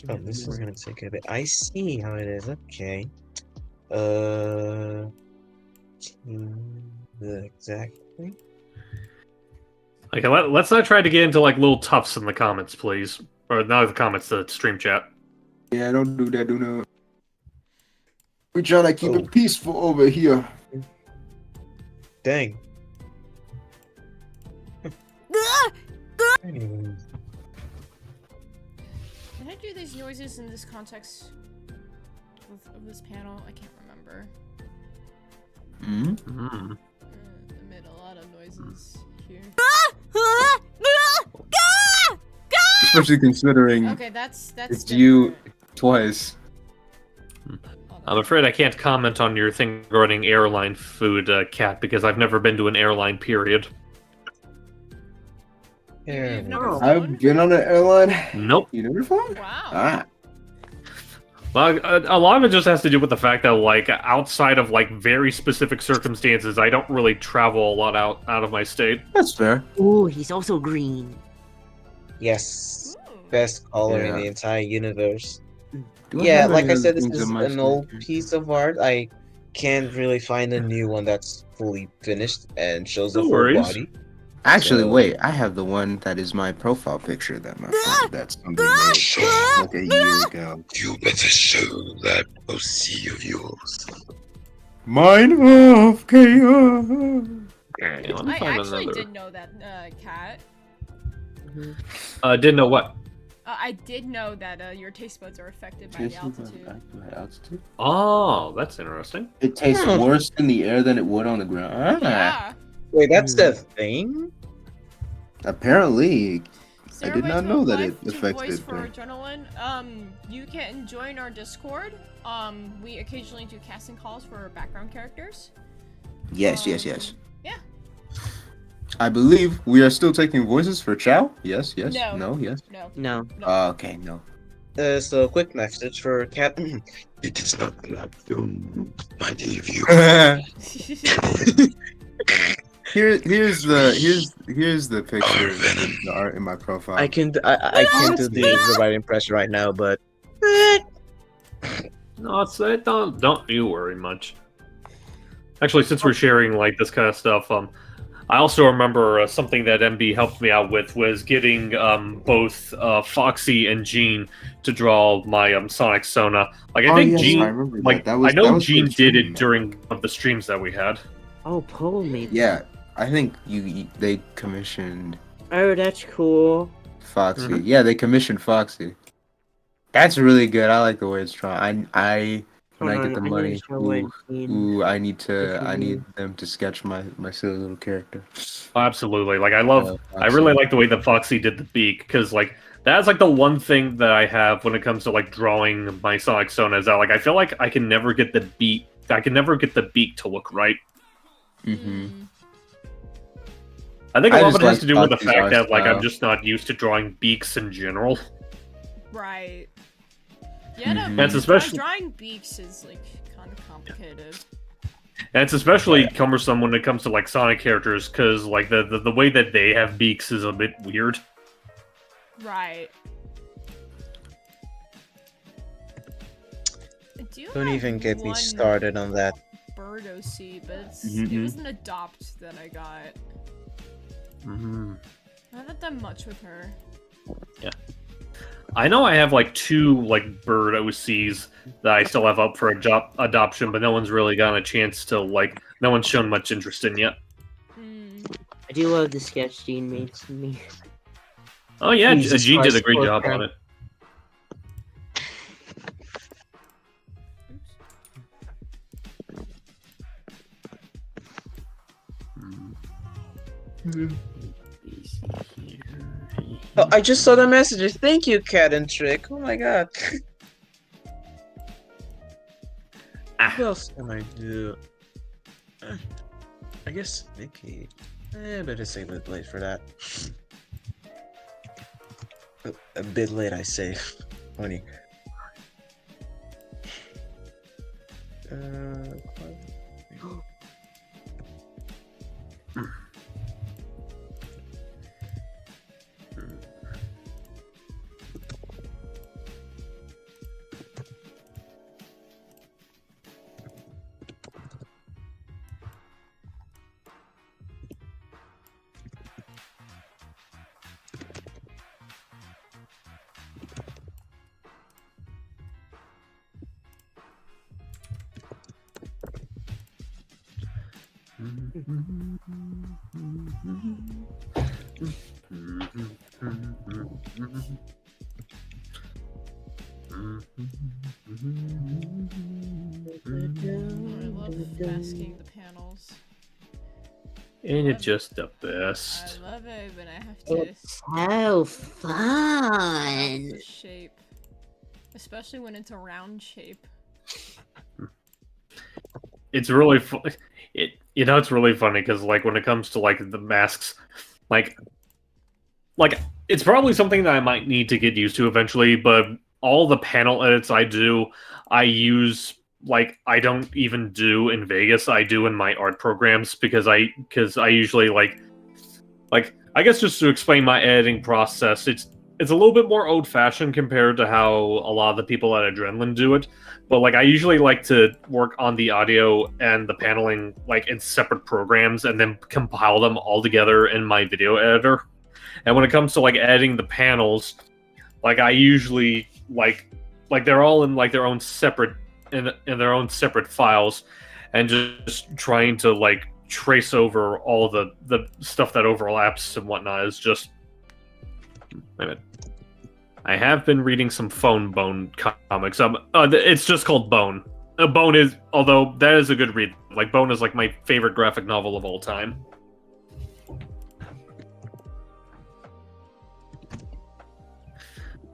Oh, this is gonna take a bit. I see how it is. Okay. Exactly. Like, let's not try to get into like little toughs in the comments, please, or not the comments, the stream chat. Yeah, don't do that. Do not. We're trying to keep Oh. it peaceful over here. Dang. Did I do these noises in this context of this panel? I can't remember. Mm-hmm. I made a lot of noises here. Especially considering Okay, that's it's you different. twice. I'm afraid I can't comment on your thing regarding airline food, Cat, because I've never been to an airline. Period. You've never flown? I've been on an airline. Nope. You never flown? Wow. Ah. Well, a lot of it just has to do with the fact that, like, outside of like very specific circumstances, I don't really travel a lot out of my state. That's fair. Ooh, he's also green. Yes. Ooh. Best color in Yeah. the entire universe. Do Yeah, have like any I said, other this things is on my an old schedule? piece of art. I can't really find a new one that's fully finished and shows the No full worries. body. Actually, So- wait. I have the one that is my profile picture that my friend that's somebody made like a year ago. You better show that OC of yours. Mine of chaos. Yeah, let me I find actually another. did know that, Cat. Didn't know what. I did know that your taste buds are affected by the altitude. Oh, that's interesting. It tastes worse in the air than it would on the ground. Ah, Yeah. Wait, that's the thing? apparently, I Zero did by not 12 know that live it to affected voice for things. adrenaline. You can join our Discord. We occasionally do casting calls for background characters. Yes. Yeah. I believe we are still taking voices for Chow. Yes. No. No. Yes. No. No. Okay. No. So quick message for Cat. It is not like film, my dear viewer. Here's the picture of the art in my profile. I can't do the right impression right now, but No, it's don't you worry much. Actually, since we're sharing like this kind of stuff, I also remember something that MB helped me out with was getting both Foxy and Jean to draw my Sonic Sona. Like I think yes, Jean, I remember that. like That was- I know that was Jean pretty did stream, it during one of the streams that we had. Oh, Pole made. Yeah, I think they commissioned Oh, that's cool. Foxy. Mhm. Yeah, they commissioned Foxy. That's really good. I like the way it's drawn. I when I Hold get the on, I need money, to show it in- I need Okay. them to sketch my silly little character. Absolutely, like I love, I Foxy. really like the way that Foxy did the beak because like that's like the one thing that I have when it comes to like drawing my Sonic Sona is that like I feel like I can never get the beak. I can never get the beak to look right. Mm-hmm. I think a I lot of just it has like to do with the Foxy's fact art that like I'm style. just not used to drawing beaks in general. Right. Yeah, no, That's especially drawing beaks is like kind of complicated. and it's especially cumbersome when it comes to like Sonic characters because like the way that they have beaks is a bit weird. Right. I do Don't have even get me one started on that. bird OC, but it Mhm. was an adopt that I got. Mm-hmm. I haven't done much with her. Yeah. I know I have like 2 like bird OCs that I still have up for adoption, but no one's really gotten a chance to like. No one's shown much interest in yet. I do love the sketch Gene made to me. Oh yeah, Jesus Gene did a Christ, great poor job crap. on it. Oh, I just saw the messages. Thank you, Cat and Trick. Oh my god. What else can I do? I guess Mickey. Better save it late for that. A bit late, I say. Funny. I love masking the panels. Ain't it just the best? I love it, but I have to. It's so fun. The shape, especially when it's a round shape. It's really fun. It's really funny because like when it comes to like the masks, like it's probably something that I might need to get used to eventually. But all the panel edits I do, I use like I don't even do in Vegas. I do in my art programs because I usually like I guess just to explain my editing process, it's a little bit more old-fashioned compared to how a lot of the people at Adrenaline do it. But like I usually like to work on the audio and the paneling like in separate programs and then compile them all together in my video editor. And when it comes to like editing the panels, like I usually like they're all in like their own separate in their own separate files, and just trying to like trace over all the stuff that overlaps and whatnot is just. Wait a minute. I have been reading some Bone comics. It's just called Bone. Bone is, although that is a good read. Like Bone is like my favorite graphic novel of all time.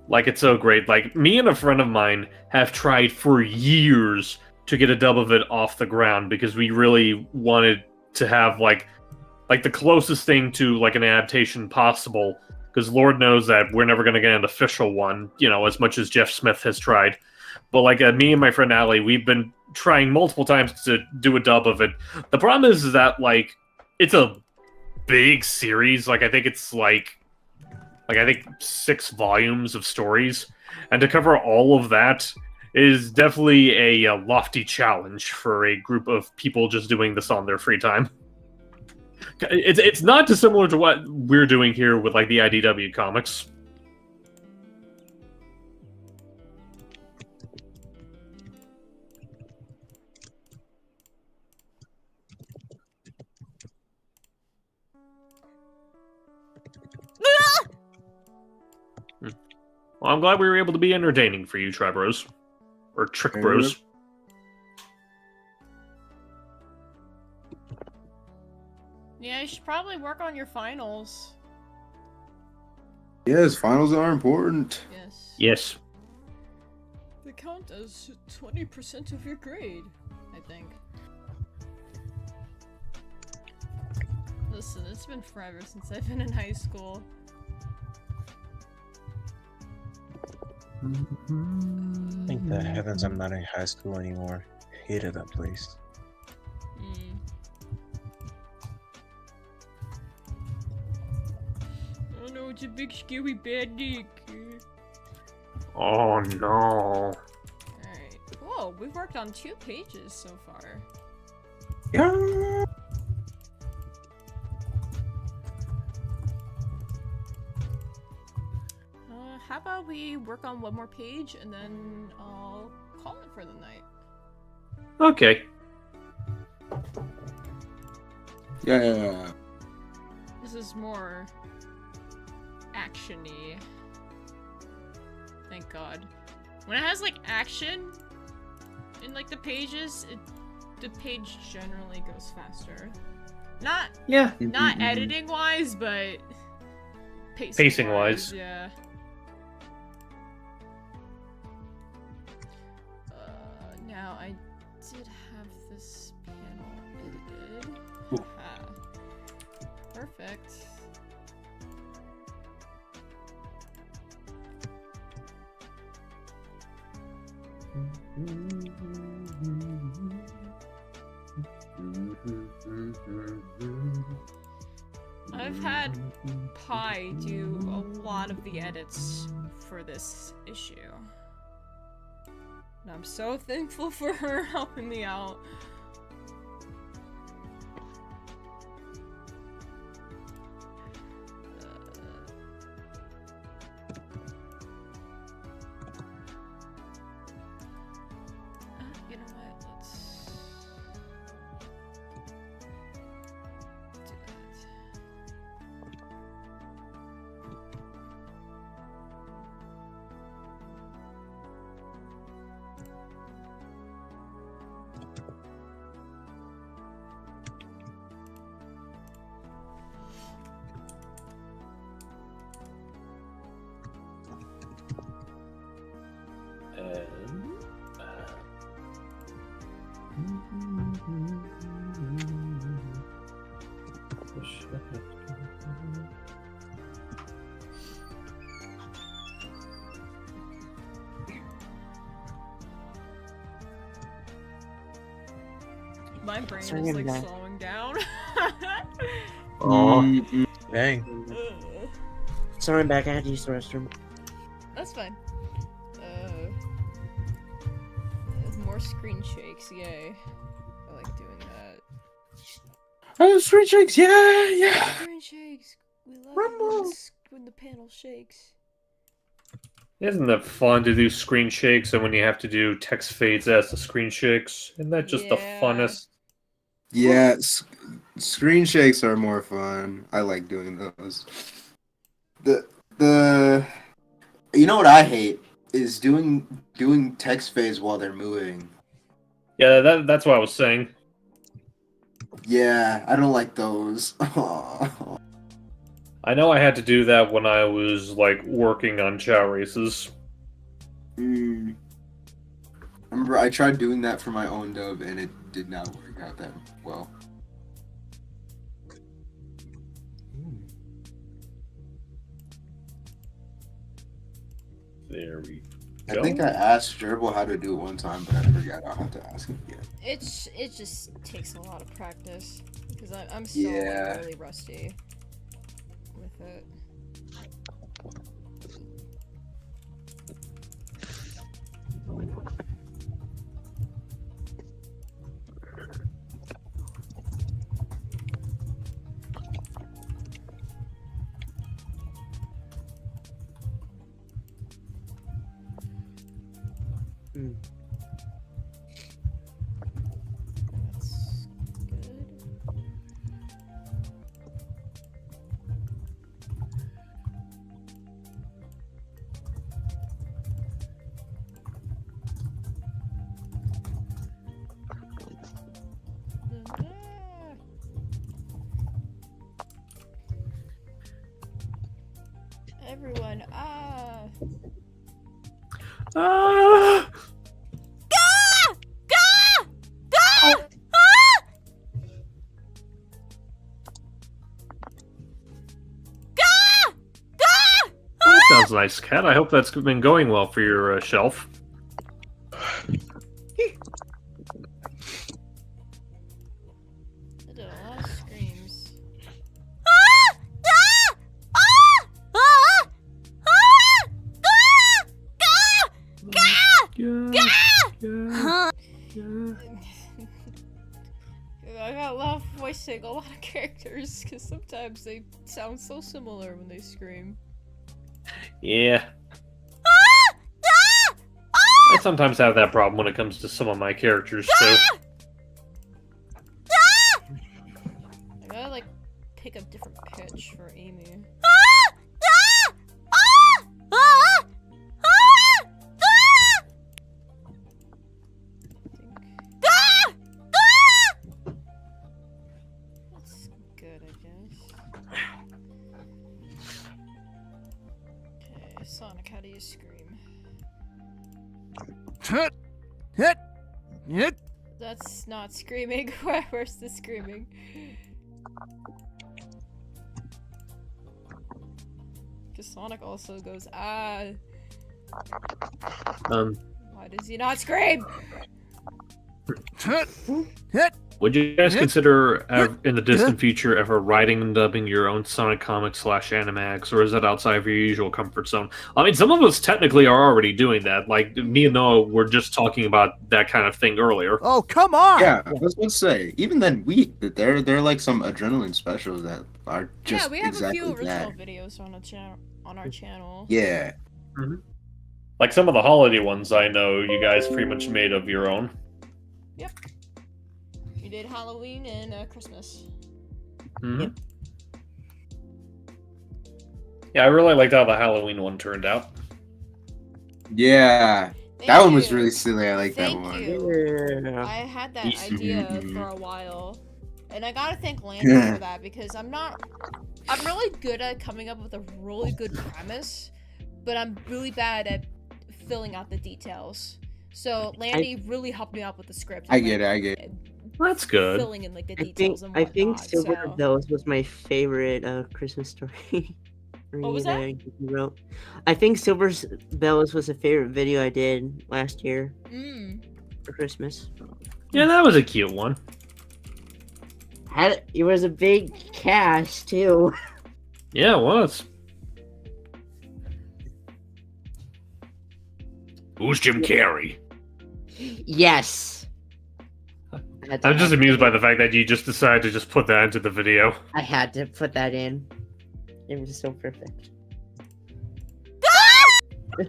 Like it's so great. Like me and a friend of mine have tried for years to get a dub of it off the ground because we really wanted to have like the closest thing to like an adaptation possible. Because Lord knows that we're never going to get an official one, you know, as much as Jeff Smith has tried. But like me and my friend Allie, we've been trying multiple times to do a dub of it. The problem is that like it's a big series. Like I think it's like I think 6 volumes of stories, and to cover all of that is definitely a lofty challenge for a group of people just doing this on their free time. It's not dissimilar to what we're doing here with like the IDW comics. Well, I'm glad we were able to be entertaining for you, Tri Bros. Or Trick Bros. Yeah, you should probably work on your finals. Yes, finals are important. Yes. Yes. They count as 20% of your grade, I think. Listen, it's been forever since I've been in high school. Thank the heavens I'm not in high school anymore. Hated that place. Oh no, it's a big scary bad dick. Oh no. Alright. Whoa, we've worked on 2 pages so far. Yeah. How about we work on 1 more page and then I'll call it for the night. Okay. Yeah. This is more action-y. Thank God. When it has like action in like the pages, the page generally goes faster. Not editing wise, but pacing wise. Yeah. Now I did have this panel edited. Perfect. I've had Pi do a lot of the edits for this issue. And I'm so thankful for her helping me out. You know what? Let's do that. My brain is Sorry, like guy. slowing down. Dang. Sorry, I'm back. I had to use the restroom. That's fine. More screen shakes, yay. I like doing that. Oh, screen shakes, yeah. Screen shakes! We love it when the panel shakes. Isn't that fun to do screen shakes and when you have to do text fades as the screen shakes? Isn't that just the funnest? Yeah, screen shakes are more fun. I like doing those. The you know what I hate is doing text fades while they're moving. Yeah, that's what I was saying. Yeah, I don't like those. I know I had to do that when I was like working on chow races. Remember, I tried doing that for my own dub, and it did not work out that well. There we I go. think I asked Gerbil how to do it one time, but I forgot. I'll have to ask him again. It just takes a lot of practice because I'm so Yeah. really rusty with it. Everyone, Ah! nice, Cat. I hope that's been going well for your shelf. Did a lot of screams. I got love voicing a lot of characters because sometimes they sound so similar when they scream. Yeah. I sometimes have that problem when it comes to some of my characters, too. I gotta like pick a different pitch for Amy. That's good, I guess. Okay, Sonic, how do you scream? That's not screaming. Where's the screaming? Because Sonic also goes, ah. Why does he not scream? Would you guys consider, in the distant future, ever writing and dubbing your own Sonic comics / Animax, or is that outside of your usual comfort zone? I mean, some of us technically are already doing that. Like, me and Noah were just talking about that kind of thing earlier. Oh, come on! Yeah, I was going to say, even then, they're like some adrenaline specials that are just Yeah, we have exactly a few original that. videos on our channel. Yeah. Like some of the holiday ones I know you guys pretty much made of your own. Yep. We did Halloween and Christmas. Yep. Yeah, I really liked how the Halloween one turned out. Yeah. Thank That one was you. really silly. I like that Thank one. you. I had that idea for a while. And I gotta thank Landy for that because I'm really good at coming up with a really good premise, but I'm really bad at filling out the details. So Landy really helped me out with the script. I get it. That's good. Filling in like the details I think and Silver whatnot. Bells was my favorite Christmas story. What was that? Wrote. I think Silver Bells was a favorite video I did last year for Christmas. Yeah, that was a cute one. It was a big cast too. Yeah, it was. Who's Jim Carrey? Yes. I'm just amused by the fact that you just decided to just put that into the video. I had to put that in. It was so perfect. Oh,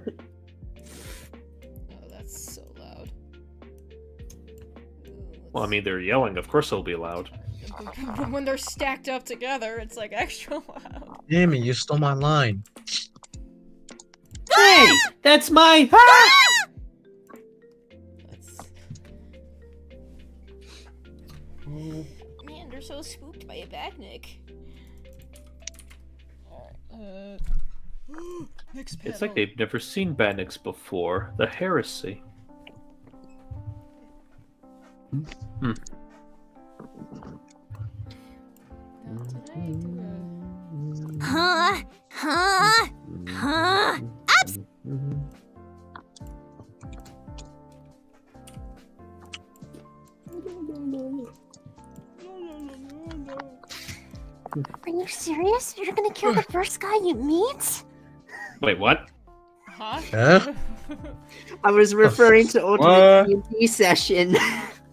that's so loud. Well, I mean, they're yelling. Of course it'll be loud. But when they're stacked up together, it's like extra loud. Amy, you stole my line. Hey, that's my... Man, they're so spooked by a badnik. Alright, next panel. It's like they've never seen Badniks before. The heresy. Are you serious? You're gonna kill the first guy you meet? Wait, what? Huh? I was referring to Ultimate D&D session.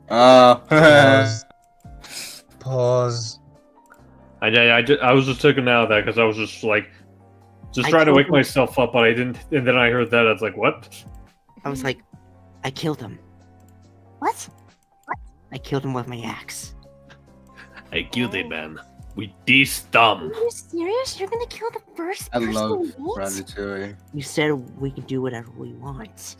Pause. I was just taken out of that because I was just like, trying to wake myself up, but I didn't. And then I heard that I was like, what? I was like, I killed him. What? I killed him with my axe. I killed him, man. We de-stum. Are you serious? You're gonna kill the first I person love you meet? Ratatouille. You said we can do whatever we want.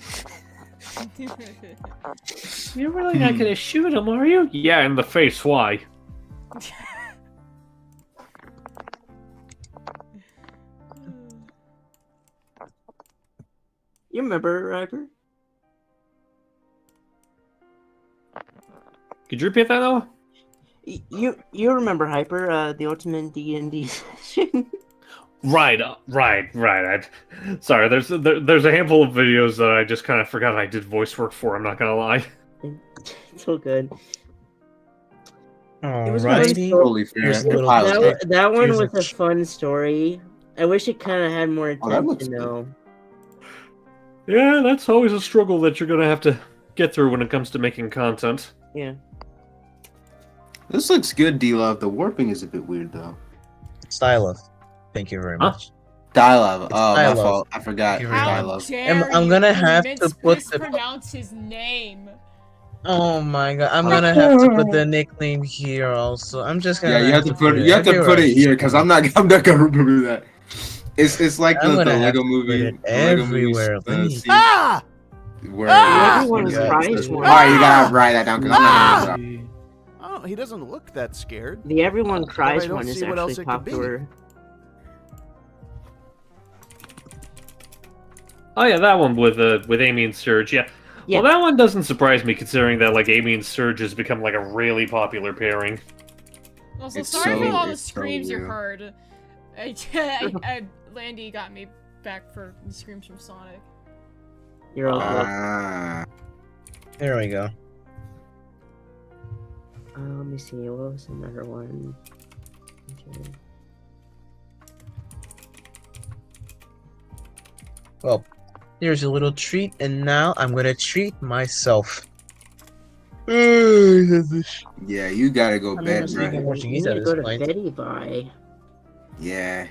You're really not gonna shoot him, are you? Yeah, in the face. Why? You remember, Riper? Could you repeat that, Noah? You remember Hyper, the Ultimate D&D session? Right. Sorry, there's a handful of videos that I just kind of forgot I did voice work for. I'm not gonna lie. It's all good. It was Alrighty. Totally fair. Here's a little that one here's was a fun story. I wish it kind of had more Oh, that looks attention though. Yeah, that's always a struggle that you're gonna have to get through when it comes to making content. Yeah. This looks good, D-Love. The warping is a bit weird, though. Stylove. Thank you very much. Stylove. Oh, my Stylove. fault. I forgot. Thank you very much. Stylove. I'm gonna have to put the. Mispronounce his name. Oh my god! I'm gonna have to put the nickname here also. I'm just gonna. Yeah, you have to put it here because I'm not gonna remember that. It's like the Lego movie. Everywhere. Ah! Where Everyone cries one. Alright, you gotta write that down because I'm not gonna remember. Oh, he doesn't look that scared. The Everyone Cries I don't one is see what else actually it could be. popular. Oh yeah, that one with Amy and Surge. Yeah. Yeah. Well, that one doesn't surprise me considering that like Amy and Surge has become like a really popular pairing. Also, It's sorry for so- all the it's so screams you real. heard. Landy got me back for the screams from Sonic. You're all good. There we go. Let me see. What was another one? Okay. Well, here's a little treat, and now I'm gonna treat myself. Yeah, you gotta go I'm bed, never speaking bro. Portuguese You at need this to go to point. Betty Bye. Yeah.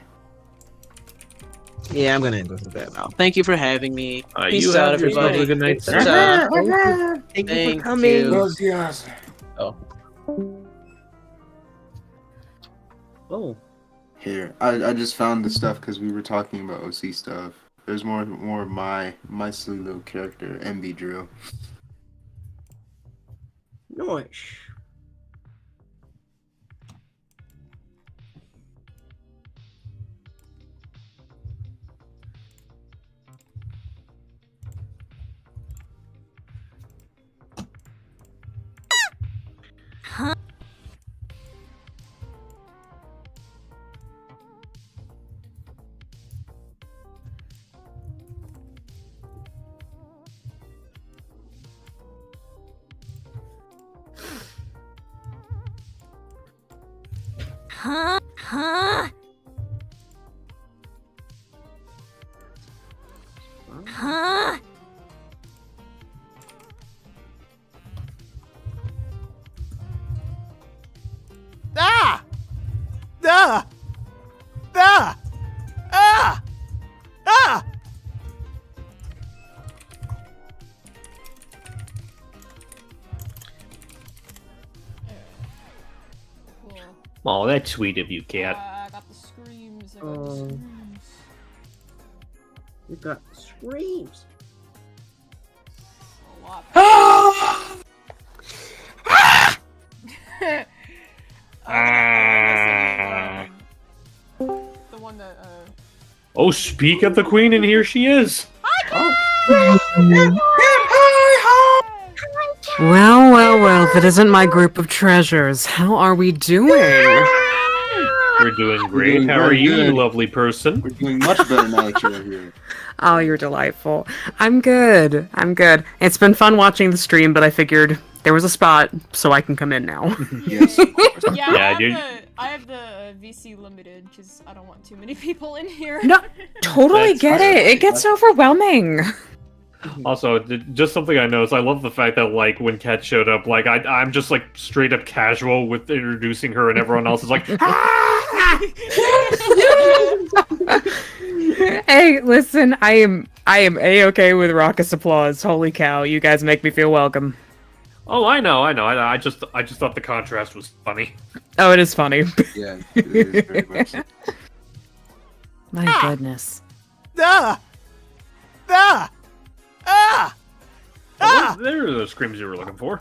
Yeah, I'm gonna go to bed now. Thank you for having me. Peace You out, have yourself everybody. a good night. Ta-ta. Thank you Thank for coming. you. Oh. Oh. Here, I just found the stuff because we were talking about OC stuff. There's more of my pseudo character, MB Drill. Nice. Huh? Huh? Huh? Huh? Ah! Ah! Ah! Ah! Ah! Cool. Oh, that's sweet of you, cat. I got the screams. I got the screams. You got screams. A lot. The one that, Oh, speak of the queen, and here she is. Well, well, well, if it isn't my group of treasures, how are we doing? We're doing great. doing How are very you, good. you lovely person? We're doing much better now that you're here. Oh, you're delightful. I'm good. I'm good. It's been fun watching the stream, but I figured there was a spot, so I can come in now. Yes. yeah, Yeah, I have the VC limited because I don't want too many people in here. No, totally That's get it. It gets overwhelming. Also, just something I noticed. I love the fact that, like, when Kat showed up, like, I'm just, like, straight up casual with introducing her, and everyone else is like, Hey, listen, I am A-okay with raucous applause. Holy cow, you guys make me feel welcome. oh, I know. I just thought the contrast was funny. Oh, it is funny. Yeah, it is very much. My goodness. Ah! Ah! Ah! Oh, there are the screams you were looking for.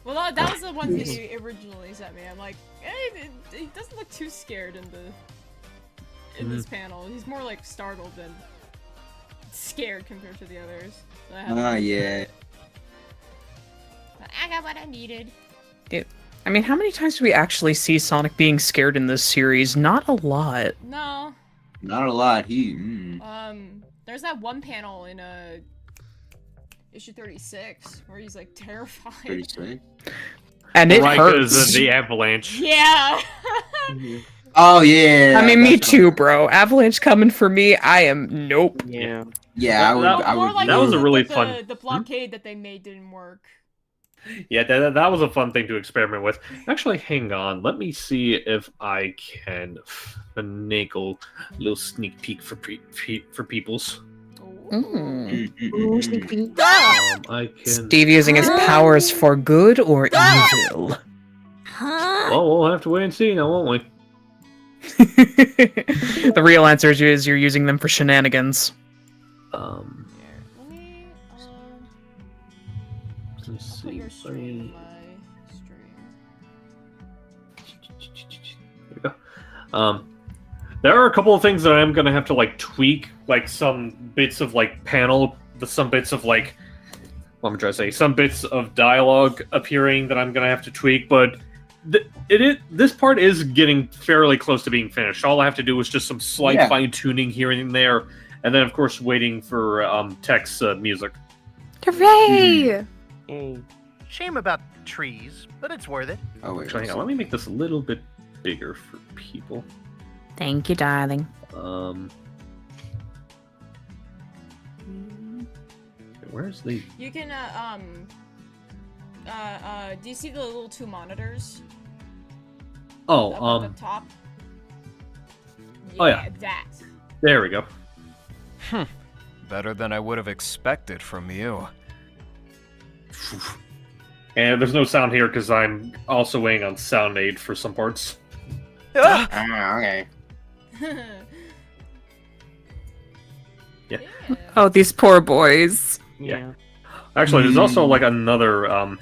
Well, that was the one that he originally sent me. I'm like, hey, he doesn't look too scared in this panel. He's more like startled than scared compared to the others. So I had Ah, yeah. But I got what I needed. Dude, I mean, how many times do we actually see Sonic being scared in this series? Not a lot. No. Not a lot. There's that one panel in issue 36 where he's like terrified. 36. And it right, hurts. because of the avalanche. Yeah. Oh yeah. I mean, me too, bro. Avalanche coming for me. I am nope. Yeah. Yeah, I would. I More would. like that was a really the, fun. The blockade that they made didn't work. Yeah, that was a fun thing to experiment with. Actually, hang on. Let me see if I can finagle a little sneak peek for peoples. I can. Steve using his powers for good or evil. Well, we'll have to wait and see now, won't we? The real answer is you're using them for shenanigans. Let's see. There we go. There are a couple of things that I'm gonna have to like tweak, like some bits of like panel, some bits of like, what am I trying to say? Some bits of dialogue appearing that I'm gonna have to tweak, but this part is getting fairly close to being finished. All I have to do is just some slight fine tuning here and there, and then of course waiting for Tech's music. Hooray! Shame about trees, but it's worth it. Oh wait. Actually, hang on, let me make this a little bit bigger for people. Thank you, darling. Where's the? You can do you see the little two monitors? Oh, up at the top. Oh yeah. That. There we go. Better than I would have expected from you. And there's no sound here because I'm also waiting on sound aid for some parts. Okay. Yeah. Oh, these poor boys. Yeah. Actually, there's also like another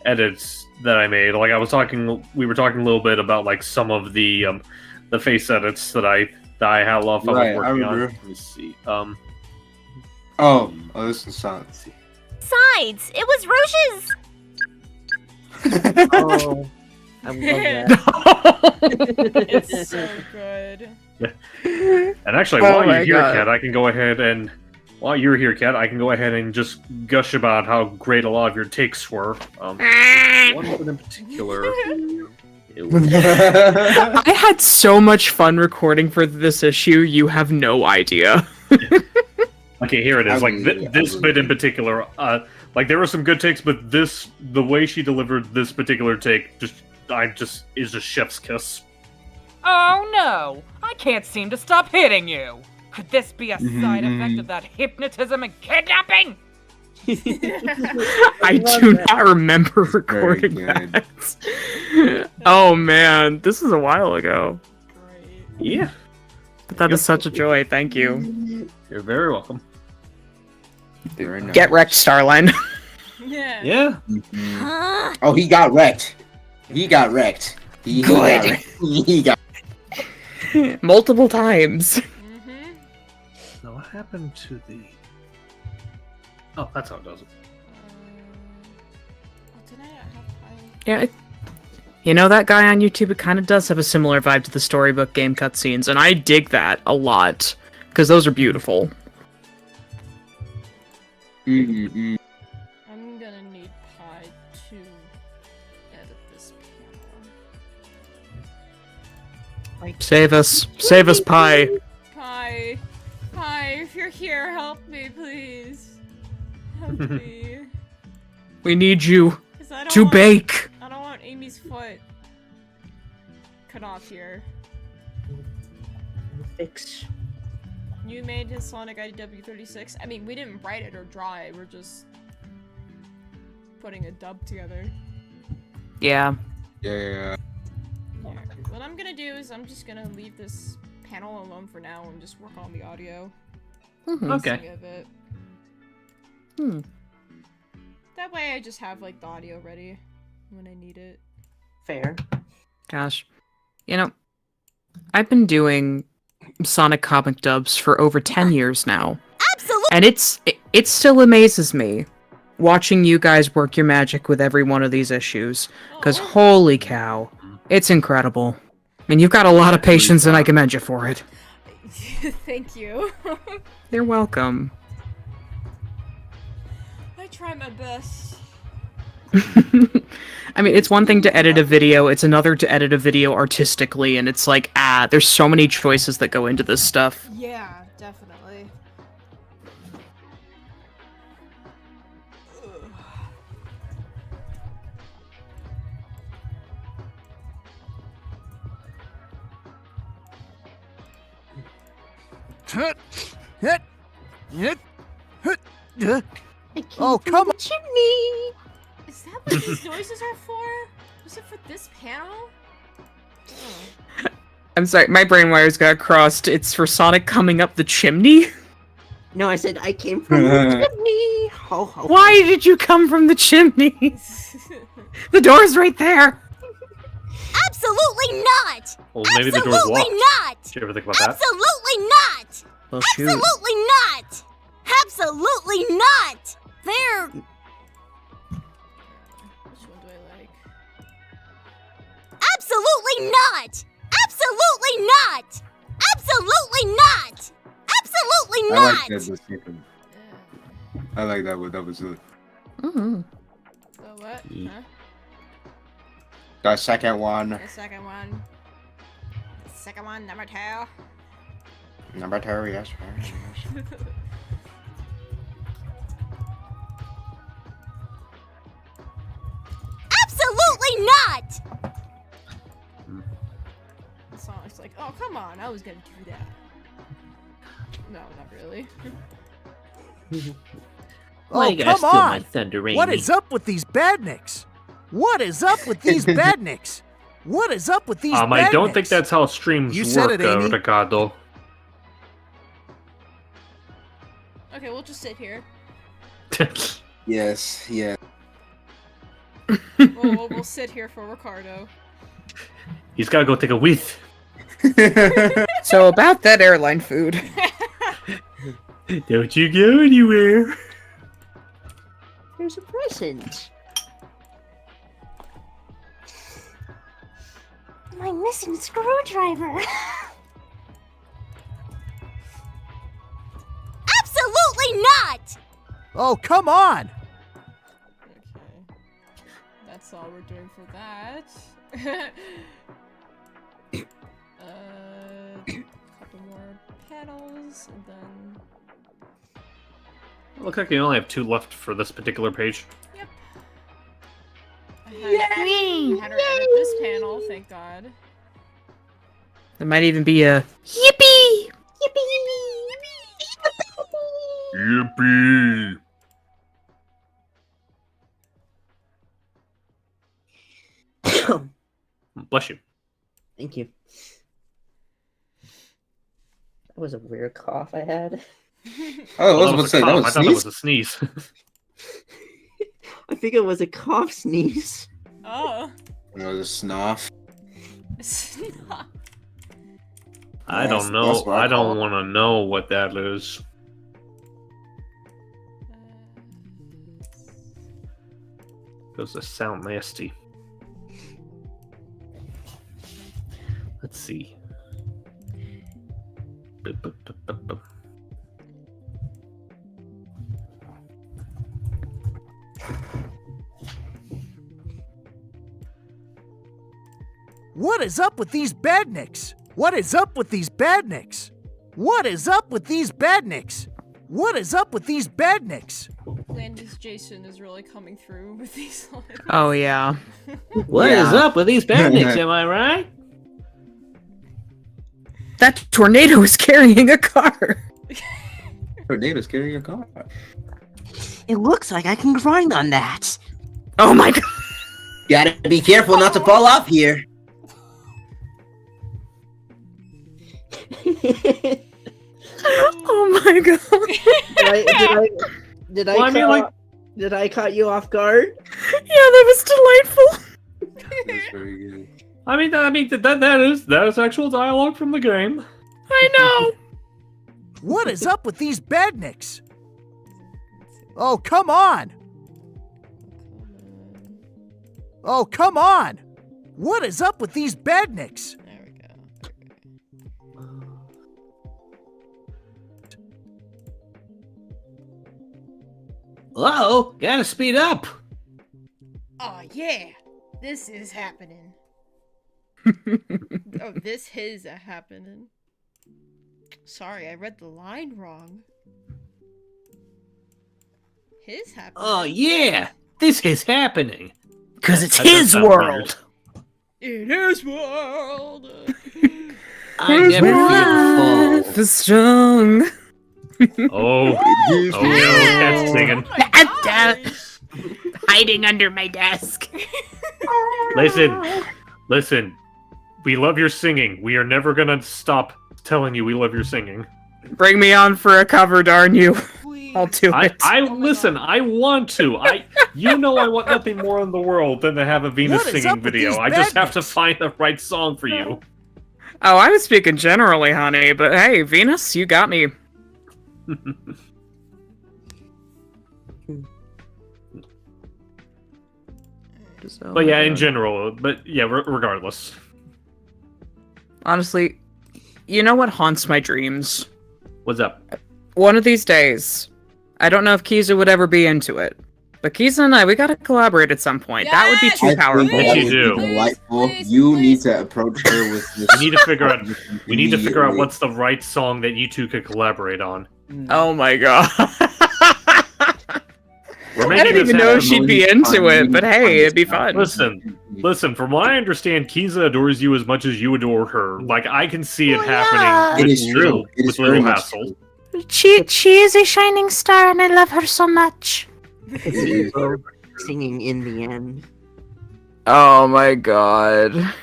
edits that I made. Like we were talking a little bit about like some of the face edits that I had a lot of fun with working on. Let me see. Oh, this is sound. Besides, it was Roche's. Oh, I love that. It's so good. Yeah. And actually, while you're here, Kat, I can go ahead and just gush about how great a lot of your takes were. One of them in particular. I had so much fun recording for this issue. You have no idea. Okay, here it is. Like this bit in particular, like there were some good takes, but the way she delivered this particular take, is a chef's kiss. Oh no! I can't seem to stop hitting you! Could this be a side effect of that hypnotism and kidnapping? I do not remember recording that. Oh man, this is a while ago. Yeah. But that is such a joy, thank you. You're very welcome. Get wrecked, Starline. Yeah. Yeah. Oh, he got wrecked. He got wrecked. He got multiple times. Now, what happened to the? Oh, that's how it does it. Yeah, you know, that guy on YouTube, it kind of does have a similar vibe to the storybook game cutscenes, and I dig that a lot, because those are beautiful. I'm gonna need Pi to edit this panel. Save us, Pi. Pi, if you're here, help me, please. Help me. We need you 'Cause I don't to want- bake. I don't want Amy's foot cut off here. Fix. You made his Sonic IDW 36. I mean, we didn't write it or draw it. We're just putting a dub together. Yeah. Yeah. What I'm gonna do is I'm just gonna leave this panel alone for now and just work on the audio. Okay. Of it. Hmm. That way I just have like the audio ready when I need it. Fair. Gosh. You know, I've been doing Sonic comic dubs for over 10 years now. Absolutely. And it still amazes me watching you guys work your magic with every one of these issues. Because holy cow, it's incredible. And you've got a lot of patience, and I commend you for it. Thank you. You're welcome. I try my best. I mean, it's one thing to edit a video, it's another to edit a video artistically, and it's like, there's so many choices that go into this stuff. Yeah, definitely. Oh, come on! Chimney! Is that what these noises are for? Was it for this panel? I'm sorry, my brain wires got crossed. It's for Sonic coming up the chimney? No, I said I came from the chimney. Ho, ho, Why did you come from the chimney? The door's right there. Absolutely not! Well, maybe the door's Absolutely locked. not! Did you ever think about that? Absolutely not! Well, shoot. Absolutely not! Absolutely not! They're... Which one do I like? Absolutely not! Absolutely not! Absolutely not! Absolutely I not! like that. Was different. I like that one. That was good. Mm-hmm. So what? Huh? The second one. The second one. The second one, number 2. Number 2, yes. Yes. Absolutely not! The song's like, oh, come on, I was gonna do that. No, not really. Oh, come on! What is up with these badniks? What is up with these badniks? What is up with these badniks? I don't think that's how streams You said work, it, Amy. Ricardo. Okay, we'll just sit here. Yes. Yeah. We'll sit here for Ricardo. He's gotta go take a whiff. So about that airline food. Don't you go anywhere. There's a present. My missing screwdriver. Absolutely not! Oh, come on! That's all we're doing for that. Couple more panels, and then... Looks like you only have 2 left for this particular page. Yep. I had her edit this panel, thank God. There might even be a yippee! Yippee! Bless you. Thank you. That was a weird cough I had. Oh, I was about to say that was I a thought that sneeze. was a sneeze. I think it was a cough sneeze. Oh. It was a snuff. I Yes, don't know. that's what I I call don't it. want to know what that is. Does this sound nasty? Let's see. What is up with these badniks? What is up with these badniks? What is up with these badniks? What is up with these badniks? Landy's Jason is really coming through with these lines. Oh, yeah. What is up with these bandits? Am I right? That tornado is carrying a car. Tornado's carrying a car. It looks like I can grind on that. Oh my god. Gotta be careful not to fall off here. Oh my god. Did I Well, I mean, like- did I caught you off guard? Yeah, that was delightful. That's very good. that is actual dialogue from the game. I know. What is up with these badniks? Oh, come on! Oh, come on! What is up with these bednicks? There we go. Hello? Gotta speed up. Oh yeah, this is happening. Oh, this is happening. Sorry, I read the line wrong. His happening. Oh yeah, this is happening. Cause it's That does his sound world. In his world. I never feel Life full. is strong. Oh no, cat's singing. Hiding under my desk. Listen. We love your singing. We are never gonna stop telling you we love your singing. Bring me on for a cover, darn you. I'll do it. Listen, I want to. You know I want nothing more in the world than to have a Venus What is singing up with video. these I just have to badniks? find the right song for you. Oh, I was speaking generally, honey, but hey, Venus, you got me. But yeah, in general. But yeah, regardless. Honestly, you know what haunts my dreams? What's up? One of these days, I don't know if Kiza would ever be into it, but Kiza and I, we gotta collaborate at some point. That would be too powerful. Yes, you do. Delightful. You need to approach her with this. We need to figure out. We need to figure out what's the right song that you two could collaborate on. Oh my god. We're I making don't this even know if happen. she'd be into it, but hey, it'd be fun. Listen. From what I understand, Kiza adores you as much as you adore her. Like I can see it happening. It With is true. little, It is with very little much hassle. She is a shining star, and I love her so much. Singing in the end. Oh my god.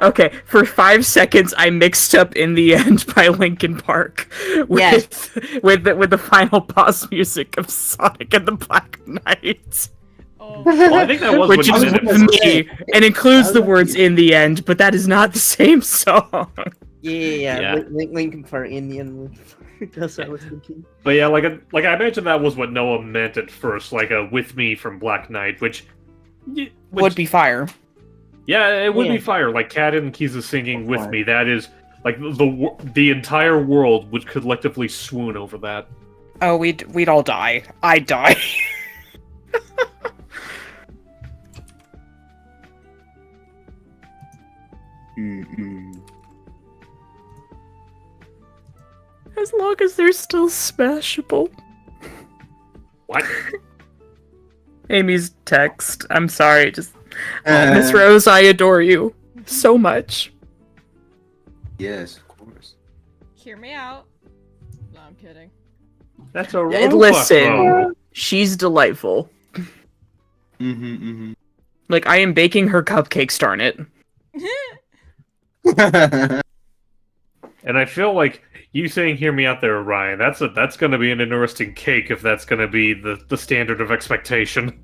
Okay, for 5 seconds I mixed up "In the End" by Linkin Park with the final boss music of Sonic and the Black Knight. Well, I think that was which what is you did. with me and includes the words "In the End," but that is not the same song. Yeah. Linkin Park in the end. That's what I was thinking. But yeah, like I imagine that was what Noah meant at first, like a "With Me" from Black Knight, which would be fire. Yeah, it would Yeah. be fire. Like Kat and Kiza singing "With Me." That is like the entire world would collectively swoon over that. Oh, we'd all die. I'd die. As long as they're still smashable. What? Amy's text. I'm sorry, just Miss Rose, I adore you so much. Yes, of course. Hear me out. No, I'm kidding. That's a Listen, she's delightful. Like I am baking her cupcakes, darn it. And I feel like you saying "Hear me out" there, Ryan. That's going to be an interesting cake if that's going to be the standard of expectation.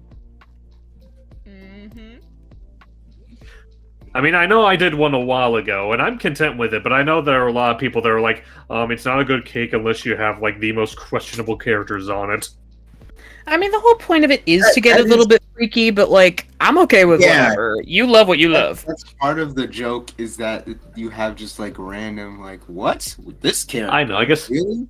I mean, I know I did one a while ago, and I'm content with it, but I know there are a lot of people that are like, it's not a good cake unless you have, like, the most questionable characters on it. I mean, the whole point of it is to get a little bit freaky, but, like, I'm okay with whatever. You love what you love. That's part of the joke, is that you have just, like, random, like, what? With this character? I know, I guess... Really?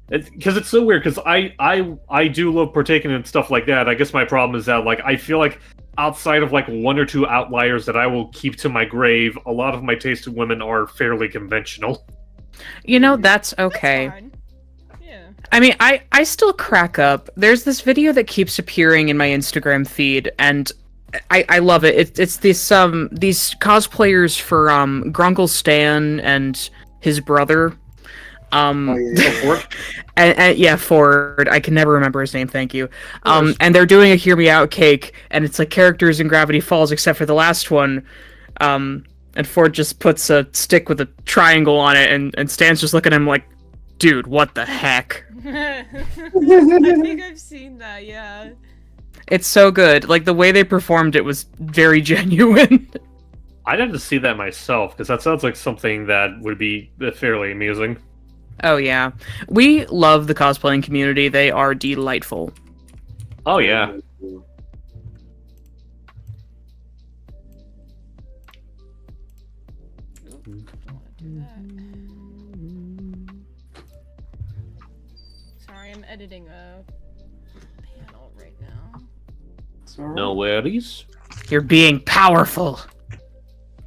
Because it's so weird, because I do love partaking in stuff like that. I guess my problem is that, like, I feel like outside of, like, one or two outliers that I will keep to my grave, a lot of my taste in women are fairly conventional. You know, that's okay. I mean, I still crack up. There's this video that keeps appearing in my Instagram feed, and I love it. It's this these cosplayers for Grunkle Stan and his brother. Ford? and yeah, Ford. I can never remember his name. Thank you. And they're doing a "Hear Me Out" cake, and it's like characters in Gravity Falls, except for the last one. And Ford just puts a stick with a triangle on it, and Stan's just looking at him like, "Dude, what the heck?" I think I've seen that. Yeah. It's so good. Like the way they performed it was very genuine. I'd have to see that myself, because that sounds like something that would be fairly amusing. Oh yeah, we love the cosplaying community. They are delightful. Oh yeah. am editing a panel right now. No worries. You're being powerful.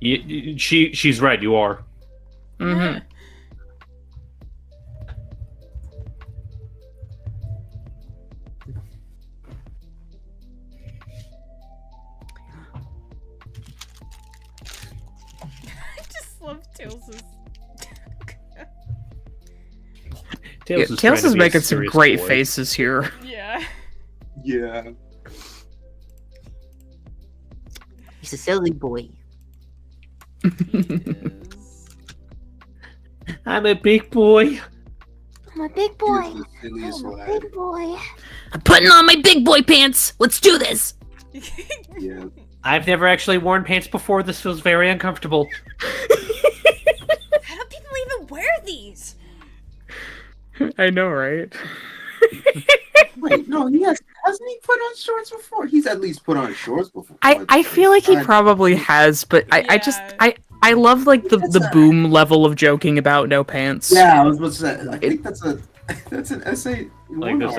She's right. You are. Mm-hmm. I just love Tails'. Tails is making some great faces here. Yeah. Yeah. He's a silly boy. I'm a big boy. I'm a big boy. He's the silliest I'm a lad. big boy. I'm putting on my big boy pants. Let's do this. Yeah. I've never actually worn pants before. This feels very uncomfortable. How do people even wear these? I know, right? Wait, no, hasn't he put on shorts before? He's at least put on shorts before. I feel like he probably has, but I love like the boom level of joking about no pants. Yeah, I was about to say. I think that's an essay. Like this,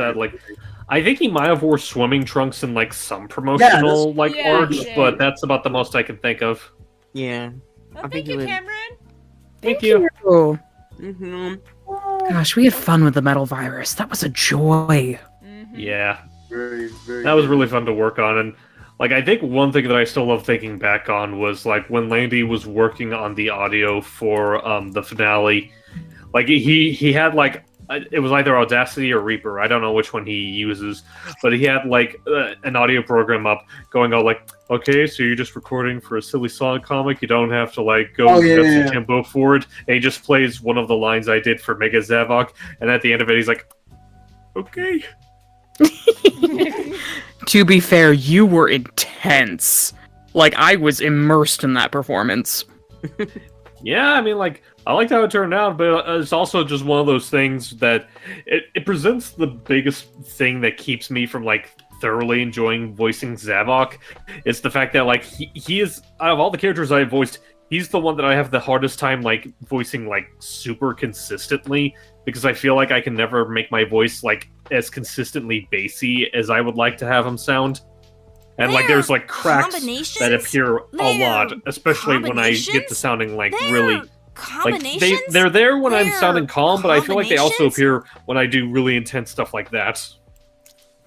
I think he might have wore swimming trunks in like some promotional art, but that's about the most I can think of. Yeah. Oh, thank you, Cameron. Thank you. Mm-hmm. Gosh, we had fun with the metal virus. That was a joy. Yeah. Very, very. That was really fun to work on, and like I think one thing that I still love thinking back on was like when Landy was working on the audio for the finale. Like he had like it was either Audacity or Reaper. I don't know which one he uses, but he had like an audio program up going all like, okay, so you're just recording for a silly Sonic comic. You don't have to like go tempo forward. And he just plays one of the lines I did for Mega Zavok, and at the end of it, he's like, okay. To be fair, you were intense. Like, I was immersed in that performance. Yeah, I mean, like, I liked how it turned out, but it's also just one of those things that it presents the biggest thing that keeps me from, like, thoroughly enjoying voicing Zavok. It's the fact that, like, he is, out of all the characters I've voiced, he's the one that I have the hardest time, like, voicing, like, super consistently, because I feel like I can never make my voice, like, as consistently bassy as I would like to have him sound. And, like, there's, like, cracks that appear a lot, especially when I get to sounding, like, really... Like, they're there when I'm sounding calm, but I feel like they also appear when I do really intense stuff like that.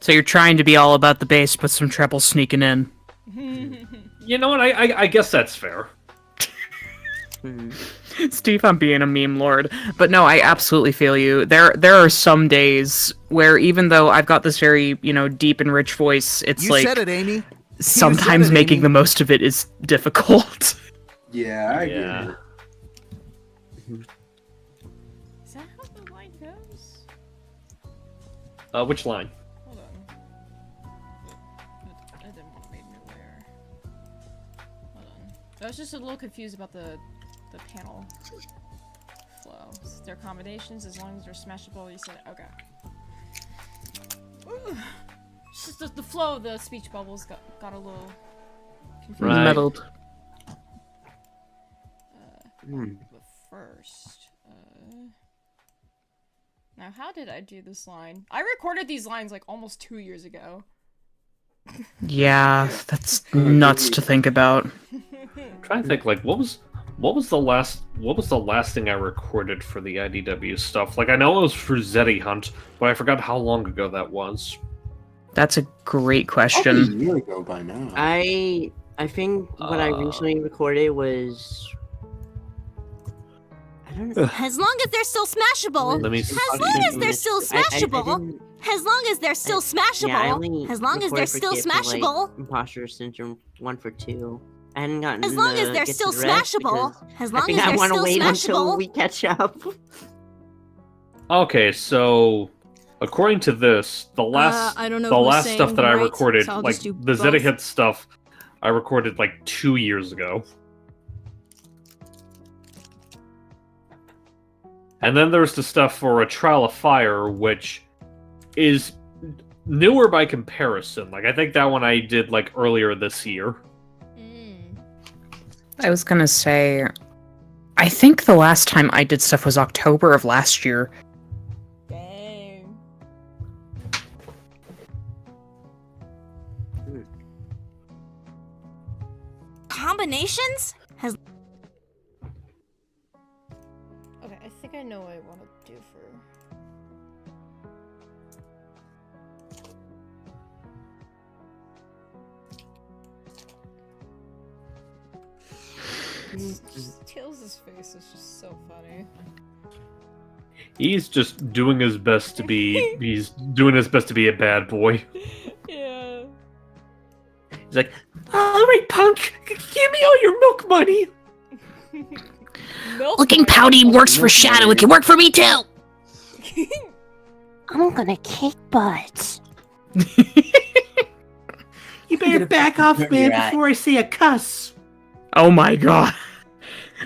So you're trying to be all about the bass, but some treble sneaking in. You know what? I guess that's fair. Steve, I'm being a meme lord. But no, I absolutely feel you. There are some days where even though I've got this very, deep and rich voice, it's You said it, Amy. Sometimes making the most of it is difficult. Yeah, I get it. Is that how the line goes? Which line? Hold on. I didn't want to make me aware. Hold on. I was just a little confused about the panel flow. Their combinations, as long as they're smashable, you said okay. Ooh. It's just the flow of the speech bubbles got a little confused. Right. Meddled. But first, now how did I do this line? I recorded these lines like almost 2 years ago. Yeah, that's nuts to think about. I'm trying to think, like, what was the last thing I recorded for the IDW stuff? Like, I know it was for Zeddy Hunt, but I forgot how long ago that was. That's a great question. Probably a year ago by now. I think what I recently recorded was... I don't know. As long as they're still smashable. Let me As long as they're still smashable. As long as they're still smashable. As long as they're still smashable. Imposter Syndrome 1 for 2. I hadn't gotten As long as they're still smashable. As long as I they're want to still wait until smashable. we catch up. Okay, so according to this, the last I don't know the who's last saying stuff that I right, recorded, so I'll like just do the Zeddy both. Hit stuff, I recorded like 2 years ago. And then there's the stuff for A Trial of Fire, which is newer by comparison. Like, I think that one I did, like, earlier this year. I was gonna say, I think the last time I did stuff was October of last year. Dang. combinations? Okay, I think I know what I want to do for. Tails' face is just so funny. He's just doing his best to be. He's doing his best to be a bad boy. Yeah. He's like, all right, punk, give me all your milk money. Looking pouty works for Shadow. It can work for me too. I'm gonna kick butt. You better back off, man, before I say a cuss. Oh my god.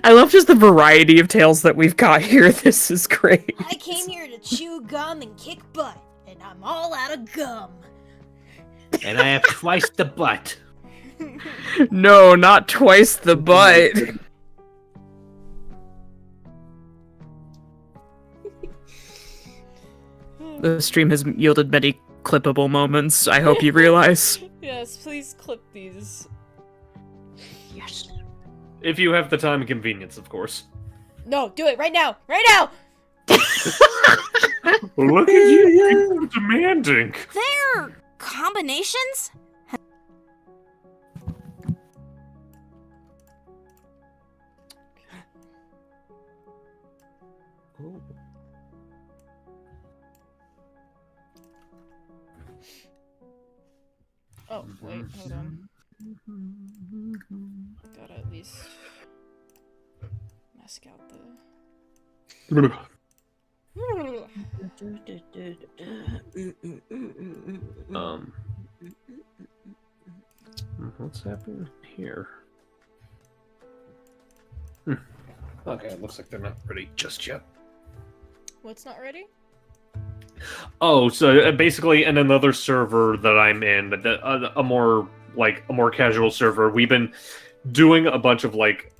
I love just the variety of tales that we've got here. This is great. I came here to chew gum and kick butt, and I'm all out of gum. And I have twice the butt. No, not twice the butt. The stream has yielded many clippable moments, I hope you realize. Yes, please clip these. Yes. If you have the time and convenience, of course. No, do it right now! Right now! Look at you, demanding. They're combinations? Oh, wait, hold on. Gotta at least mask out the... What's happening here? Okay, it looks like they're not ready just yet. What's not ready? Oh, so basically, in another server that I'm in, a more casual server, we've been doing a bunch of like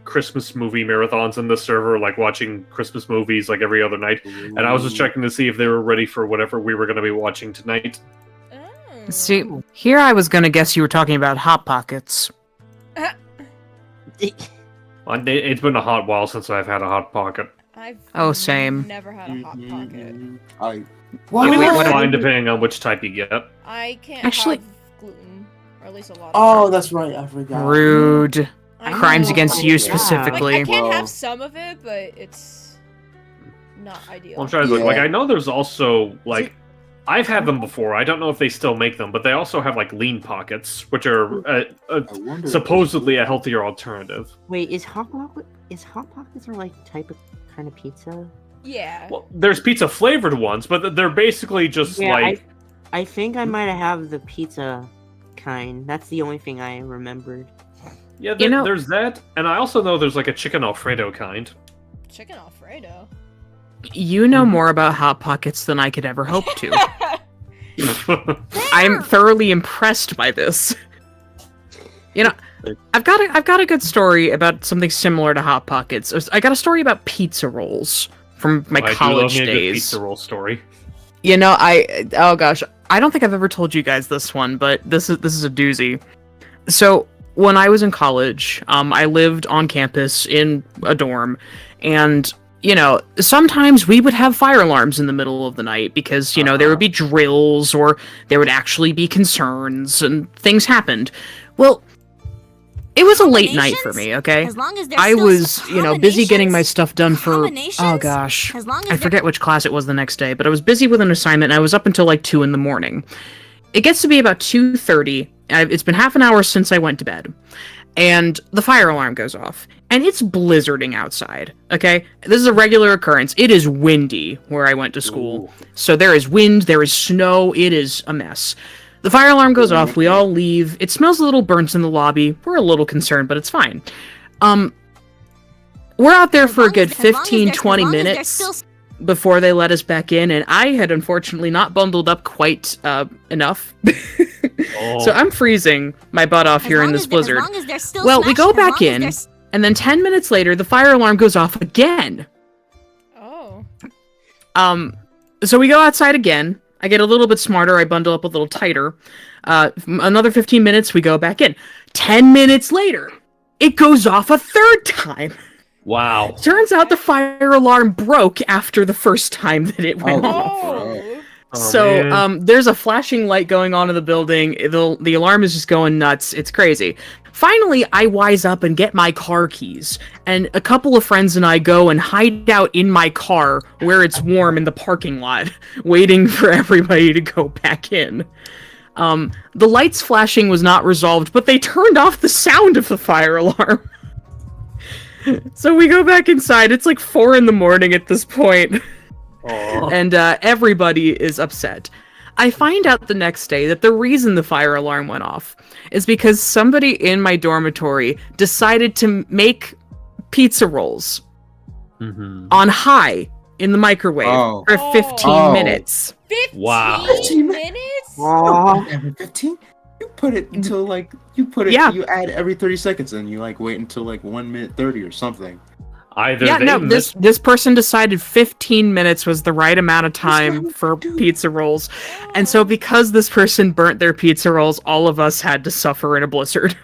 Christmas movie marathons in this server, like watching Christmas movies like every other night. And I was just checking to see if they were ready for whatever we were going to be watching tonight. See, here I was gonna guess you were talking about Hot Pockets. It's been a hot while since I've had a Hot Pocket. I've same. never had a Hot Pocket. It's fine depending on which type you get. I can't Actually- have gluten, or at least a lot of Oh, it. that's right. I forgot. Rude. I Crimes know. against you Like, specifically. I can't have some of it, but it's not ideal. Well, I'm trying to look. Like, I know there's also like, I've had them before. I don't know if they still make them, but they also have like lean pockets, which are supposedly a healthier alternative. Wait, is Hot Pockets are like type of kind of pizza? Yeah. Well, there's pizza flavored ones, but they're basically just like. I think I might have the pizza kind. That's the only thing I remembered. Yeah, there's that, and I also know there's like a chicken Alfredo kind. Chicken Alfredo. You know more about Hot Pockets than I could ever hope to. I'm thoroughly impressed by this. You know, I've got a good story about something similar to Hot Pockets. I got a story about pizza rolls from my college I do love me a good days. pizza roll story. You know, oh gosh, I don't think I've ever told you guys this one, but this is a doozy. So when I was in college, I lived on campus in a dorm, and you know, sometimes we would have fire alarms in the middle of the night because, you know, there would be drills or there would actually be concerns and things happened. Well, it was a late night for me, okay? As long as there's I still was, you know, busy getting my stuff done for, Combinations? oh gosh, As long as I forget which class it was the next day, but I was busy with an assignment and I was up until like 2 in the morning. It gets to be about 2:30. It's been half an hour since I went to bed. And the fire alarm goes off. And it's blizzarding outside, okay? This is a regular occurrence. It is windy where I went to school. So there is wind, there is snow, it is a mess. The fire alarm goes off, we all leave. It smells a little burnt in the lobby. We're a little concerned, but it's fine. We're out there for a good 15, 20 minutes before they let us back in, and I had unfortunately not bundled up quite enough. So I'm freezing my butt off here in this blizzard. Well, we go back in, and then 10 minutes later, the fire alarm goes off again. Oh. So we go outside again. I get a little bit smarter. I bundle up a little tighter. Another 15 minutes, we go back in. 10 minutes later, it goes off a third time. Wow. Turns out the fire alarm broke after the first time that it went off. Oh. So there's a flashing light going on in the building. The alarm is just going nuts. It's crazy. Finally, I wise up and get my car keys. And a couple of friends and I go and hide out in my car where it's warm in the parking lot, waiting for everybody to go back in. The lights flashing was not resolved, but they turned off the sound of the fire alarm. So we go back inside. It's like 4 in the morning at this point. And everybody is upset. I find out the next day that the reason the fire alarm went off is because somebody in my dormitory decided to make pizza rolls on high in the microwave for 15 minutes. 15 Wow. minutes? 15? You put it until like you add every 30 seconds and you like wait until like 1 minute 30 or something. This person decided 15 minutes was the right amount of time for pizza rolls. And so because this person burnt their pizza rolls, all of us had to suffer in a blizzard.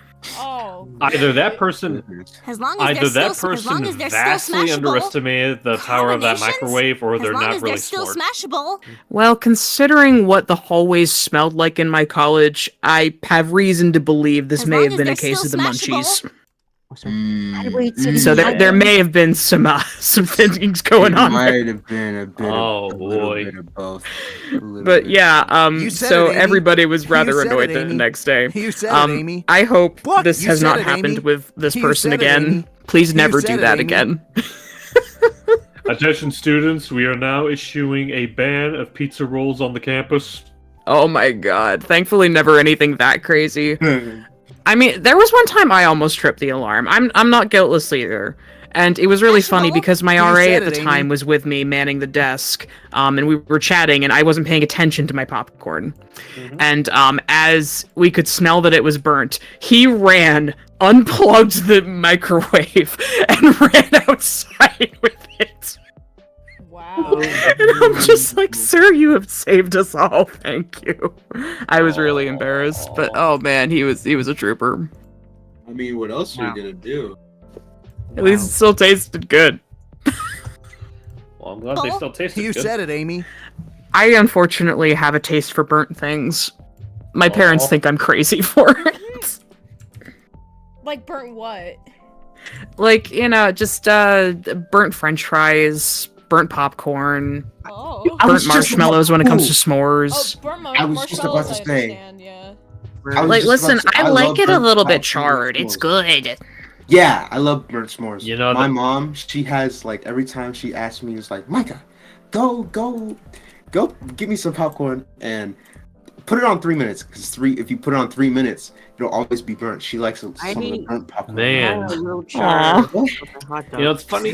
Either that person smashable, vastly underestimated the power of that microwave, or they're not really still smart. smashable. Well, considering what the hallways smelled like in my college, I have reason to believe this may have been a case of the munchies. So there may have been some things going on. Might have been a bit boy. of both. But yeah, said so it, Amy. everybody was rather You said annoyed it, the Amy. next day. You said it, Amy. I hope What? this You has said not it, happened Amy. with this You person said it, again. Amy. Please You never said do it, that Amy. again. Attention students, we are now issuing a ban of pizza rolls on the campus. Oh my god. Thankfully never anything that crazy. I mean, there was one time I almost tripped the alarm. I'm not guiltless either. And it was really funny because my RA said at the it, time Amy. was with me manning the desk, and we were chatting, and I wasn't paying attention to my popcorn. And as we could smell that it was burnt, he ran, unplugged the microwave, and ran outside with it. Wow. And I'm just like, sir, you have saved us all. Thank you. I was really embarrassed, but oh man, he was a trooper. I mean, what else are you gonna do? At least it still tasted good. Well, I'm glad they still tasted You good. said it, Amy. I unfortunately have a taste for burnt things. My parents think I'm crazy for it. Like burnt what? Like, just burnt french fries, burnt popcorn, burnt marshmallows when it comes to s'mores. I was just about to say. Like, listen, I like it a little bit charred. It's good. Yeah, I love burnt s'mores. You know, my mom, she has like every time she asks me, it's like, Micah, go, give me some popcorn and put it on 3 minutes. Because if you put it on 3 minutes, it'll always be burnt. She likes some of the burnt popcorn. Man. It's funny.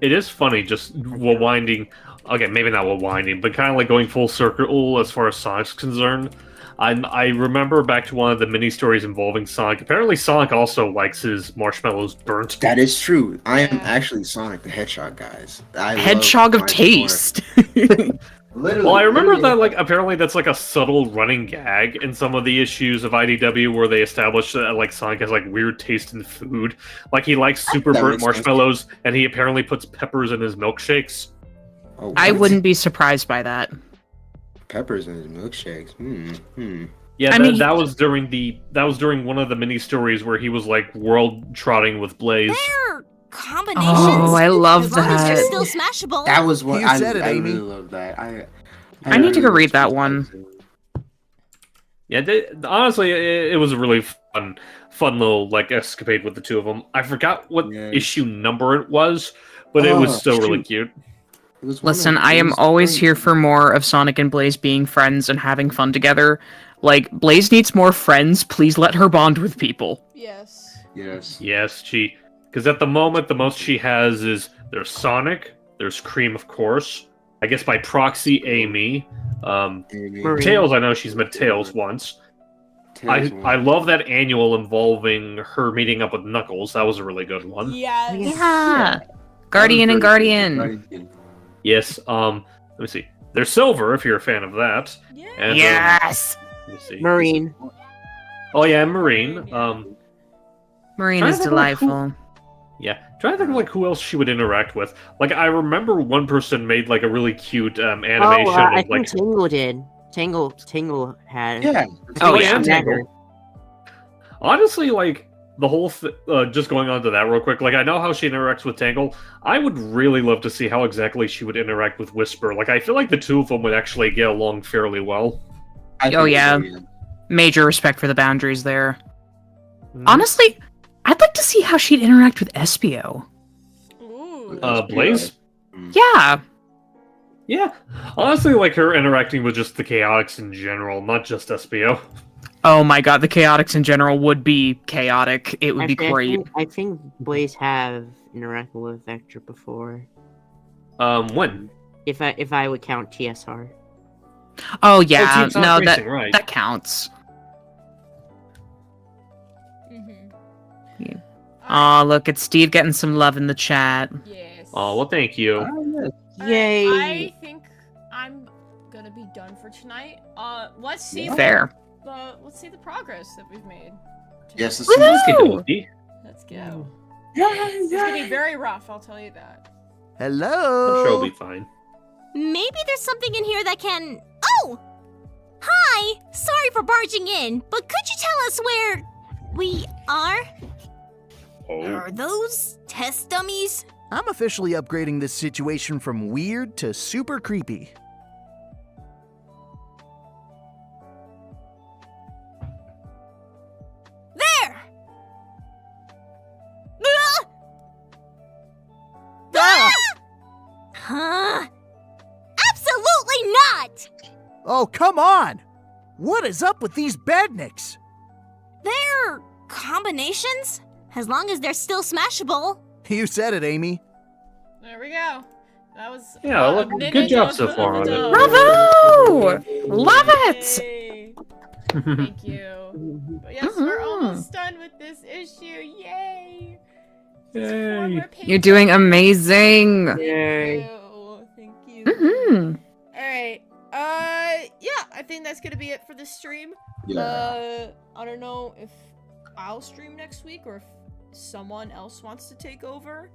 It is funny just winding. Okay, maybe not winding, but kind of like going full circle as far as Sonic's concerned. I remember back to one of the mini stories involving Sonic. Apparently, Sonic also likes his marshmallows burnt. That is true. I am actually Sonic the Hedgehog, guys. Hedgehog of taste. Well, I remember that, like, apparently that's like a subtle running gag in some of the issues of IDW where they establish that, like, Sonic has like weird taste in food. Like, he likes super burnt marshmallows, and he apparently puts peppers in his milkshakes. Oh, I wouldn't be surprised by that. Peppers in his milkshakes. Yeah, that was during one of the mini stories where he was like world trotting with Blaze. Combinations. Oh, I love as long as that. they're still smashable. That was what You I said it, really Amy. love that. I need to go read that one. Yeah, honestly, it was a really fun little like escapade with the two of them. I forgot what issue number it was, but it was still really cute. Listen, I am always here for more of Sonic and Blaze being friends and having fun together. Like, Blaze needs more friends. Please let her bond with people. Yes. Yes, because at the moment, the most she has is there's Sonic, there's Cream, of course. I guess by proxy, Amy. Tails, I know she's met Tails once. I love that annual involving her meeting up with Knuckles. That was a really good one. Yeah. Guardian and Guardian. Yes. Let me see. There's Silver, if you're a fan of that. And, Yes. let me see. Marine. Oh yeah, Marine. Marina's delightful. Yeah, trying to think of like who else she would interact with. Like I remember one person made like a really cute animation I of think like Tingle did. Tingle had. Yeah. Oh yeah, Tangle. Honestly, like the whole just going on to that real quick. Like I know how she interacts with Tangle. I would really love to see how exactly she would interact with Whisper. Like I feel like the two of them would actually get along fairly well. Oh yeah, major respect for the boundaries there. Honestly, I'd like to see how she'd interact with Espio. Blaze? Yeah. Yeah. Honestly, like her interacting with just the Chaotix in general, not just Espio. Oh my god, the Chaotix in general would be chaotic. It would be great. I think Blaze have interacted with Vector before. When? If I would count TSR. Oh yeah, Team no, Racing, right. that counts. Oh, look, it's Steve getting some love in the chat. Yes. Oh, well, thank you. Yay! I think I'm gonna be done for tonight. Let's see. Fair. Let's see the progress that we've made. Yes, Let's go. Let's go. It's gonna be very rough, I'll tell you that. Hello. I'm sure it'll be fine. Maybe there's something in here that can... Oh! Hi! Sorry for barging in, but could you tell us where we are? Are those test dummies? I'm officially upgrading this situation from weird to super creepy. There! Huh? Absolutely not! Oh, come on! What is up with these badniks? They're combinations? As long as they're still smashable. You said it, Amy. There we go. That was Yeah, look, good job so far on it. Bravo! Love it! Thank you. But yes, we're almost done with this issue. Yay! Yay! You're doing amazing. Thank you. Alright. Yeah, I think that's gonna be it for this stream. Yeah. I don't know if I'll stream next week or if someone else wants to take over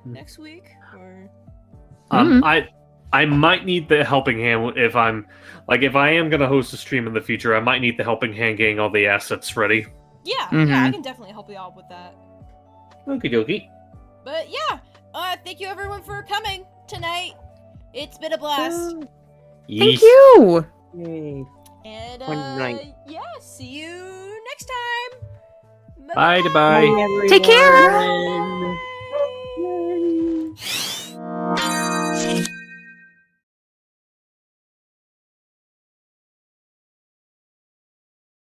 next week, or I might need the helping hand if I am gonna host a stream in the future. I might need the helping hand getting all the assets ready. yeah, I can definitely help you out with that. Okie dokie. But yeah, thank you everyone for coming tonight. It's been a blast. Thank you. Yay. And One night. yeah, see you next time. Bye. Take care. Bye.